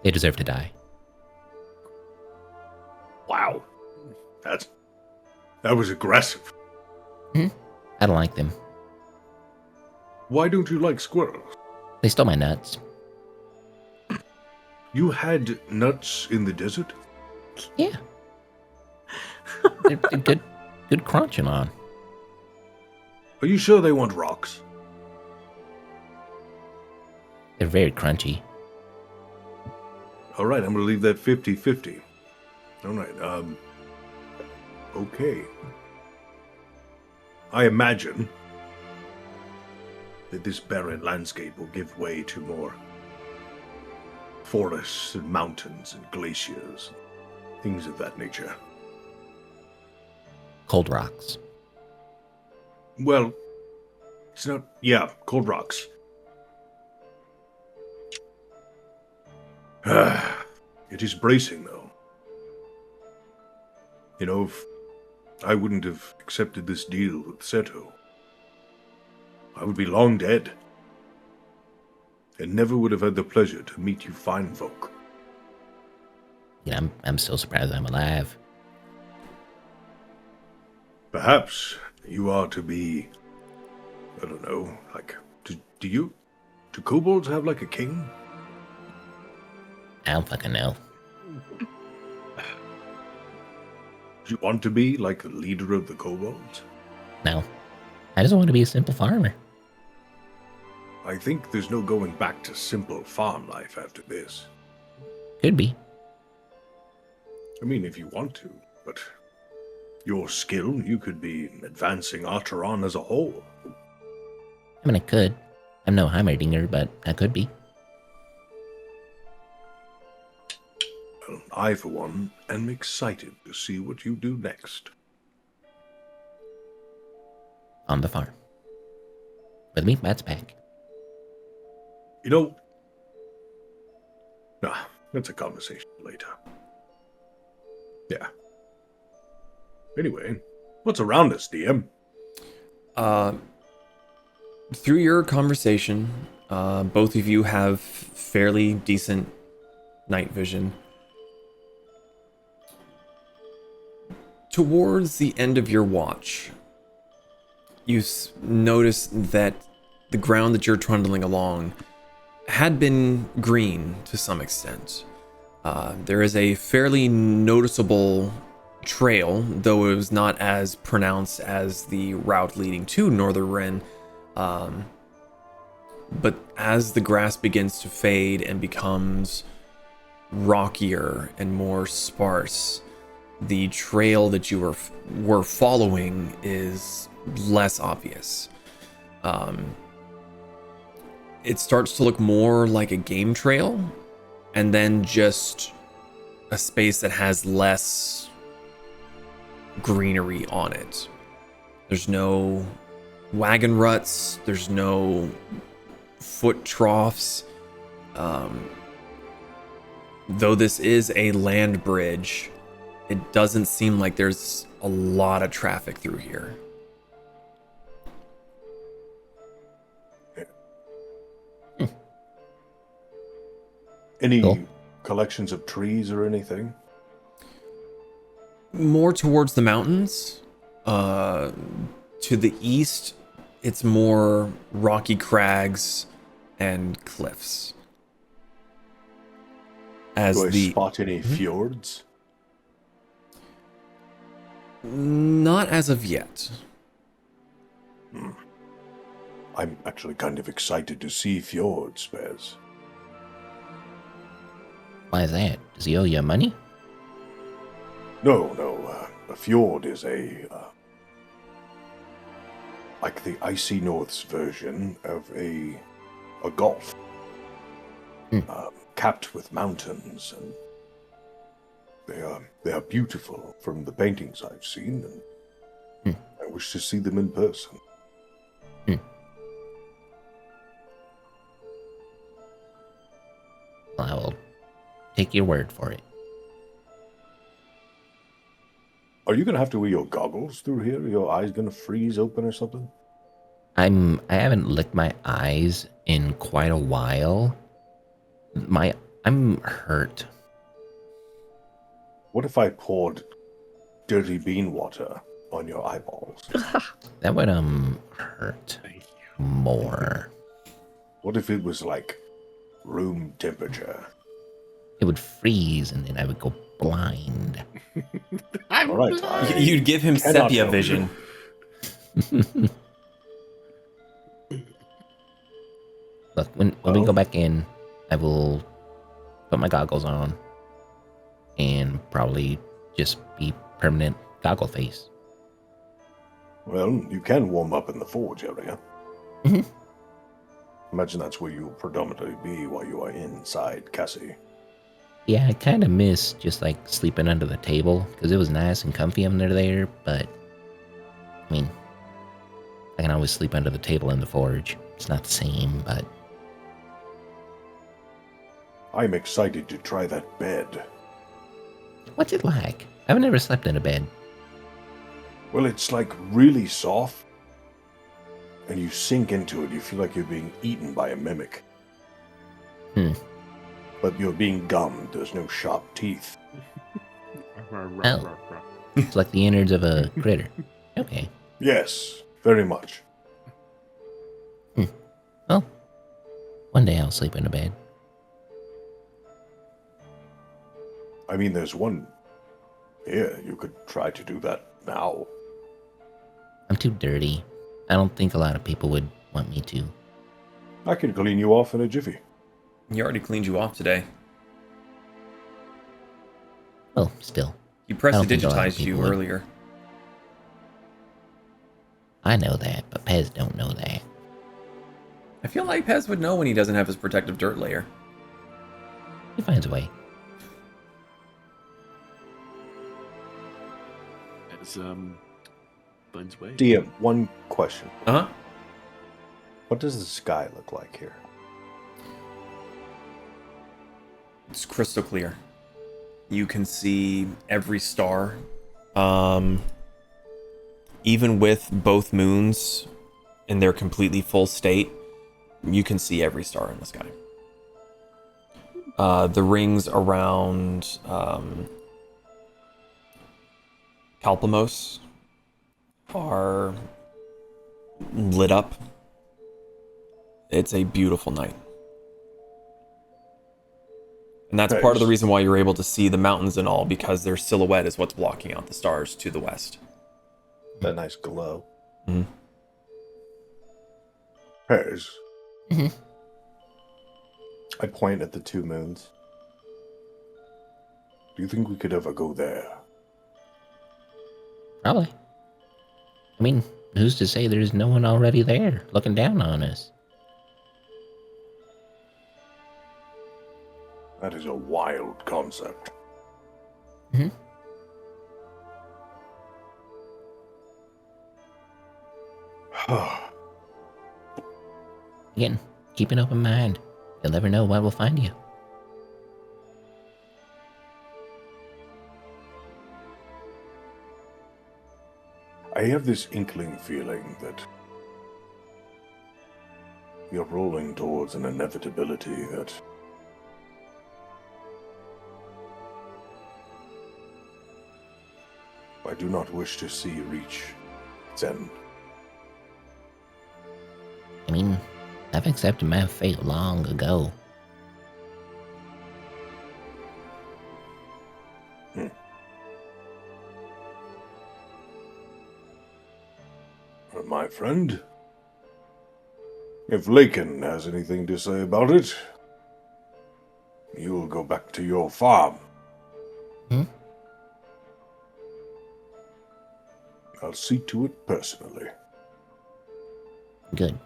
They deserve to die. Wow, that was aggressive. I don't like them. Why don't you like squirrels? They stole my nuts. You had nuts in the desert? Yeah. They're good crunching on. Are you sure they want rocks? They're very crunchy. All right, I'm going to leave that 50-50. All right, okay. I imagine that this barren landscape will give way to more forests and mountains and glaciers, things of that nature. Cold rocks. Well, it's not... Yeah, cold rocks. It is bracing, though. You know, if I wouldn't have accepted this deal with Seto, I would be long dead, and never would have had the pleasure to meet you fine folk. You know, I'm still surprised I'm alive. Perhaps you are to be, I don't know, like, do kobolds have like a king? I don't fucking know. Do you want to be like the leader of the kobolds? No. I just want to be a simple farmer. I think there's no going back to simple farm life after this. Could be. I mean, if you want to, but your skill, you could be advancing Archeron as a whole. I mean, I could. I'm no Heimerdinger, but I could be. Well, I, for one, am excited to see what you do next. On the farm. With me, Matt's back. You know... Nah, that's a conversation later. Yeah. Anyway, what's around us, DM? Through your conversation, both of you have fairly decent night vision. Towards the end of your watch, you notice that the ground that you're trundling along had been green to some extent. There is a fairly noticeable trail, though it was not as pronounced as the route leading to Northern Ren. But as the grass begins to fade and becomes rockier and more sparse, the trail that you were following is less obvious. It starts to look more like a game trail, and then just a space that has less greenery on it. There's no wagon ruts, there's no foot troughs. Though this is a land bridge, it doesn't seem like there's a lot of traffic through here. Any collections of trees or anything? More towards the mountains. To the east, it's more rocky crags and cliffs. Do I spot any fjords? Not as of yet. I'm actually kind of excited to see fjords, Bez. Why is that? Does he owe you money? No. A fjord is like the Icy North's version of a gulf. Capped with mountains, and they are beautiful from the paintings I've seen, and I wish to see them in person. Well, I will take your word for it. Are you gonna have to wear your goggles through here? Are your eyes gonna freeze open or something? I haven't licked my eyes in quite a while. I'm hurt. What if I poured dirty bean water on your eyeballs? That would hurt more. What if it was like room temperature? It would freeze and then I would go blind. All right. You'd give him sepia vision. Look, when we go back in, I will put my goggles on, and probably just be permanent goggle face. Well, you can warm up in the forge area. Mhm. Imagine that's where you'll predominantly be while you are inside Cassie. Yeah, I kind of miss just like sleeping under the table because it was nice and comfy under there. But I mean, I can always sleep under the table in the forge. It's not the same, but I'm excited to try that bed. what's it like? I've never slept in a bed. Well, it's like really soft, and you sink into it. You feel like you're being eaten by a mimic. But you're being gummed. There's no sharp teeth. Oh, it's like the innards of a critter. Okay. Yes, very much. Well, one day I'll sleep in a bed. I mean, there's one here. You could try to do that now. I'm too dirty. I don't think a lot of people would want me to. I can clean you off in a jiffy. He already cleaned you off today. Well, still. He I don't think a lot of prestidigitized you people would. earlier. I know that, but Pez don't know that. I feel like Pez would know when he doesn't have his protective dirt layer. He finds a way. As Blends way. DM, one question. Uh-huh. What does the sky look like here? It's crystal clear. You can see every star. Even with both moons in their completely full state, you can see every star in the sky. The rings around Kalpamos are lit up. It's a beautiful night. And that's part of the reason why you're able to see the mountains and all, because their silhouette is what's blocking out the stars to the west. That nice glow. Mm-hmm. Pez. Mm-hmm. I point at the two moons. Do you think we could ever go there? Probably. I mean, who's to say there's no one already there looking down on us? That is a wild concept. Mm-hmm. Again, keep an open mind. You'll never know what will find you. I have this inkling feeling that you're rolling towards an inevitability that I do not wish to see reach its end. I mean, I've accepted my fate long ago. My friend, if Lakin has anything to say about it, you'll go back to your farm. I'll see to it personally. Good.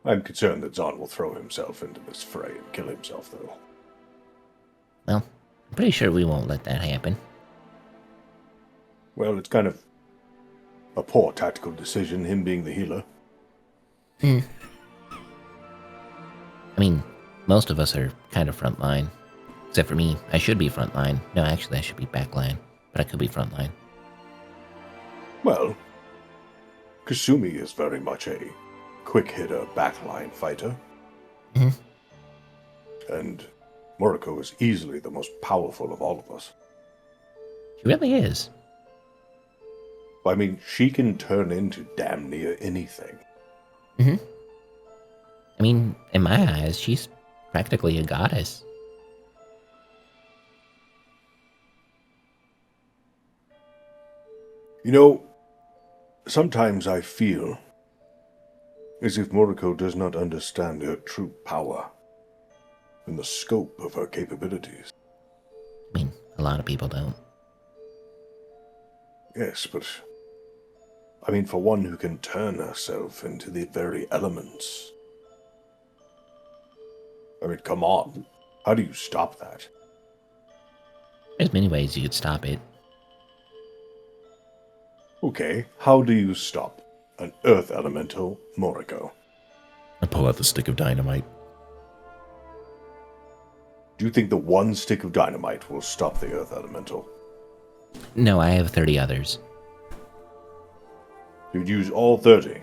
I'm concerned that Zaan will throw himself into this fray and kill himself, though. Well, I'm pretty sure we won't let that happen. Well, it's kind of a poor tactical decision, him being the healer. I mean, most of us are kind of frontline. Except for me, I should be frontline. No, actually, I should be backline. But I could be frontline. Well, Kasumi is very much a quick-hitter backline fighter. And Moriko is easily the most powerful of all of us. She really is. I mean, she can turn into damn near anything. I mean, in my eyes, she's practically a goddess. You know, sometimes I feel as if Moriko does not understand her true power and the scope of her capabilities. I mean, a lot of people don't. Yes, but I mean, for one who can turn herself into the very elements. I mean, come on. How do you stop that? There's many ways you could stop it. Okay, how do you stop an earth elemental Moriko? I pull out the stick of dynamite. Do you think the one stick of dynamite will stop the earth elemental? No, I have 30 others. You'd use all 30?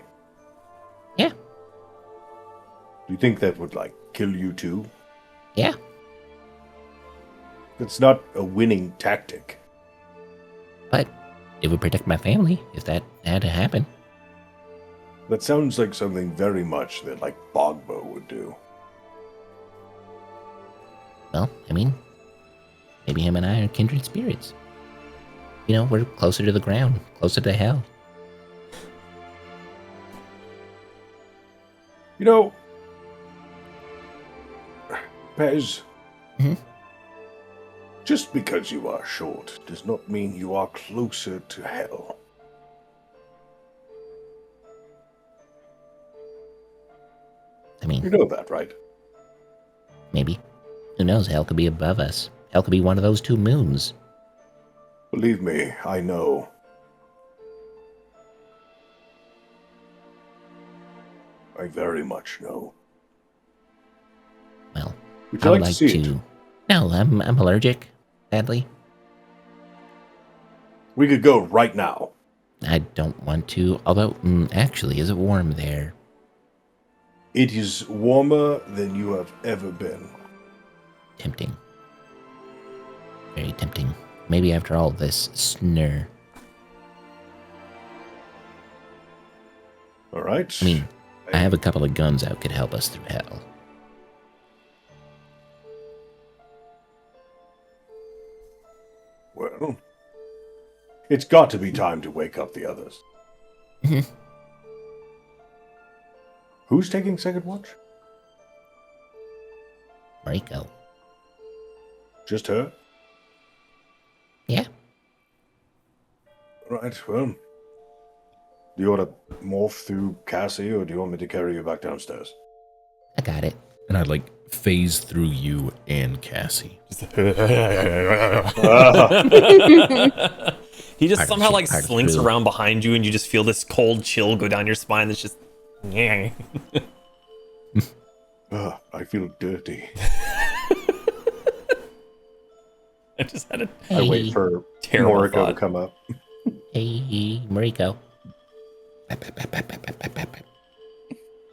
Yeah. Do you think that would, like, kill you too? Yeah. It's not a winning tactic. But it would protect my family if that had to happen. That sounds like something very much that, like, Bogbo would do. Well, I mean, maybe him and I are kindred spirits. You know, we're closer to the ground, closer to hell. You know, Pez, just because you are short does not mean you are closer to hell. I mean, You know that, right? maybe. Who knows? Hell could be above us. Hell could be one of those two moons. Believe me, I know. I very much know. Well, Would I you would like like to see to. it? No, I'm allergic. Sadly, We could go right now. I don't want to. Although, actually, is it warm there? It is warmer than you have ever been. Tempting. Very tempting. Maybe after all this snur. All right. I mean, I have a couple of guns that could help us through hell. Well, it's got to be time to wake up the others. Who's taking second watch? Mariko. Just her? Yeah. Right, well. Do you want to morph through Cassie, or do you want me to carry you back downstairs? I got it. And I'd like phase through you and Cassie. He just Part of somehow shit, like part of slinks true. around behind you, and you just feel this cold chill go down your spine. That's just, yeah. I feel dirty. I just had a I wait for terrible Moriko to thought. come up. Hey, Mariko.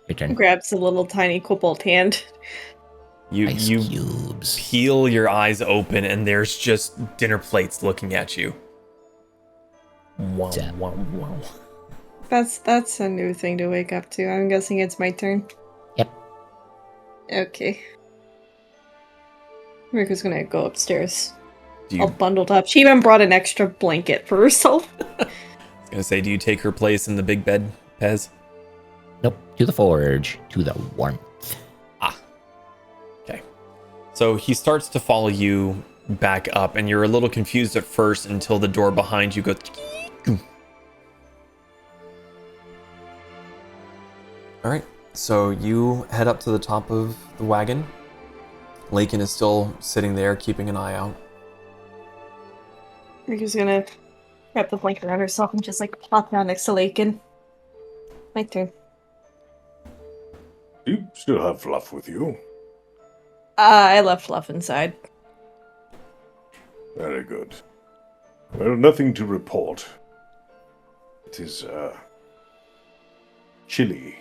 Your turn. Grabs a little tiny cobalt hand. You Ice you cubes. peel your eyes open, and there's just dinner plates looking at you. Wow, Yeah. wow, wow. That's a new thing to wake up to. I'm guessing it's my turn. Yep. Okay. Rika's gonna go upstairs. Do you, All bundled up. She even brought an extra blanket for herself. I was gonna say, do you take her place in the big bed, Pez? Nope. To the forge. To the warmth. Okay. So he starts to follow you back up, and you're a little confused at first until the door behind you goes. All right. So you head up to the top of the wagon. Lakin is still sitting there, keeping an eye out. Rika's gonna wrap the blanket around herself and just like plop down next to Lakin. My turn. Do you still have Fluff with you? I left Fluff inside. Very good. Well, nothing to report. It is, chilly.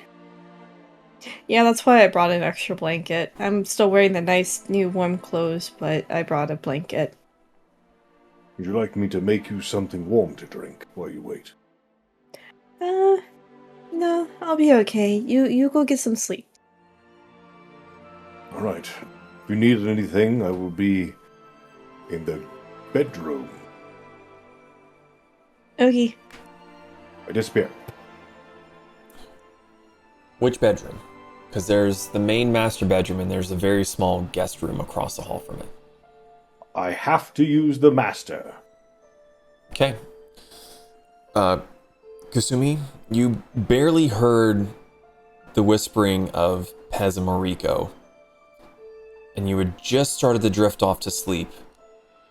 Yeah, that's why I brought an extra blanket. I'm still wearing the nice new warm clothes, but I brought a blanket. Would you like me to make you something warm to drink while you wait? No, I'll be okay. You go get some sleep. All right. If you need anything, I will be in the bedroom. Okay. I disappear. Which bedroom? Because there's the main master bedroom and there's a very small guest room across the hall from it. I have to use the master. Okay. Kasumi, you barely heard the whispering of Pez and Moriko, and you had just started to drift off to sleep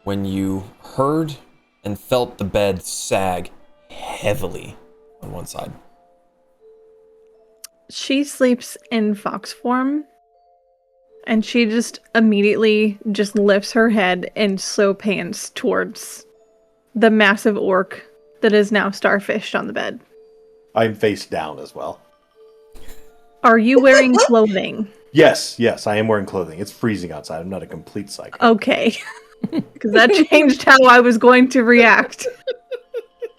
when you heard and felt the bed sag heavily on one side. She sleeps in fox form, and she just immediately just lifts her head and slow pans towards the massive orc that is now starfished on the bed. I'm face down as well. Are you wearing clothing? Yes, I am wearing clothing. It's freezing outside. I'm not a complete psycho. Okay. Because that changed how I was going to react.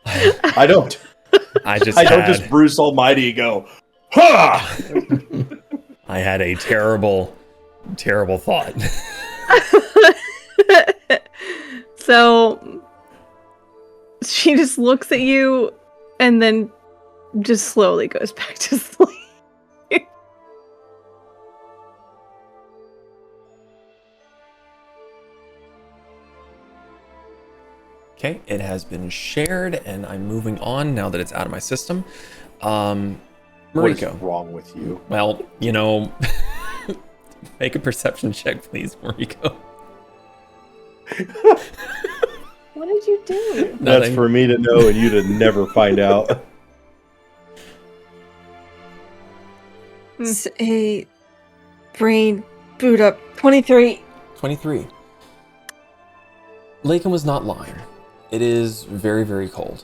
I don't. I don't just Bruce Almighty go, ha! I had a terrible thought. So she just looks at you and then just slowly goes back to sleep. Okay, it has been shared, and I'm moving on now that it's out of my system. Mariko. What is wrong with you? Well, make a perception check, please, Mariko. What did you do? That's for me to know and you to never find out. It's a brain boot up. 23. 23. Lakin was not lying. It is very, very cold.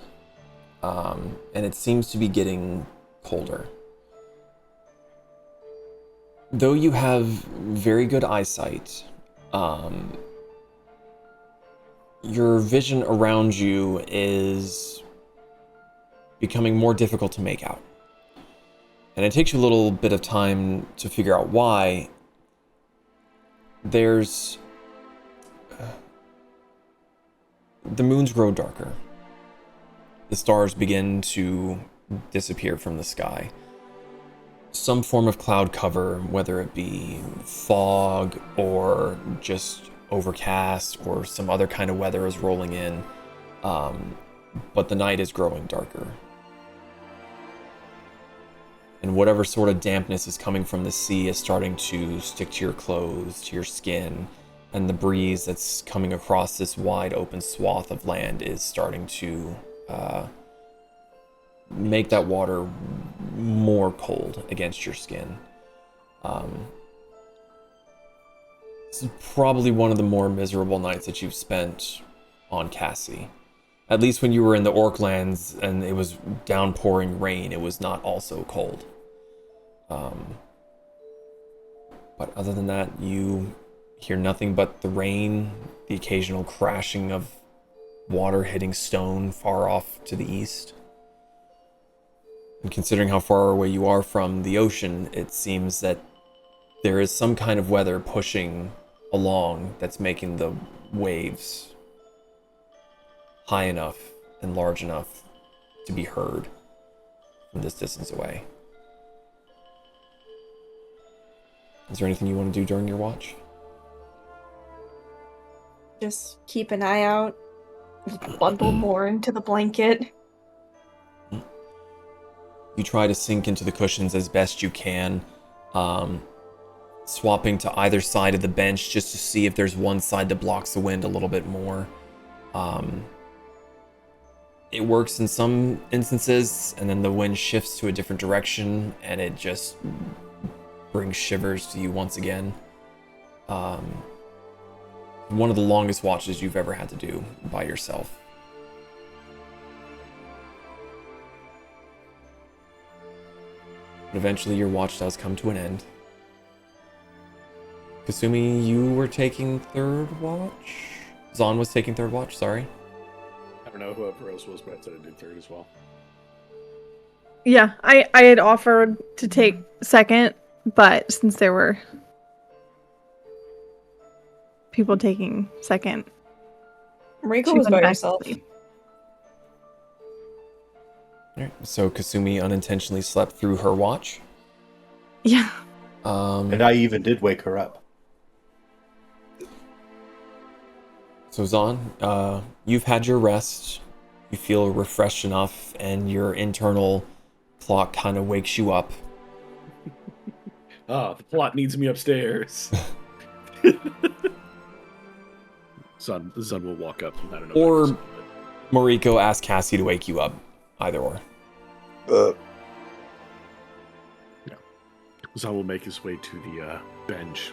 And it seems to be getting colder. Though you have very good eyesight, your vision around you is becoming more difficult to make out. And it takes you a little bit of time to figure out why. There's... the moons grow darker. The stars begin to disappear from the sky. Some form of cloud cover, whether it be fog or just overcast or some other kind of weather, is rolling in. But the night is growing darker. And whatever sort of dampness is coming from the sea is starting to stick to your clothes, to your skin. And the breeze that's coming across this wide open swath of land is starting to make that water more cold against your skin. This is probably one of the more miserable nights that you've spent on Cassie. At least when you were in the Orklands and it was downpouring rain, it was not also cold. But other than that, you hear nothing but the rain, the occasional crashing of water hitting stone far off to the east. And considering how far away you are from the ocean, it seems that there is some kind of weather pushing along that's making the waves high enough and large enough to be heard from this distance away. Is there anything you want to do during your watch? Just keep an eye out. Bundle more into the blanket. You try to sink into the cushions as best you can, swapping to either side of the bench just to see if there's one side that blocks the wind a little bit more. It works in some instances, and then the wind shifts to a different direction, and it just brings shivers to you once again. One of the longest watches you've ever had to do by yourself. But eventually your watch does come to an end. Kasumi, you were taking third watch? Zaan was taking third watch, sorry. I don't know whoever else was, but I said I did third as well. Yeah, I had offered to take second, but since there were people taking second, Mariko was by herself. Alright, so Kasumi unintentionally slept through her watch. Yeah. And I even did wake her up. So Zaan, you've had your rest. You feel refreshed enough, and your internal clock kind of wakes you up. The plot needs me upstairs. Zaan will walk up. I don't know. Or Mariko asks Cassie to wake you up. Either or. Zaan will make his way to the bench.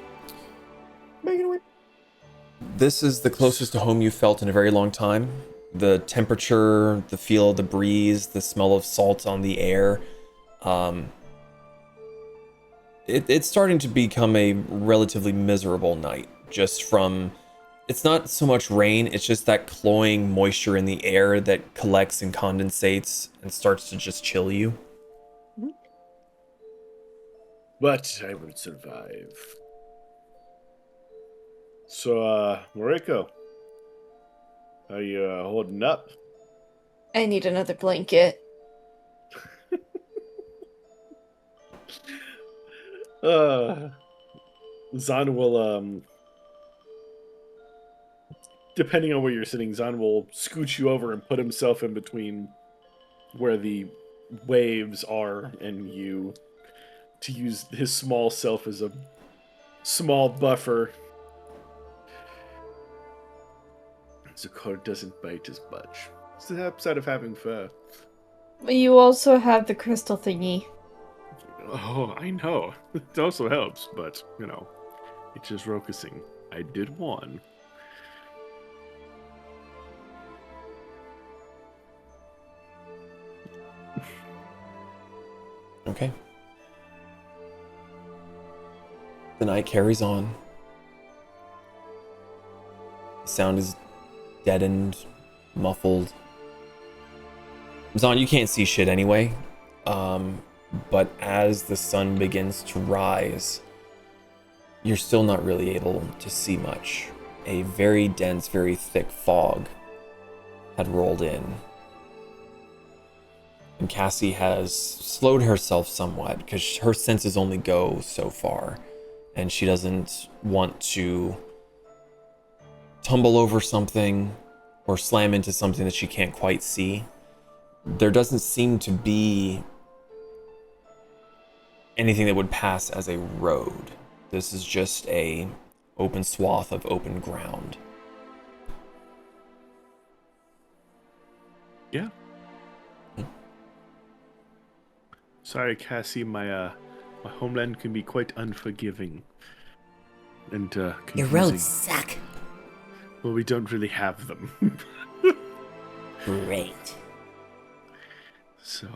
This is the closest to home you've felt in a very long time. The temperature, the feel of the breeze, the smell of salt on the air. It's starting to become a relatively miserable night. Just from, it's not so much rain, it's just that cloying moisture in the air that collects and condensates and starts to just chill you. But I would survive. So, Mariko, how you holding up? I need another blanket. Zaan will, depending on where you're sitting, Zaan will scooch you over and put himself in between where the waves are and you, to use his small self as a small buffer. The cold doesn't bite as much. It's the upside of having fur. You also have the crystal thingy. Oh, I know. It also helps, but, you know, it's just Rokasing. I did one. Okay. The night carries on. The sound is deadened, muffled. Zaan, you can't see shit anyway. But as the sun begins to rise, you're still not really able to see much. A very dense, very thick fog had rolled in. And Cassie has slowed herself somewhat because her senses only go so far. And she doesn't want to tumble over something or slam into something that she can't quite see. There doesn't seem to be anything that would pass as a road. This is just a open swath of open ground. Yeah. Sorry, Cassie, my homeland can be quite unforgiving and confusing. Your roads suck. Well, we don't really have them. Great. So,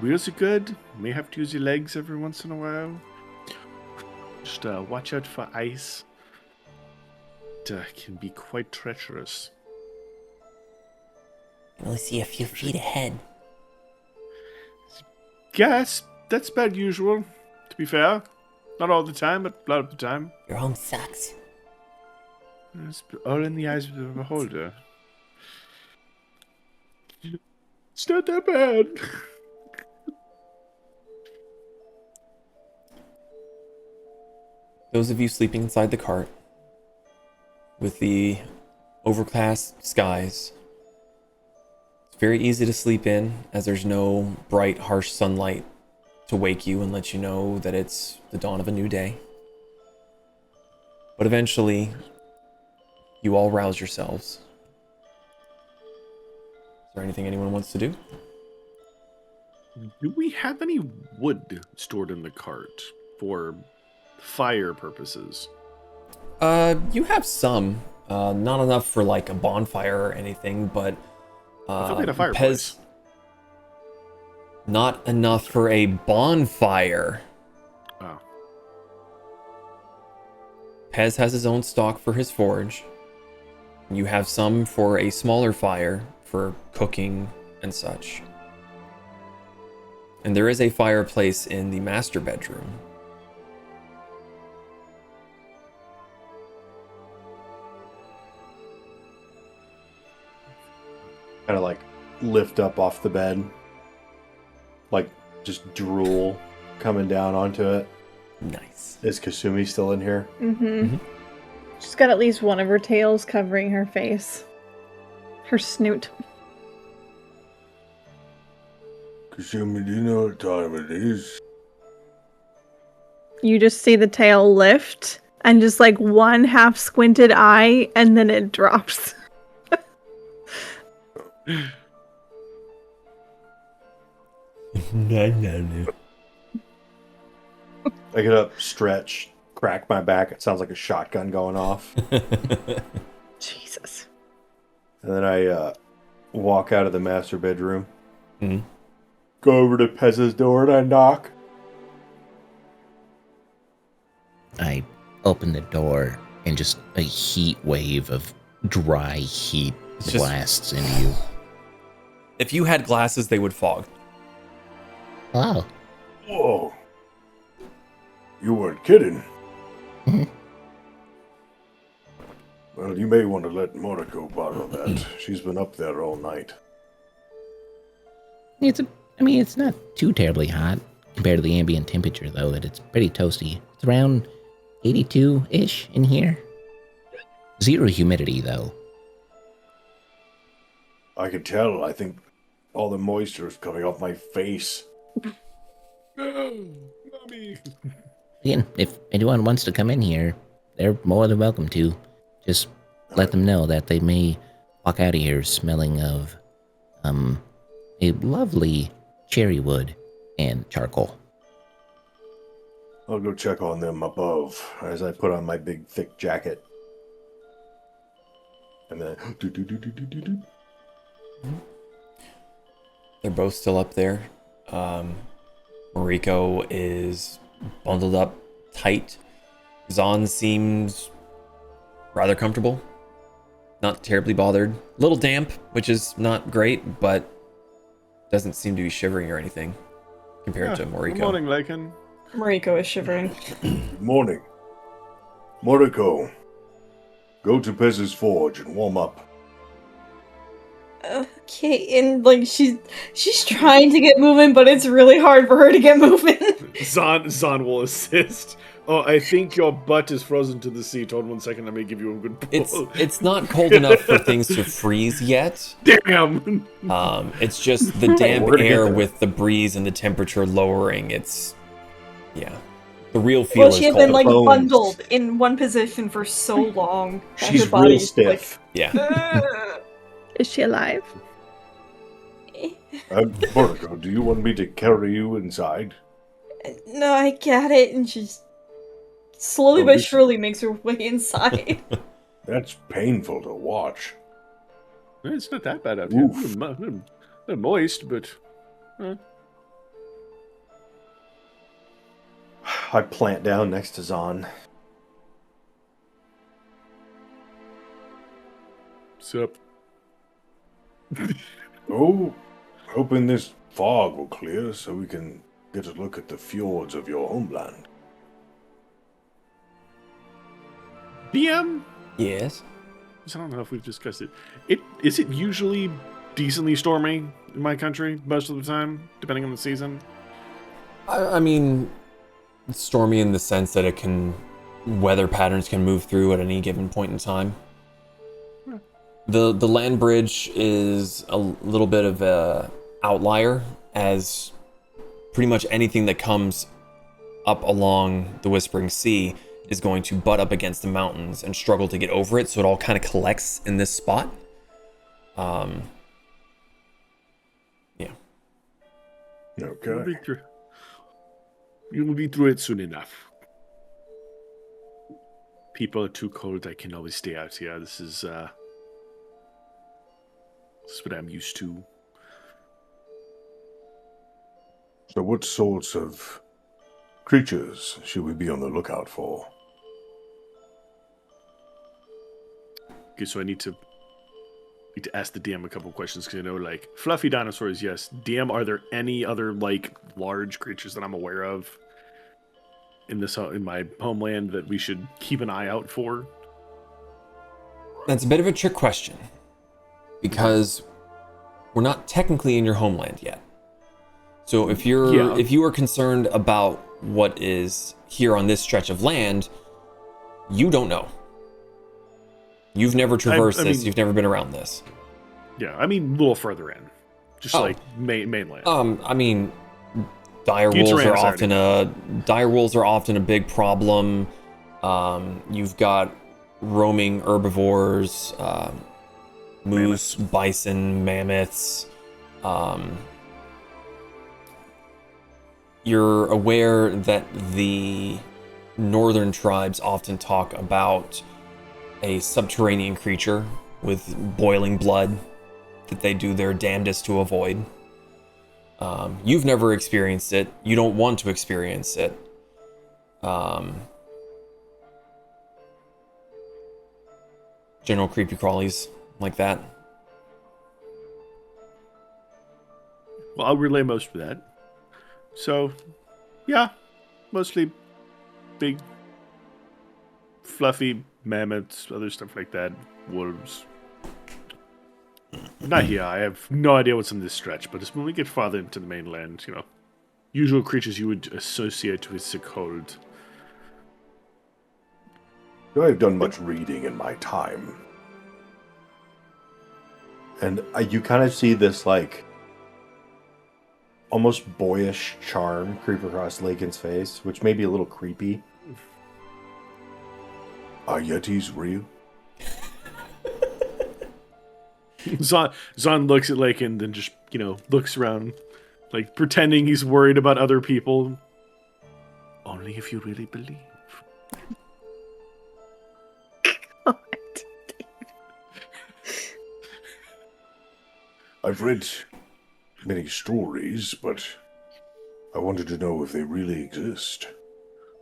wheels are good. May have to use your legs every once in a while. Just watch out for ice. It can be quite treacherous. Only see a few feet ahead. Yes, that's about usual, to be fair. Not all the time, but a lot of the time. Your home sucks. It's all in the eyes of the beholder. It's not that bad. Those of you sleeping inside the cart, with the overcast skies, it's very easy to sleep in as there's no bright, harsh sunlight to wake you and let you know that it's the dawn of a new day. But eventually, you all rouse yourselves. Is there anything anyone wants to do? Do we have any wood stored in the cart for fire purposes? You have some. Not enough for like a bonfire or anything, but I thought we had a fireplace. Not enough for a bonfire. Oh. Pez has his own stock for his forge. You have some for a smaller fire for cooking and such. And there is a fireplace in the master bedroom. Kind of like lift up off the bed, like just drool coming down onto it. Nice. Is Kasumi still in here? Mm-hmm. She's got at least one of her tails covering her face. Her snoot. Kasumi, do you know what time it is? You just see the tail lift and just like one half squinted eye, and then it drops. No. I get up, stretch, crack my back. It sounds like a shotgun going off. Jesus. And then I walk out of the master bedroom. Mm-hmm. Go over to Pez's door and I knock. I open the door and just a heat wave of dry heat blasts into you. If you had glasses, they would fog. Wow. Whoa. You weren't kidding. Well, you may want to let Moriko borrow that. She's been up there all night. It's not too terribly hot compared to the ambient temperature, though, that it's pretty toasty. It's around 82-ish in here. Zero humidity, though. I can tell. I think all the moisture is coming off my face. Mommy. Again, if anyone wants to come in here, they're more than welcome to. Just let them know that they may walk out of here smelling of, a lovely cherry wood and charcoal. I'll go check on them above As I put on my big, thick jacket. And then... They're both still up there. Moriko is bundled up tight. Zaan seems rather comfortable. Not terribly bothered. A little damp, which is not great, but doesn't seem to be shivering or anything compared to Moriko. Good morning, Lakin. Moriko is shivering. Good morning. Moriko, go to Pez's forge and warm up. Okay, and like she's trying to get moving, but it's really hard for her to get moving. Zaan will assist. Oh, I think your butt is frozen to the seat. Hold 1 second, let me give you a good pull. It's not cold enough for things to freeze yet. Damn! It's just the damp air with the breeze and the temperature lowering. Yeah. The real feel Well, is she had cold. been like bundled in one position for so long. that She's her body, real stiff. Yeah. Is she alive? Moriko, do you want me to carry you inside? No, I get it, and she's slowly but surely makes her way inside. That's painful to watch. It's not that bad out here. They're moist, but... I plant down next to Zaan. Sup? Oh, hoping this fog will clear so we can get a look at the fjords of your homeland. BM? Yes. I don't know if we've discussed it. Is it usually decently stormy in my country most of the time, depending on the season? I mean, it's stormy in the sense that weather patterns can move through at any given point in time. The land bridge is a little bit of a outlier, as pretty much anything that comes up along the Whispering Sea is going to butt up against the mountains and struggle to get over it, so it all kind of collects in this spot. Yeah. Okay. You will be through it soon enough. People are too cold. I can always stay out here. This is what I'm used to. So what sorts of creatures should we be on the lookout for? Okay, so I need to ask the DM a couple questions, because I know, like, fluffy dinosaurs, yes. DM, are there any other, like, large creatures that I'm aware of in my homeland that we should keep an eye out for? That's a bit of a trick question, because we're not technically in your homeland yet. So if you are concerned about what is here on this stretch of land, you don't know. You've never traversed this. You've never been around this. Yeah, I mean, a little further in, just like mainland. I mean, dire wolves are often a big problem. You've got roaming herbivores, moose, bison, mammoths. You're aware that the northern tribes often talk about a subterranean creature with boiling blood that they do their damnedest to avoid. You've never experienced it. You don't want to experience it. General creepy crawlies like that. Well, I'll relay most of that. So, yeah, mostly big, fluffy mammoths, other stuff like that, wolves. Not here. I have no idea what's in this stretch, but it's when we get farther into the mainland, usual creatures you would associate with Sikhold. I've done much reading in my time. And you kind of see this, like, almost boyish charm creep across Lakin's face, which may be a little creepy. Are Yetis real? Zaan looks at Lakin, then just, looks around, like, pretending he's worried about other people. Only if you really believe. I've read many stories, but I wanted to know if they really exist.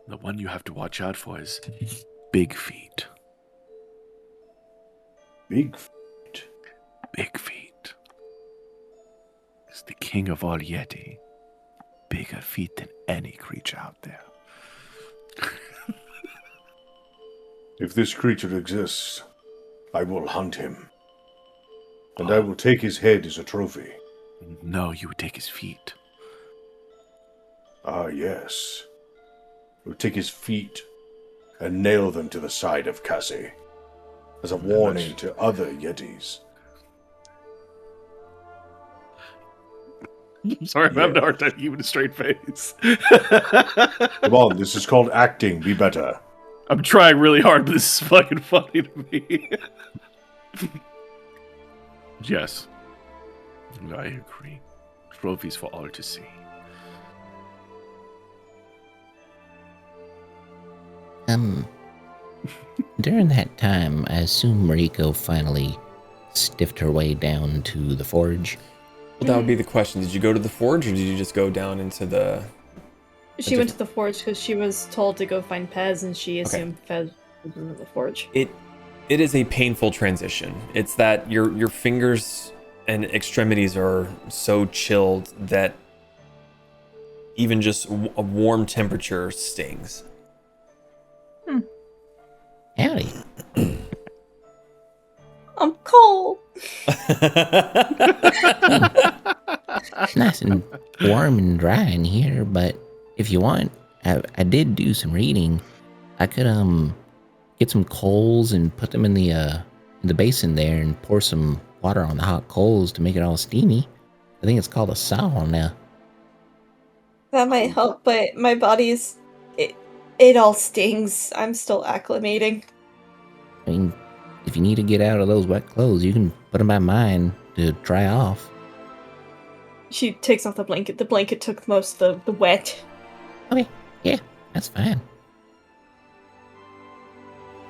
The one you have to watch out for is Big Feet. Big Feet? Big Feet. He's the king of all Yeti. Bigger feet than any creature out there. If this creature exists, I will hunt him. And I will take his head as a trophy. No, you would take his feet. Ah, yes. I will take his feet and nail them to the side of Cassie as a warning to other Yetis. I'm sorry, I'm having a hard time keeping a straight face. Come on, this is called acting. Be better. I'm trying really hard, but this is fucking funny to me. Yes. I agree. Trophies for all to see. During that time, I assume Mariko finally stiffed her way down to the forge. Well, that would be the question. Did you go to the forge, or did you just go down into the... She went to the forge because she was told to go find Pez, and she assumed Pez was in the forge. It is a painful transition. It's that your fingers and extremities are so chilled that even just a warm temperature stings. Howdy. I'm cold. It's nice and warm and dry in here, but if you want, I did do some reading. I could get some coals and put them in the basin there and pour some water on the hot coals to make it all steamy. I think it's called a sauna. That might help, but my body's... It all stings. I'm still acclimating. I mean, if you need to get out of those wet clothes, you can put them by mine to dry off. She takes off the blanket. The blanket took most of the wet. Okay, yeah, that's fine.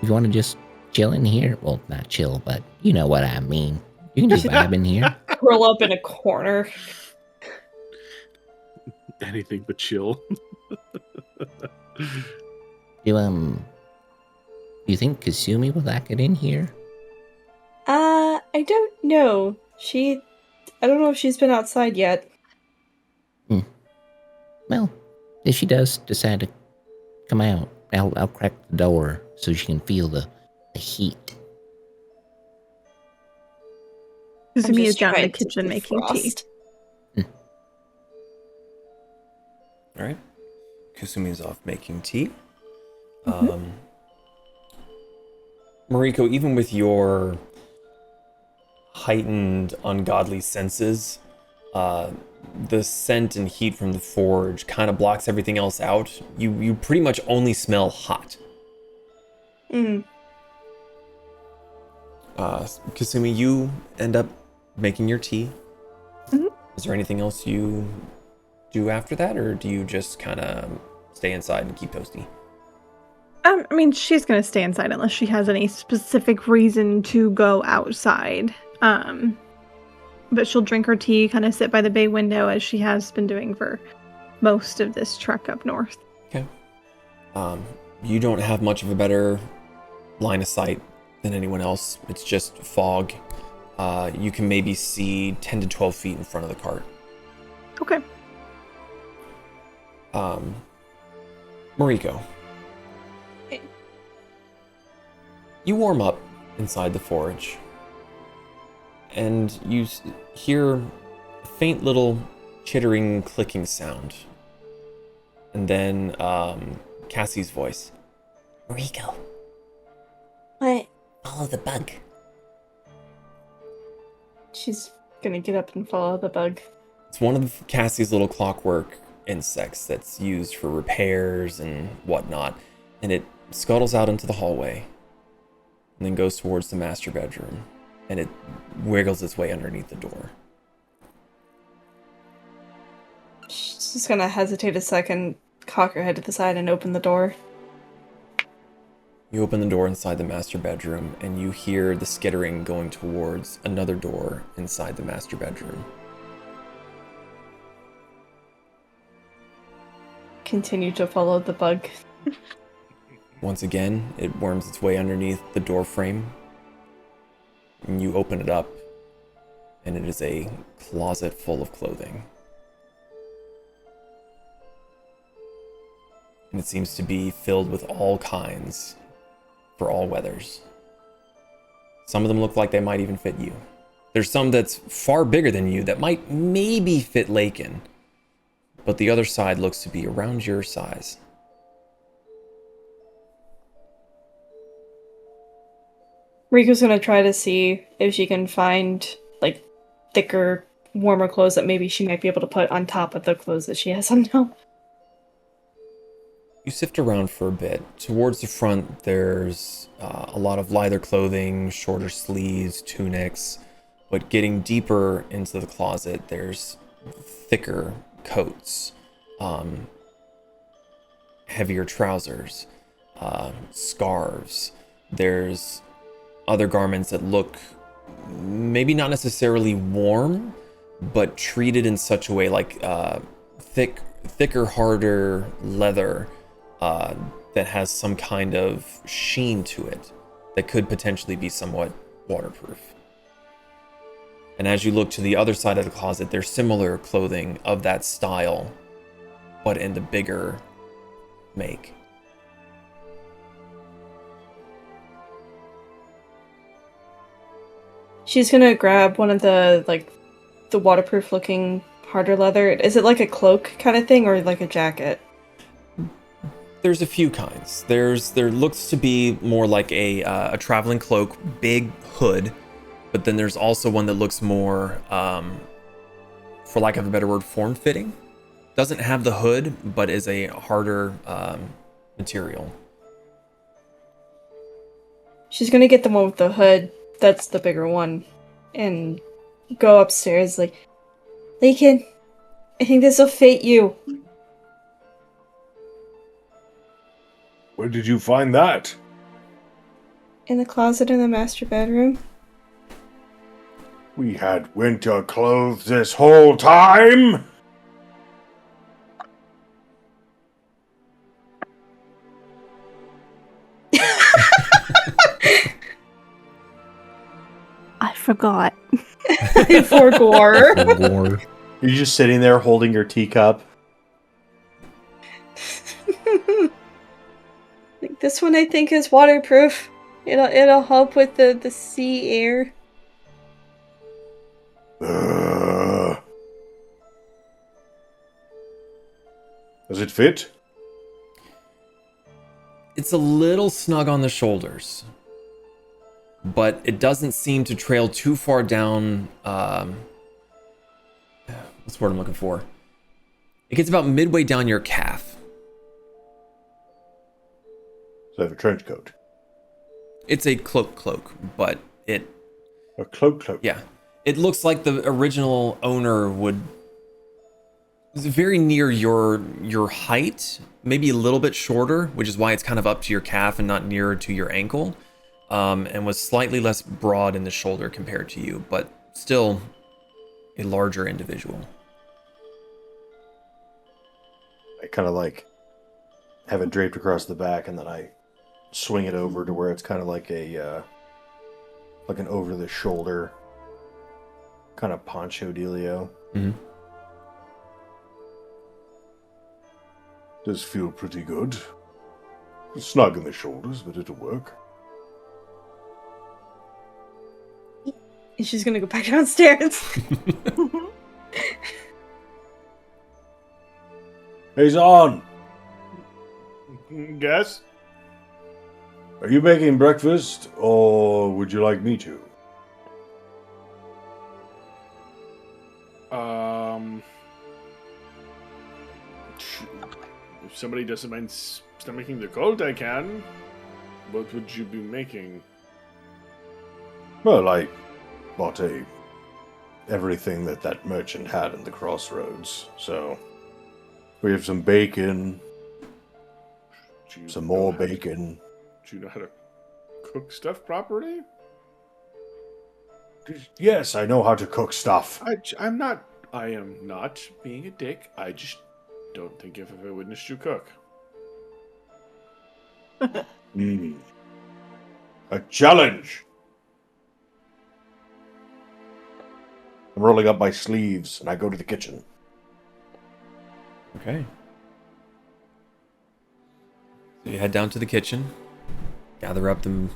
If you want to just chill in here, well, not chill, but you know what I mean. You can just vibe in here. Curl up in a corner. Anything but chill. You think Kasumi will like it in here? I don't know. I don't know if she's been outside yet. Well, if she does decide to come out, I'll crack the door so she can feel the heat. Kasumi is down in the kitchen making tea. All right. Kusumi's off making tea. Mariko, even with your heightened ungodly senses, the scent and heat from the forge kind of blocks everything else out. You pretty much only smell hot. Kasumi, you end up making your tea. Is there anything else you do after that, or do you just kind of stay inside and keep toasty? I mean, she's gonna stay inside unless she has any specific reason to go outside. But she'll drink her tea, kind of sit by the bay window as she has been doing for most of this trek up north. Okay. You don't have much of a better line of sight than anyone else. It's just fog. You can maybe see 10 to 12 feet in front of the cart. Okay. Mariko. You warm up inside the forge, and you hear a faint little chittering, clicking sound. And then Cassie's voice. Mariko, What? follow the bug. She's gonna get up and follow the bug. It's one of Cassie's little clockwork insects that's used for repairs and whatnot, and it scuttles out into the hallway and then goes towards the master bedroom, and it wiggles its way underneath the door. She's just gonna hesitate a second, cock her head to the side, and open the door. You open the door inside the master bedroom, and you hear the skittering going towards another door inside the master bedroom. Continue to follow the bug. Once again, it worms its way underneath the door frame. And you open it up, and it is a closet full of clothing. And it seems to be filled with all kinds, for all weathers. Some of them look like they might even fit you. There's some that's far bigger than you that might maybe fit Lakin, but the other side looks to be around your size. Riku's gonna try to see if she can find, like, thicker, warmer clothes that maybe she might be able to put on top of the clothes that she has on now. You sift around for a bit. Towards the front, there's a lot of lighter clothing, shorter sleeves, tunics. But getting deeper into the closet, there's thicker coats, heavier trousers, scarves. There's other garments that look maybe not necessarily warm, but treated in such a way like thicker, harder leather that has some kind of sheen to it that could potentially be somewhat waterproof. And as you look to the other side of the closet, there's similar clothing of that style, but in the bigger make. She's gonna grab one of the waterproof looking harder leather. Is it like a cloak kind of thing or like a jacket? There's a few kinds. There looks to be more like a traveling cloak, big hood, but then there's also one that looks more, for lack of a better word, form-fitting. Doesn't have the hood, but is a harder material. She's gonna get the one with the hood. That's the bigger one, and go upstairs like, Lakin, I think this will fit you. Where did you find that? In the closet in the master bedroom. We had winter clothes this whole time? I forgot. For gore. You're just sitting there holding your teacup. Like, this one I think is waterproof. It'll help with the sea air. As Does it fit? It's a little snug on the shoulders, but it doesn't seem to trail too far down. What's the word I'm looking for? It gets about midway down your calf. So I have a trench coat. It's a cloak, but it... A cloak? Yeah. It looks like the original owner would... It's very near your height, maybe a little bit shorter, which is why it's kind of up to your calf and not nearer to your ankle, and was slightly less broad in the shoulder compared to you, but still a larger individual. I kind of like have it draped across the back, and then I swing it over to where it's kind of like a like an over the shoulder kind of poncho dealio. Mm-hmm. Does feel pretty good. It's snug in the shoulders, but it'll work. She's gonna go back downstairs. Hey, Zaan! Guess? Are you making breakfast, or would you like me to? If somebody doesn't mind stomaching the cold, I can. What would you be making? Well, I bought everything that merchant had in the Crossroads, so we have some bacon, some more bacon. Do you know how to cook stuff properly? Yes, I know how to cook stuff. I am not being a dick. I just don't think I've ever witnessed you cook. A challenge! I'm rolling up my sleeves, and I go to the kitchen. Okay. So you head down to the kitchen, gather up the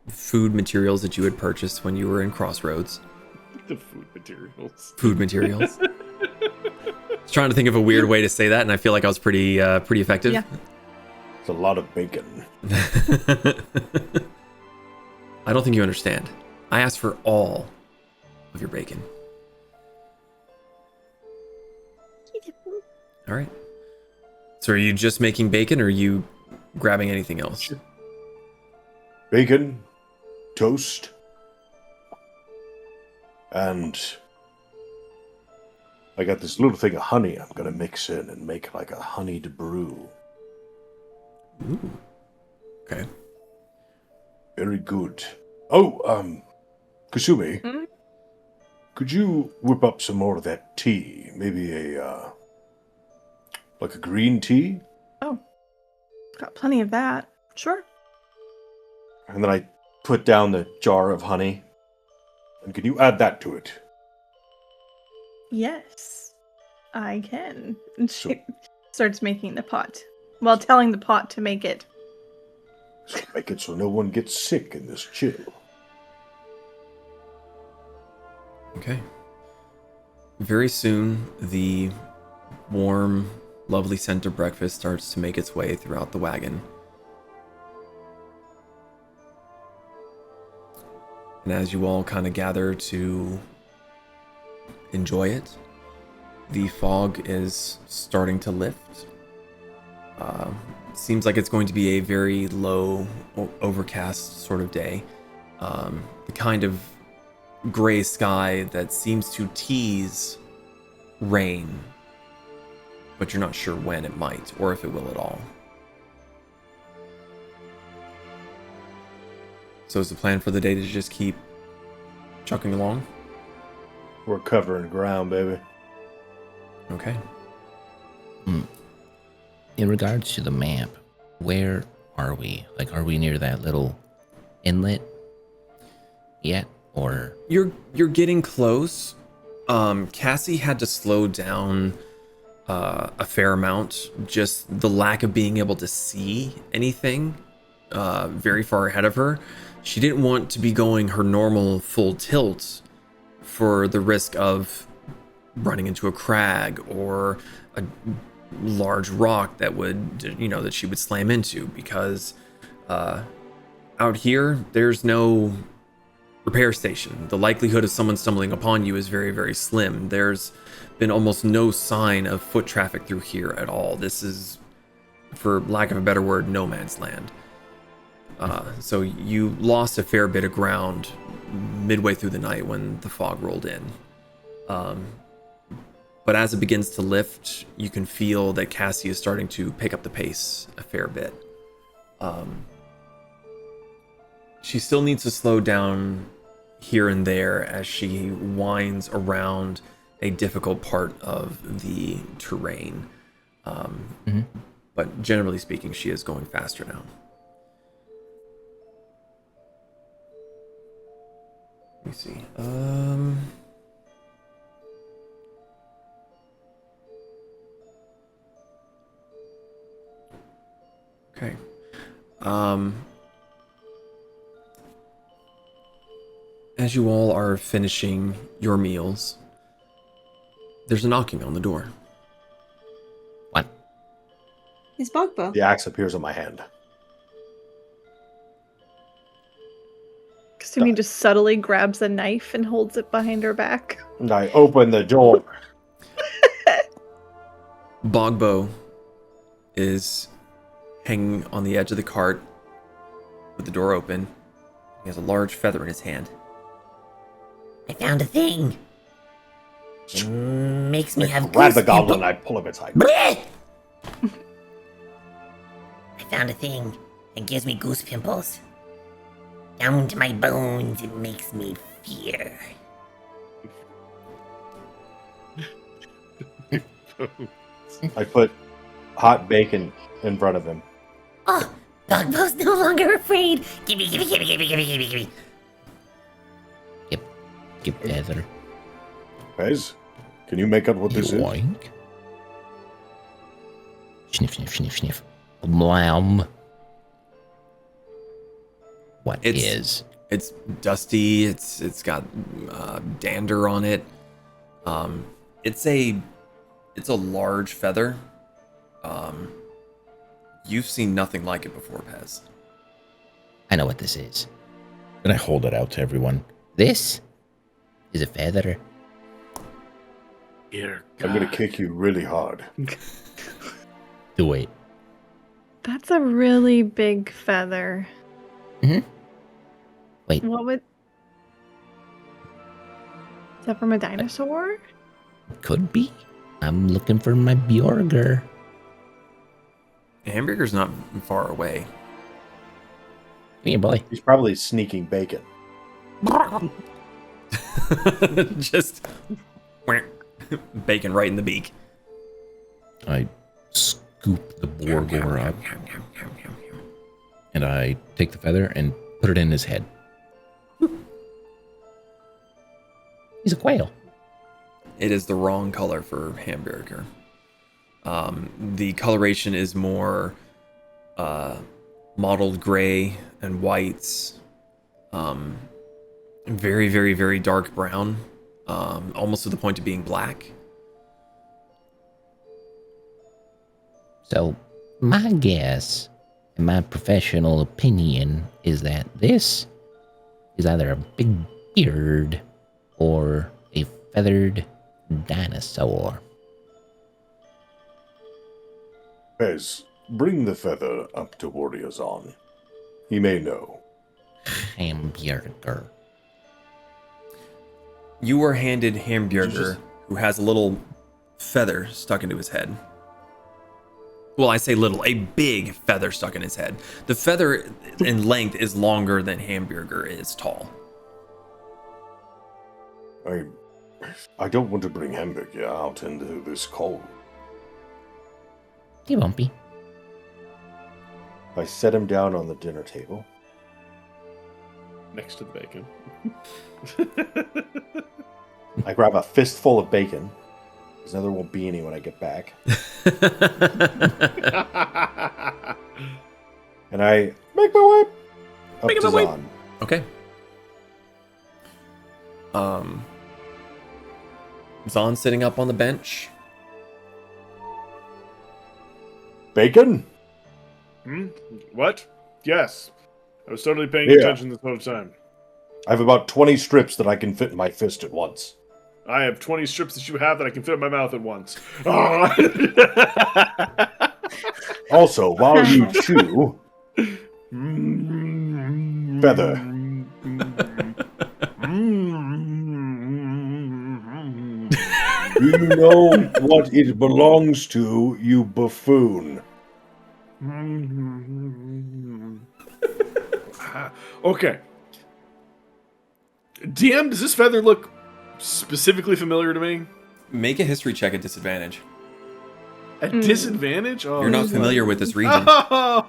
food materials that you had purchased when you were in Crossroads. The food materials. Food materials. I was trying to think of a weird way to say that, and I feel like I was pretty effective. Yeah. It's a lot of bacon. I don't think you understand. I asked for all of your bacon. All right. So are you just making bacon, or are you grabbing anything else? Bacon, toast, and I got this little thing of honey I'm gonna mix in and make like a honeyed brew. Ooh. Okay. Very good. Oh, Kasumi, could you whip up some more of that tea? Maybe like a green tea? Oh, got plenty of that. Sure. And then I put down the jar of honey. And can you add that to it? Yes, I can. And she starts making the pot while telling the pot to make it. Make it so no one gets sick in this chill. Okay. Very soon, the warm, lovely scent of breakfast starts to make its way throughout the wagon. And as you all kind of gather to enjoy it, the fog is starting to lift. Seems like it's going to be a very low, overcast sort of day. The kind of gray sky that seems to tease rain, but you're not sure when it might, or if it will at all. So is the plan for the day to just keep chucking along? We're covering ground, baby. Okay. In regards to the map, where are we? Like, are we near that little inlet yet, or? You're getting close. Cassie had to slow down a fair amount. Just the lack of being able to see anything very far ahead of her. She didn't want to be going her normal full tilt for the risk of running into a crag or a large rock that would, that she would slam into, because out here, there's no repair station. The likelihood of someone stumbling upon you is very, very slim. There's been almost no sign of foot traffic through here at all. This is, for lack of a better word, no man's land. So you lost a fair bit of ground midway through the night when the fog rolled in. But as it begins to lift, you can feel that Cassie is starting to pick up the pace a fair bit. She still needs to slow down here and there as she winds around a difficult part of the terrain. But generally speaking, she is going faster now. Let me see. Okay. As you all are finishing your meals, there's a knocking on the door. What? It's Bogbo. The axe appears on my hand. Kasumi just subtly grabs a knife and holds it behind her back. And I open the door. Bogbo is hanging on the edge of the cart with the door open. He has a large feather in his hand. I found a thing. It makes me have Grab the goose goblin pimple- and I pull him inside. Bleh! I found a thing that gives me goose pimples. Down to my bones, it makes me fear. I put hot bacon in front of him. Oh, Bogbo's no longer afraid. Gimme. Give feather. Pez, can you make out what this is? Yoink. Sniff, sniff, sniff, sniff. Blam. What is? It's dusty. It's got dander on it. It's a large feather. You've seen nothing like it before, Pez. I know what this is. And I hold it out to everyone. This is a feather. Dear I'm gonna God. kick you really hard. Do it. That's a really big feather. Wait, What would... Is that from a dinosaur? could be. I'm looking for my Bjorger. Hamburger's not far away. Come here, boy. He's probably sneaking bacon. Just bacon right in the beak. I scoop the Borgor up, and I take the feather and put it in his head. He's a quail. It is the wrong color for hamburger. The coloration is more mottled gray and whites. Very, very, very dark brown. Almost to the point of being black. So, my guess, and my professional opinion, is that this is either a big beard or a feathered dinosaur. Pez, bring the feather up to Warrior Zaan. He may know. Hamburger. You are handed Hamburger, who has a little feather stuck into his head. Well, I say little, a big feather stuck in his head. The feather in length is longer than Hamburger is tall. I don't want to bring Hamburger out into this cold. He won't be. I set him down on the dinner table. Next to the bacon. I grab a fistful of bacon, because now there won't be any when I get back. And I make my way up to Zaan. Okay. Zaan sitting up on the bench. Bacon? What? Yes. I was totally paying Yeah. attention this whole time. I have about 20 strips that I can fit in my fist at once. I have 20 strips that you have that I can fit in my mouth at once. Also, while you chew, feather. Do you know what it belongs to, you buffoon? Okay. DM, does this feather look specifically familiar to me? Make a history check at disadvantage. At disadvantage? Oh, You're not familiar with this region. Oh,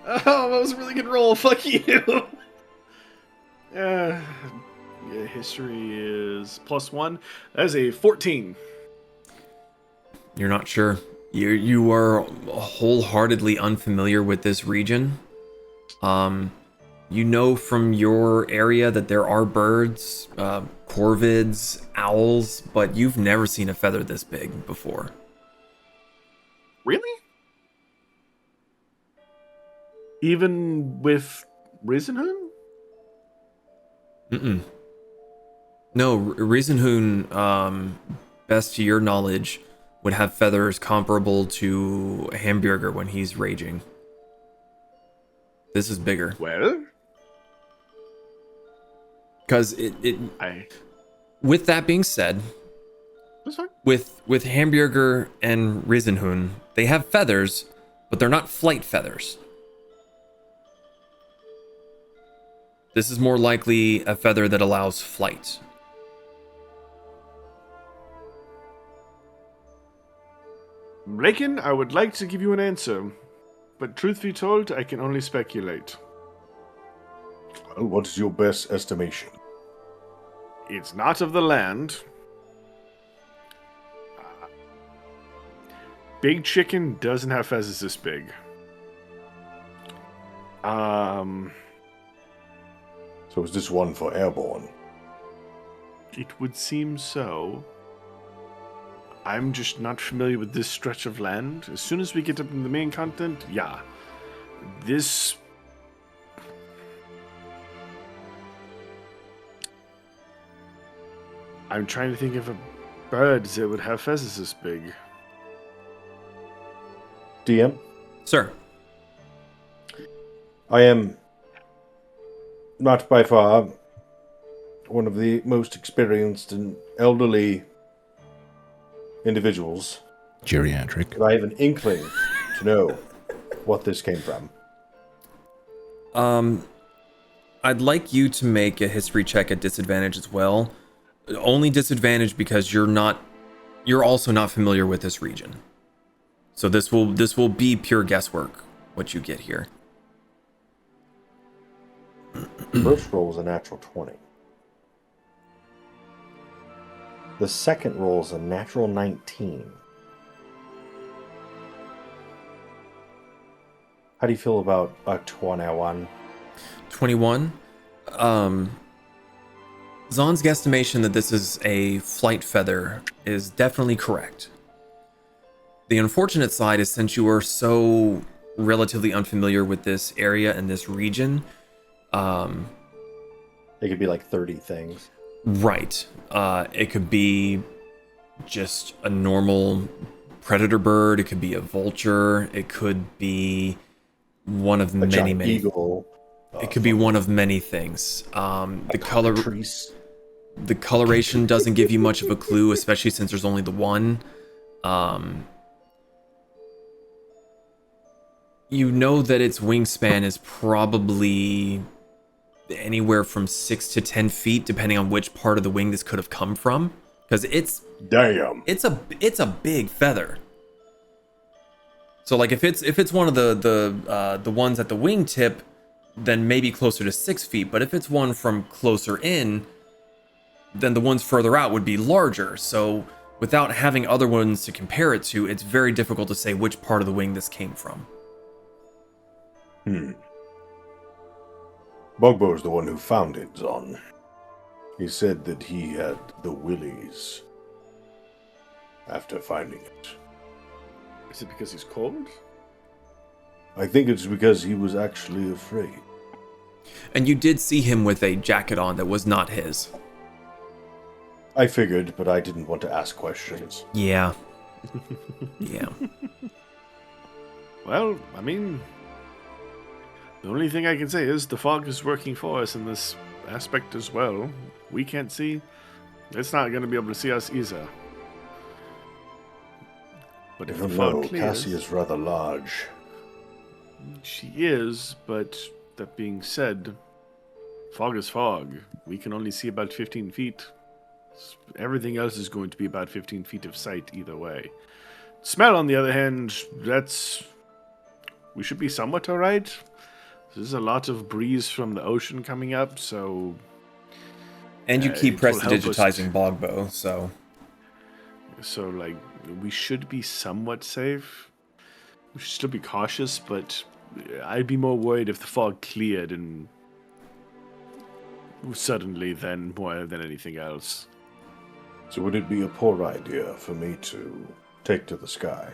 that was a really good roll. Fuck you. Yeah, history is +1. That is a 14. You're not sure. You are wholeheartedly unfamiliar with this region. You know from your area that there are birds, corvids, owls, but you've never seen a feather this big before. Really? Even with Risenhoon? Mm-mm. No, Riesenhoon, best to your knowledge, would have feathers comparable to a hamburger when he's raging. This is bigger. Well? Because with that being said, That's fine. with hamburger and Riesenhoon, they have feathers, but they're not flight feathers. This is more likely a feather that allows flight. Lakin, I would like to give you an answer, but truth be told, I can only speculate. Well, what is your best estimation? It's not of the land. Big Chicken doesn't have feathers this big. So is this one for airborne? It would seem so. I'm just not familiar with this stretch of land. As soon as we get up in the main continent, yeah. This... I'm trying to think of a bird that would have feathers this big. DM? Sir. I am not by far one of the most experienced and elderly individuals. Geriatric. But I have an inkling to know what this came from. I'd like you to make a history check at disadvantage as well. Only disadvantage because you're also not familiar with this region. So this will be pure guesswork what you get here. First roll is a natural 20. The second roll is a natural 19. How do you feel about a 21? 21. Zaan's guesstimation that this is a flight feather is definitely correct. The unfortunate side is since you are so relatively unfamiliar with this area and this region, it could be like 30 things. Right. It could be just a normal predator bird. It could be a vulture. It could be one of many eagle. It could be one of many things. The coloration doesn't give you much of a clue, especially since there's only the one. You know that its wingspan is probably anywhere from 6 to 10 feet, depending on which part of the wing this could have come from. Because it's a big feather. So like if it's one of the ones at the wingtip, then maybe closer to 6 feet. But if it's one from closer in, then the ones further out would be larger. So without having other ones to compare it to, it's very difficult to say which part of the wing this came from. Bugbo's the one who found it, Zaan. He said that he had the willies after finding it. Is it because he's cold? I think it's because he was actually afraid. And you did see him with a jacket on that was not his. I figured, but I didn't want to ask questions. Yeah. Yeah. Well, I mean, the only thing I can say is the fog is working for us in this aspect as well. We can't see. It's not going to be able to see us either. But if the fog clears, Cassie is rather large. She is, but that being said, fog is fog. We can only see about 15 feet. Everything else is going to be about 15 feet of sight either way. Smell, on the other hand, we should be somewhat alright. There's a lot of breeze from the ocean coming up, so... And you keep prestidigitizing Bogbo, so... So, like, we should be somewhat safe. We should still be cautious, but I'd be more worried if the fog cleared and suddenly than more than anything else. So would it be a poor idea for me to take to the sky?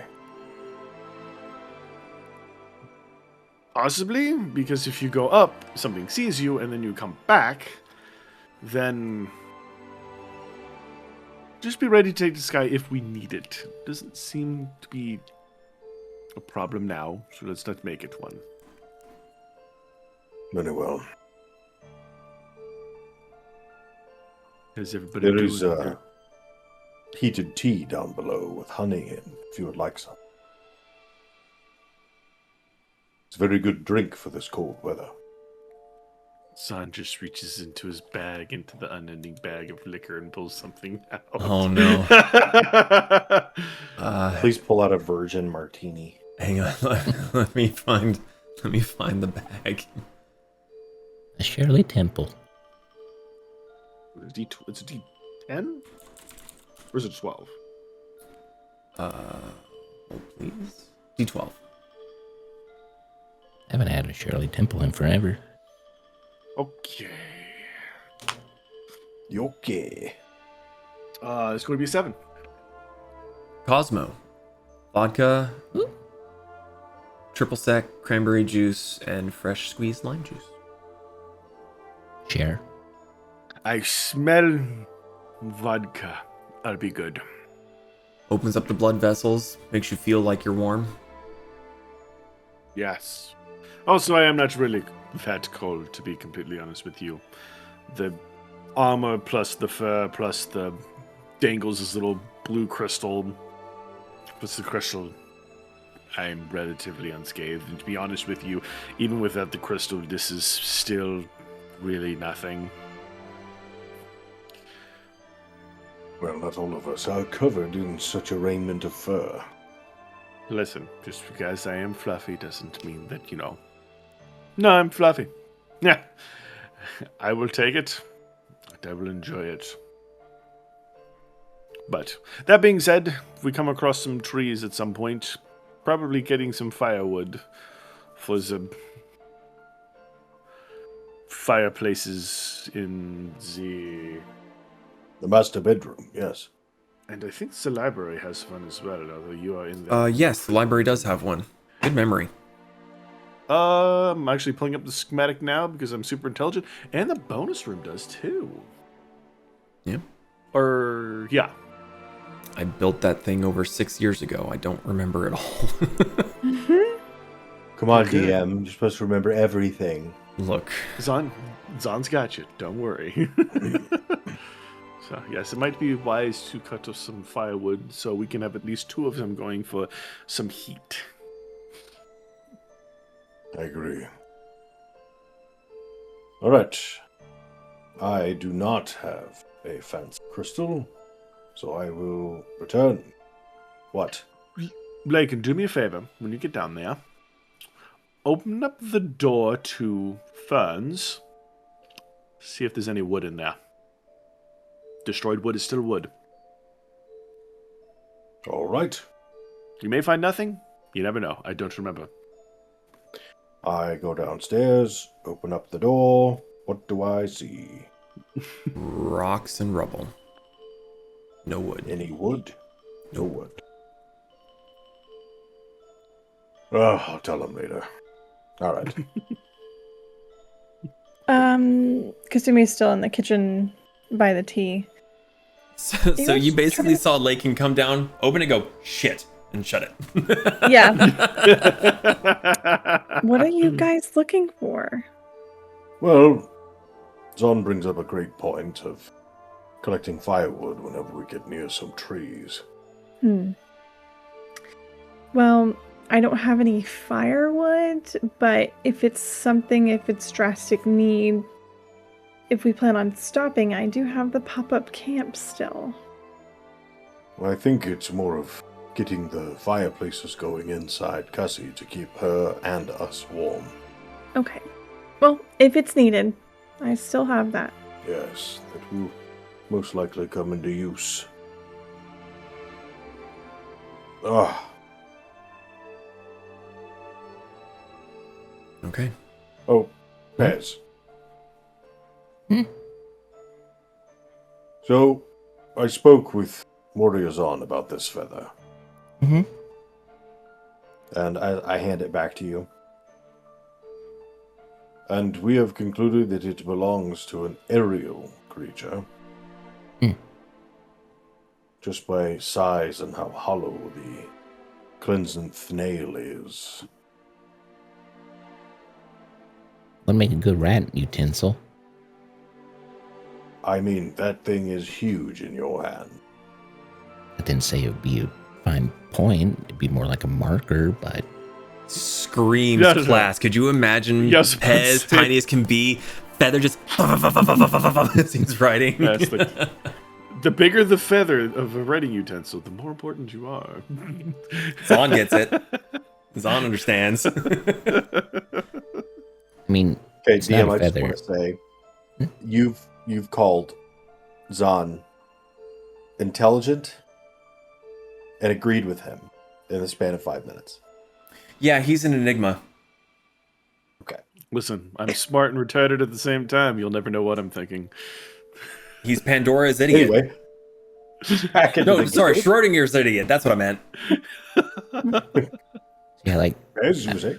Possibly, because if you go up, something sees you, and then you come back, then just be ready to take the sky if we need it. Doesn't seem to be a problem now, so let's not make it one. Very well. Has everybody There is heated tea down below with honey in, if you would like some. It's a very good drink for this cold weather. Zaan just reaches into his bag, into the unending bag of liquor, and pulls something out. Oh no. Please pull out a virgin martini. Hang on, let me find the bag. A Shirley Temple. It's a D10? Or is it 12? Please. D12. I haven't had a Shirley Temple in forever. Okay. Okay. It's going to be a 7. Cosmo. Vodka. Triple sec, cranberry juice, and fresh squeezed lime juice. Share. I smell vodka. That'll be good. Opens up the blood vessels, makes you feel like you're warm. Yes. Also, I am not really that cold, to be completely honest with you. The armor plus the fur plus the dangles this little blue crystal plus the crystal, I'm relatively unscathed. And to be honest with you, even without the crystal, this is still really nothing. Well, not all of us are covered in such a raiment of fur. Listen, just because I am fluffy doesn't mean that, No, I'm fluffy. Yeah. I will take it, and I will enjoy it. But, that being said, if we come across some trees at some point, probably getting some firewood for the fireplaces in the master bedroom, yes. And I think the library has one as well, although you are in there. Yes, the library does have one. Good memory. I'm actually pulling up the schematic now because I'm super intelligent, and the bonus room does too. Yeah. Yeah. I built that thing over 6 years ago. I don't remember it all. Come on, DM. You're supposed to remember everything. Look. Zaan's got you. Don't worry. So, yes, it might be wise to cut off some firewood so we can have at least 2 of them going for some heat. I agree. All right. I do not have a fancy crystal, so I will return. What? Blake, do me a favor when you get down there. Open up the door to Ferns. See if there's any wood in there. Destroyed wood is still wood. All right. You may find nothing. You never know. I don't remember. I go downstairs, open up the door. What do I see? Rocks and rubble. No wood. Any wood? No wood. Oh, I'll tell him later. All right. Kasumi's still in the kitchen by the tea. So you basically saw Lakin come down, open it, go, shit, and shut it. Yeah. What are you guys looking for? Well, Zaan brings up a great point of collecting firewood whenever we get near some trees. Well, I don't have any firewood, but if it's drastic need, if we plan on stopping, I do have the pop-up camp still. Well, I think it's more of getting the fireplaces going inside Cassie to keep her and us warm. Okay. Well, if it's needed, I still have that. Yes, that will most likely come into use. Ah. Okay. Oh, Pez. So, I spoke with Warrior Zaan about this feather. And I hand it back to you. And we have concluded that it belongs to an aerial creature. Just by size and how hollow the cleansant nail is. Would make a good rat utensil. I mean, that thing is huge in your hand. I didn't say it would be a fine point. It'd be more like a marker, but... Screams class. Could you imagine Pez, tiny as can be, feather just as he's writing? Yes, the bigger the feather of a writing utensil, the more important you are. Zaan gets it. Zaan understands. I mean, okay, it's DM, not a I just feather. want to say, you've called Zaan intelligent and agreed with him in the span of 5 minutes. Yeah, he's an enigma. Okay. Listen, I'm smart and retarded at the same time. You'll never know what I'm thinking. He's Pandora's idiot. Anyway. No, sorry, Schrodinger's idiot. That's what I meant. Yeah, like... As you say.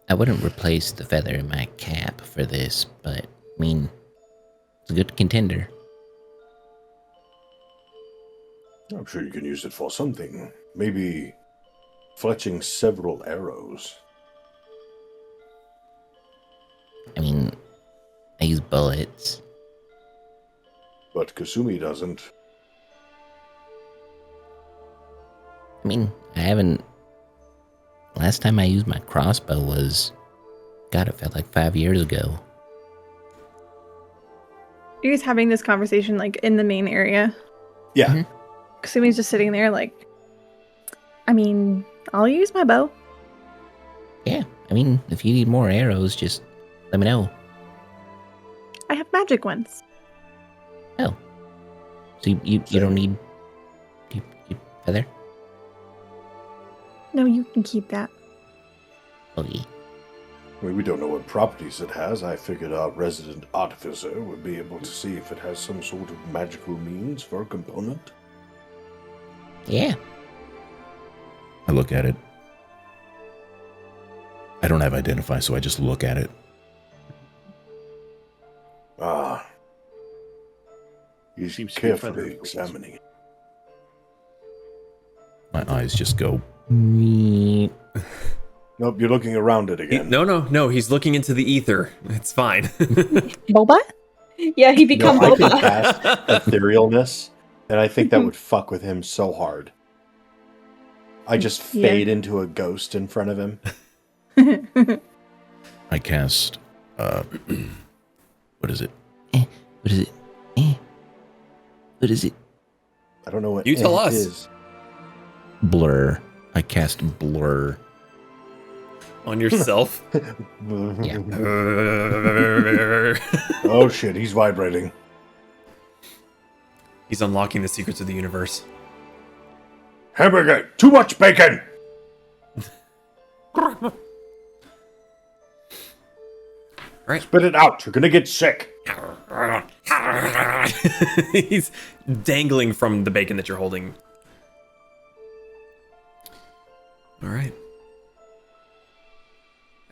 I wouldn't replace the feather in my cap for this, but, I mean, it's a good contender. I'm sure you can use it for something. Maybe fletching several arrows. I mean, I use bullets. But Kasumi doesn't. I mean, I haven't... Last time I used my crossbow was... God, it felt like 5 years ago. Are you guys having this conversation, like, in the main area? Yeah. Kasumi's just sitting there, like... I mean, I'll use my bow. Yeah, I mean, if you need more arrows, just let me know. I have magic ones. Oh. So you don't need... You feather? No, you can keep that. Okay. We don't know what properties it has. I figured our resident artificer would be able to see if it has some sort of magical means for a component. Yeah. I look at it. I don't have identify, so I just look at it. Ah. He's carefully examining it. My eyes just go... Meep. Nope, you're looking around it again. No, he's looking into the ether. It's fine. Boba? Yeah, he becomes I can Boba. cast etherealness, and I think that would fuck with him so hard. I just fade into a ghost in front of him. I cast... what is it? What is it? What is it? I don't know what You tell us. is. Blur. I cast blur. On yourself. Yeah. Oh shit, he's vibrating. He's unlocking the secrets of the universe. Hamburger, too much bacon! Right. Spit it out, you're gonna get sick. He's dangling from the bacon that you're holding. All right.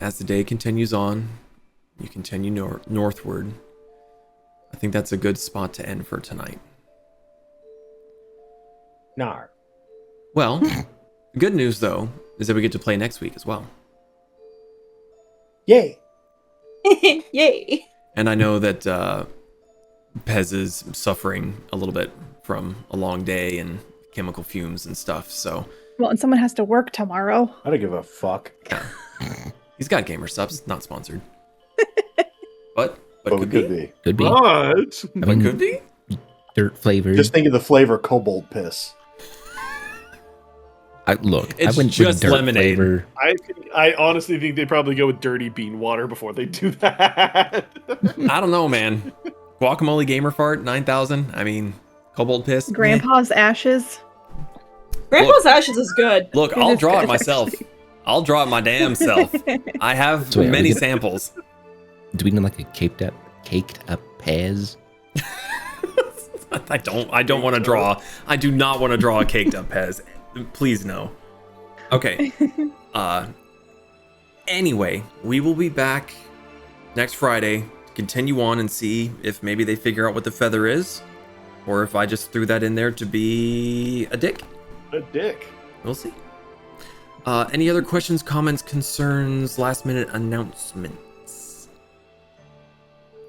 as the day continues on, you continue northward. I think that's a good spot to end for tonight. Nar. Well, the good news, though, is that we get to play next week as well. Yay! Yay! And I know that Pez is suffering a little bit from a long day and chemical fumes and stuff, so... Well, and someone has to work tomorrow. I don't give a fuck. Yeah. He's got gamer subs, not sponsored. But But could it be. Could be. But But could be. Dirt flavored. Just think of the flavor kobold piss. I It's went just with dirt lemonade. flavor. I honestly think they probably go with dirty bean water before they do that. I don't know, man. Guacamole gamer fart, 9,000. I mean, kobold piss. meh. Grandpa's ashes. Grandpa's ashes is good. Look, It I'll is draw it good, myself. actually. I'll draw it my damn self. I have So, yeah, we many get- samples. Do we need like a caked up Pez? I don't want to draw. I do not want to draw a caked up Pez. Please no. Okay. Anyway, we will be back next Friday to continue on and see if maybe they figure out what the feather is, or if I just threw that in there to be a dick. A dick. We'll see. Any other questions, comments, concerns, last minute announcements?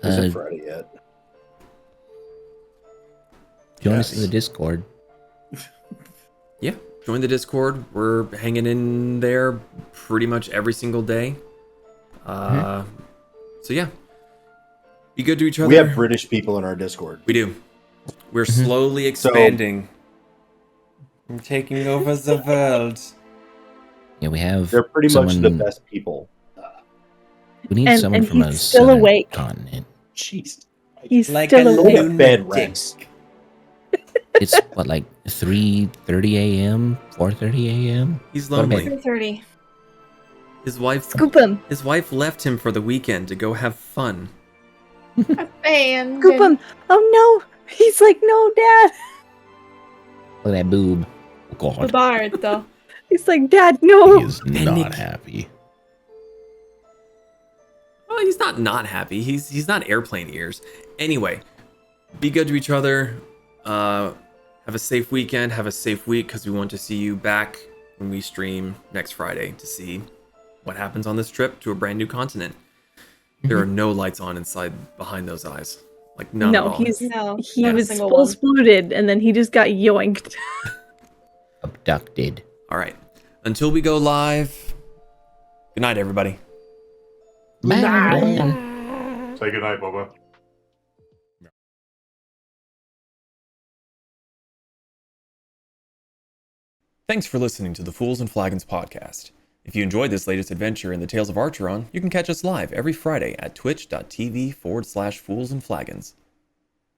Isn't Friday yet? Join us in the Discord. Yeah, join the Discord. We're hanging in there pretty much every single day. So yeah, be good to each other. We have British people in our Discord. We do. We're slowly expanding. We're taking over the world. Yeah, we have. They're pretty much the someone- best people. We need And- someone and from he's a still southern awake. continent. Jeez. He's Like still a awake. Go to bed, Rex. It's what, like 3:30 a.m., 4:30 a.m. He's What about- lonely. 3:30. His wife. Scoop him. His wife left him for the weekend to go have fun. And Scoop him. Oh no. He's like, no, Dad. Look at that boob. Oh, God. Bardo. He's like, Dad, He no. is Nick. not happy. Well, he's not happy. He's not airplane ears. Anyway, be good to each other. Have a safe weekend. Have a safe week, because we want to see you back when we stream next Friday to see what happens on this trip to a brand new continent. There are no lights on inside behind those eyes. Like none at No, all. he Yeah. was Single full one. spluted and then he just got yoinked. Abducted. All right. Until we go live. Good night, everybody. Bye. Say goodnight, Bubba. Thanks for listening to the Fools and Flagons podcast. If you enjoyed this latest adventure in the Tales of Archeron, you can catch us live every Friday at twitch.tv/Fools and Flagons.